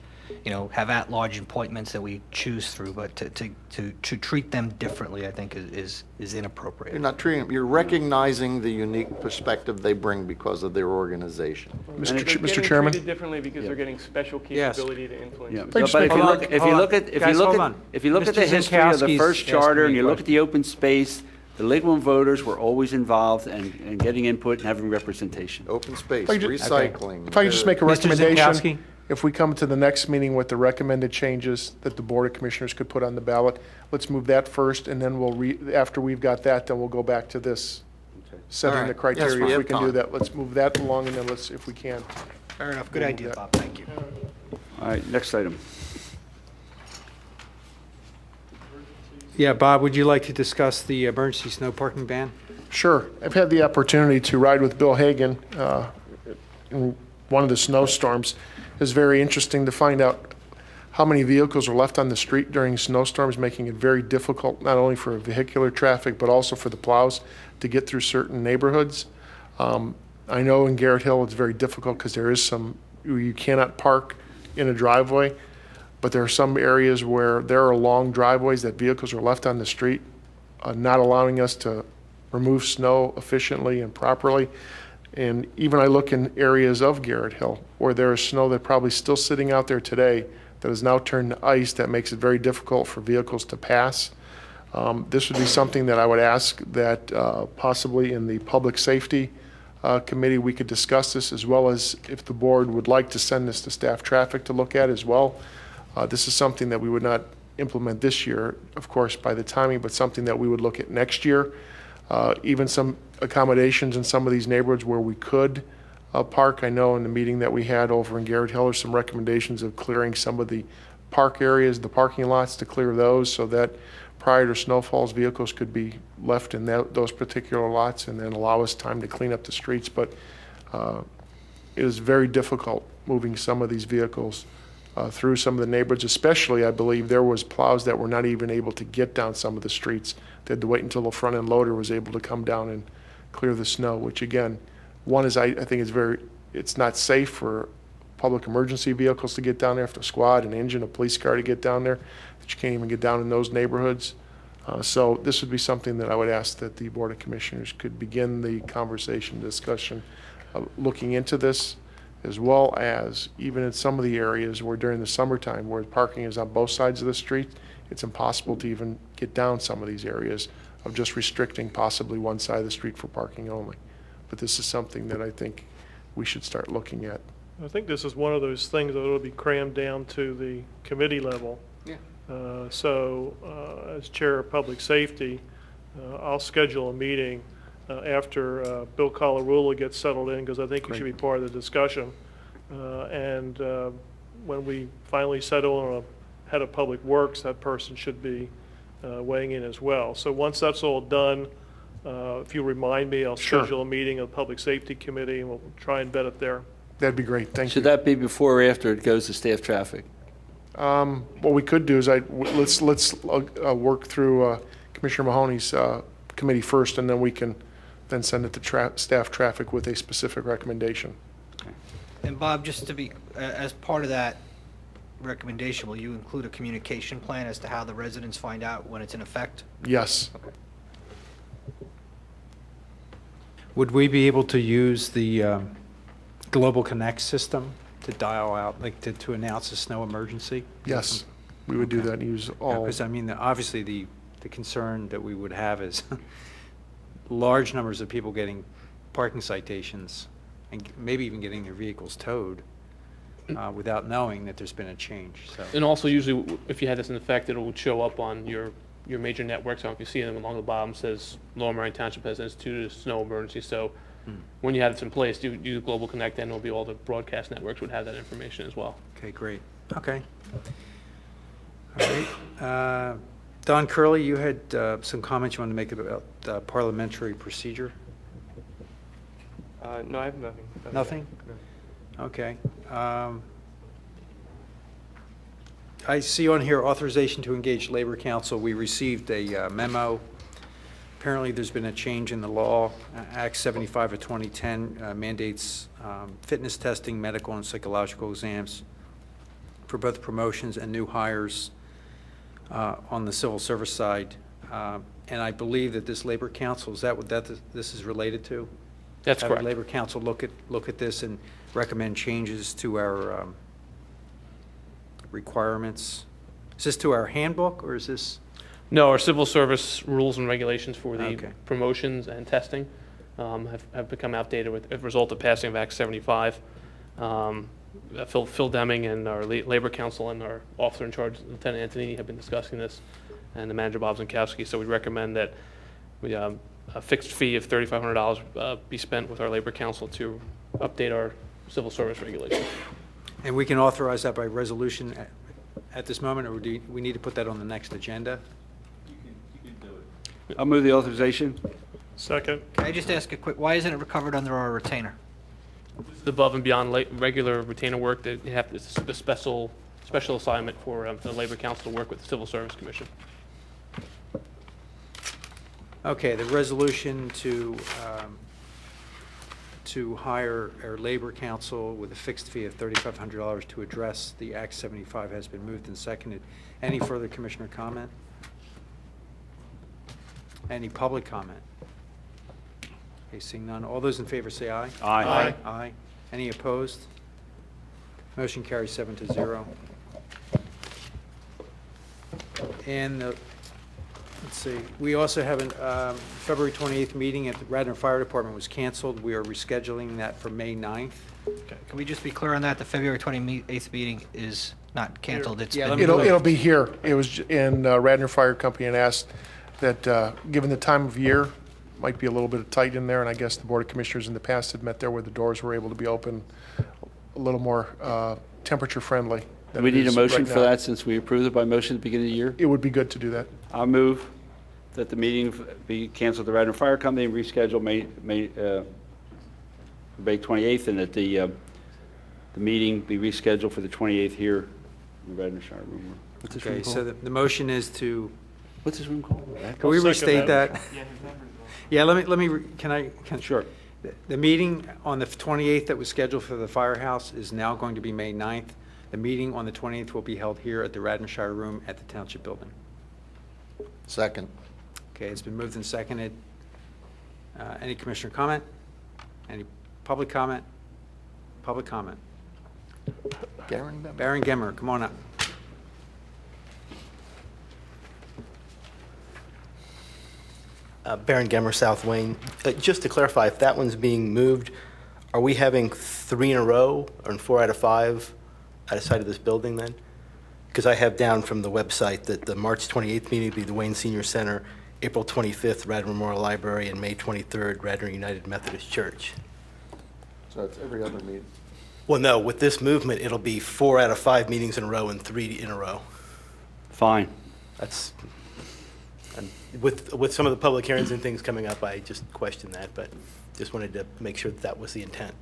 have at-large appointments that we choose through, but to treat them differently, I think, is inappropriate. you're not treating them, you're recognizing the unique perspective they bring because of their organization. They're getting Mr. Chairman? treated differently because they're getting special Yes. capability to influence. Yeah, the but just if make- you hold look, on, hold on. Guys, hold on. if you look at the Mr. history of the Zinkowski's first asking charter me and a you look at question. the open space, the League of Women Voters were always involved and getting input and having representation. Open space, If I could- recycling. If I could just make a Mr. Zinkowski? recommendation, if we come to the next meeting with the recommended changes that the Board of Commissioners could put on the ballot, let's move that first, and then after we've got that, then we'll go back to this, setting All the right. Yes, criteria. we If we have can do time. that, let's move that along, and then let's, if we can. Fair enough. Good We'll idea, move Bob. Thank you. All right, next item. Yeah, Bob, would you like to discuss the emergency snow parking ban? Sure. I've had the opportunity to ride with Bill Hagan in one of the snowstorms. It was very interesting to find out how many vehicles are left on the street during snowstorms, making it very difficult, not only for vehicular traffic, but also for the plows to get through certain neighborhoods. I know in Garrett Hill, it's very difficult because there is you cannot park in a driveway, but there are some areas where there are long driveways that vehicles are left on the street, not allowing us to remove snow efficiently and properly. And even I look in areas of Garrett Hill where there is snow that probably still sitting out there today that has now turned to ice that makes it very difficult for vehicles to pass. This would be something that I would ask that possibly in the Public Safety Committee, we could discuss this, as well as if the board would like to send this to staff traffic to look at as well. This is something that we would not implement this year, of course, by the timing, but something that we would look at next year. Even some accommodations in some of these neighborhoods where we could park. I know in the meeting that we had over in Garrett Hill, there's some recommendations of clearing some of the park areas, the parking lots, to clear those so that prior to snowfalls, vehicles could be left in those particular lots and then allow us time to clean up the streets. But it is very difficult moving some of these vehicles through some of the neighborhoods, especially I believe there was plows that were not even able to get down some of the streets. They had to wait until the front end loader was able to come down and clear the snow, which again, one is I think it's not safe for public emergency vehicles to get down there, if a squad, an engine, a police car to get down there, that you can't even get down in those neighborhoods. So this would be something that I would ask that the Board of Commissioners could begin the conversation, discussion, looking into this, as well as even in some of the areas where during the summertime where parking is on both sides of the street, it's impossible to even get down some of these areas of just restricting possibly one side of the street for parking only. But this is something that I think we should start looking at. I think this is one of those things that will be crammed down to the committee level. Yeah. As Chair of Public Safety, I'll schedule a meeting after Bill Collarula gets settled in, because I think he should be part of the discussion. And when we finally settle on a head of Public Works, that person should be weighing in as well. So once that's all done, if you remind me, I'll schedule a meeting of the Public Safety Committee, and we'll try and vet it there. That'd be great. Thank you. Should that be before or after it goes to staff traffic? What we could do is let's work through Commissioner Mahoney's committee first, and then we can then send it to staff traffic with a specific recommendation. And Bob, just to be, as part of that recommendation, will you include a communication plan as to how the residents find out when it's in effect? Yes. Okay. Would we be able to use the Global Connect system to dial out, like to announce a snow emergency? Yes, we would do that and use all. Because I mean, obviously the concern that we would have is large numbers of people getting parking citations and maybe even getting their vehicles towed without knowing that there's been a change. So. And also usually if you had this in effect, it would show up on your major networks. So if you see them along the bottom, says Lower Merion Township has instituted a snow emergency. So when you have this in place, do Global Connect, and it'll be all the broadcast networks would have that information as well. Okay, great. Okay. All right. Don Curley, you had some comments you wanted to make about parliamentary procedure? No, I have nothing. Nothing? No. Okay. I see on here authorization to engage Labor Council. We received a memo. Apparently, there's been a change in the law. Act 75 of 2010 mandates fitness testing, medical and psychological exams for both promotions and new hires on the civil service side. And I believe that this Labor Council, is that what this is related to? That's Have correct. the Labor Council look at this and recommend changes to our requirements. Is this to our handbook, or is this? No, our civil service rules and regulations for the Okay. promotions and testing have become outdated with as a result of passing of Act 75. Phil Deming and our Labor Council and our officer in charge, Lieutenant Antonini, have been discussing this, and the manager, Bob Zinkowski. So we recommend that we a fixed fee of $3,500 be spent with our Labor Council to update our civil service regulations. And we can authorize that by resolution at this moment, or do we need to put that on the next agenda? I'll move the authorization. Second. Can I just ask a quick, why isn't it recovered under our retainer? This is above and beyond regular retainer work that you have this a special assignment for the Labor Council to work with the Civil Service Commission. Okay, the resolution to hire our Labor Council with a fixed fee of $3,500 to address the Act 75 has been moved and seconded. Any further Commissioner comment? Any public comment? Okay, seeing none. All those in favor say aye. Aye. Aye. Aye. Any opposed? Motion carries 7-0. And the Let's see, we also have an February 28th meeting at the Radnor Fire Department was canceled. We are rescheduling that for May 9th. Okay, can we just be clear on that? The February 28th meeting is not canceled. It's Yeah, been let me moved. look. It'll be here. It was in Radnor Fire Company and asked that, given the time of year, might be a little bit tight in there, and I guess the Board of Commissioners in the past had met there where the doors were able to be open a little more temperature friendly. Do than we it need a is motion right for now. that since we approved it by motion at the beginning of the year? It would be good to do that. I'll move that the meeting be canceled at the Radnor Fire Company and rescheduled May 28th, and that the meeting be rescheduled for the 28th here in the Radnor Shire Room. What's this room Okay, called? so the motion is to, What's this room called? can we I'll second restate that. that? Yeah, let me, can Sure. the meeting on the 28th that was scheduled for the firehouse is now going to be May 9th. The meeting on the 28th will be held here at the Radnor Shire Room at the Township Building. Second. Okay, it's been moved and seconded. Any commissioner comment? Any public comment? Public comment? Baron Gemmer, come on up. Baron Gemmer, South Wayne. Just to clarify, if that one's being moved, are we having 3 in a row or 4 out of 5 out of sight of this building then? Because I have down from the website that the March 28th meeting would be the Wayne Senior Center, April 25th, Radnor Memorial Library, and May 23rd, Radnor United Methodist Church. So it's every other meeting. Well, no, with this movement, it'll be 4 out of 5 meetings in a row and 3 in a row. Fine. That's, and with some of the public hearings and things coming up, I just questioned that, but just wanted to make sure that that was the intent.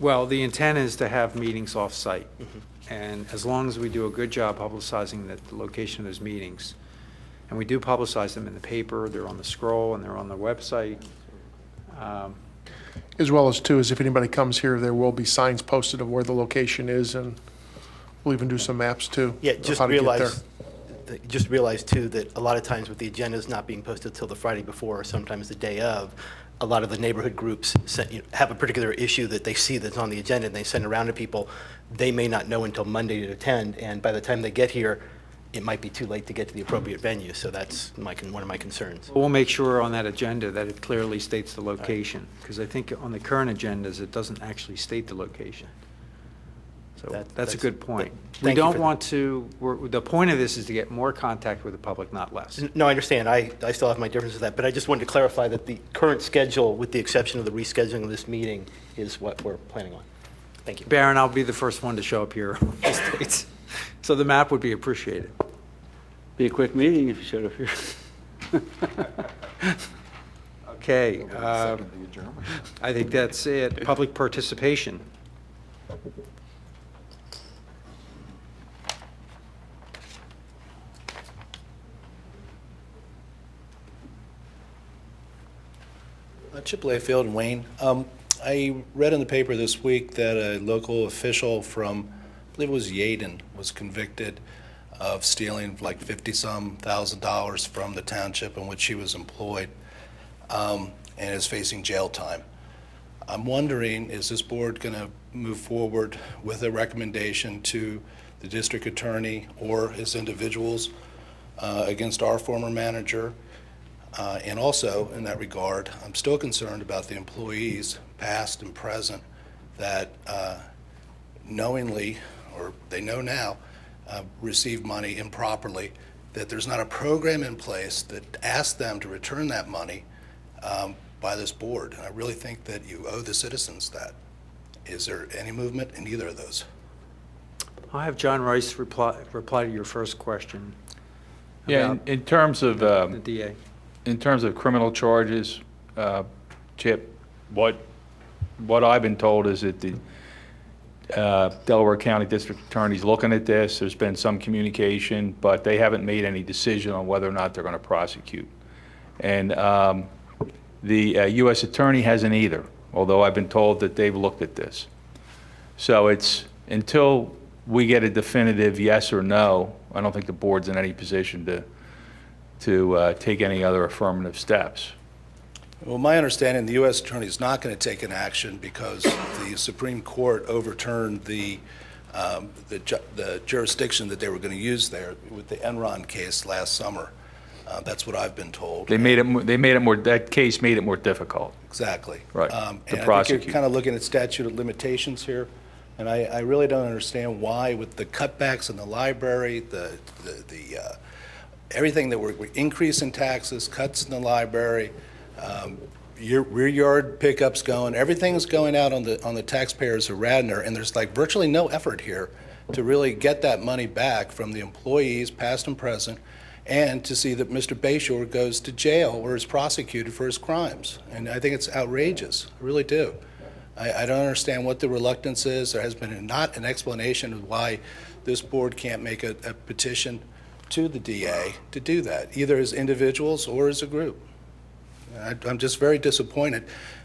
Well, the intent is to have meetings off-site. And as long as we do a good job publicizing the location of those meetings, and we do publicize them in the paper, they're on the scroll, and they're on the website. As well as, too, as if anybody comes here, there will be signs posted of where the location is, and we'll even do some maps, too. Yeah, of how to get there. just realize too that a lot of times with the agendas not being posted till the Friday before or sometimes the day of, a lot of the neighborhood groups have a particular issue that they see that's on the agenda and they send around to people. They may not know until Monday to attend, and by the time they get here, it might be too late to get to the appropriate venue. So that's one of my concerns. We'll make sure on that agenda that it clearly states the location, because I think on the current agendas, it doesn't actually state the location. So that's a good point. We thank you don't for want to, the point of this is to get more contact with the public, not less. No, I understand. I still have my differences with that, but I just wanted to clarify that the current schedule, with the exception of the rescheduling of this meeting, is what we're planning on. Thank you. Baron, I'll be the first one to show up here on these dates. So the map would be appreciated. Be a quick meeting if you showed up here. Okay. I think that's it. Public participation. Chip Layfield and Wayne. I read in the paper this week that a local official from, I believe it was Yaden, was convicted of stealing like $50-some thousand from the township in which he was employed, and is facing jail time. I'm wondering, is this board going to move forward with a recommendation to the district attorney or his individuals against our former manager? And also, in that regard, I'm still concerned about the employees, past and present, that knowingly, or they know now, receive money improperly, that there's not a program in place that asks them to return that money by this board. And I really think that you owe the citizens that. Is there any movement in either of those? I'll have John Rice reply to your first question. Yeah, about in terms of, the DA. in terms of criminal charges, Chip, what I've been told is that the Delaware County District Attorney's looking at this. There's been some communication, but they haven't made any decision on whether or not they're going to prosecute. And the U.S. Attorney hasn't either, although I've been told that they've looked at this. So it's, until we get a definitive yes or no, I don't think the board's in any position to take any other affirmative steps. Well, my understanding, the U.S. Attorney is not going to take an action because the Supreme Court overturned the jurisdiction that they were going to use there with the Enron case last summer. That's what I've been told. They made it more, that case made it more difficult. Exactly. Right, And to I think prosecute. you're kind of looking at statute of limitations here, and I really don't understand why with the cutbacks in the library, everything that we're increasing taxes, cuts in the library, your rear yard pickups going, everything's going out on the taxpayers of Radnor, and there's like virtually no effort here to really get that money back from the employees, past and present, and to see that Mr. Bayshore goes to jail or is prosecuted for his crimes. And I think it's outrageous, I really do. I don't understand what the reluctance is. There has been not an explanation of why this board can't make a petition to the DA to do that, either as individuals or as a group. I'm just very disappointed.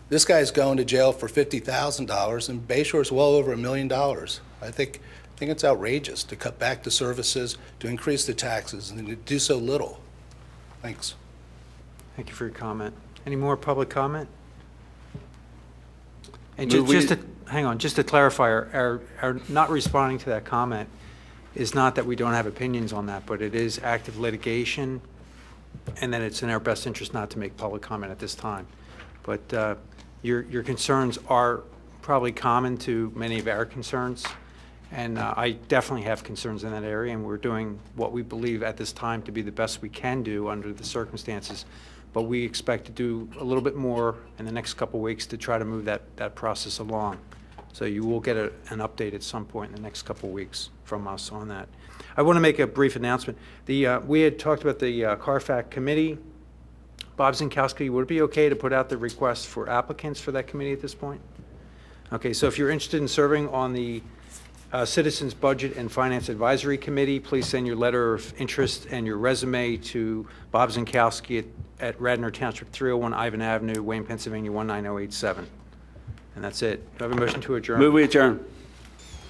This guy's going to jail for $50,000, and Bayshore's well over $1 million. I think it's outrageous to cut back the services, to increase the taxes, and to do so little. Thanks. Thank you for your comment. Any more public comment? And Move just we- to, hang on, just to clarify, our not responding to that comment is not that we don't have opinions on that, but it is active litigation, and that it's in our best interest not to make public comment at this time. But your concerns are probably common to many of our concerns, and I definitely have concerns in that area, and we're doing what we believe at this time to be the best we can do under the circumstances. But we expect to do a little bit more in the next couple weeks to try to move that process along. So you will get an update at some point in the next couple weeks from us on that. I want to make a brief announcement. We had talked about the CARFAC committee. Bob Zinkowski, would it be okay to put out the request for applicants for that committee at this point? Okay, so if you're interested in serving on the Citizens Budget and Finance Advisory Committee, please send your letter of interest and your resume to Bob Zinkowski at Radnor Township, 301 Ivan Avenue, Wayne, Pennsylvania, 19087. And that's it. Do I have a motion to adjourn? Move we adjourn.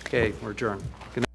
Okay, we're adjourned. Good night.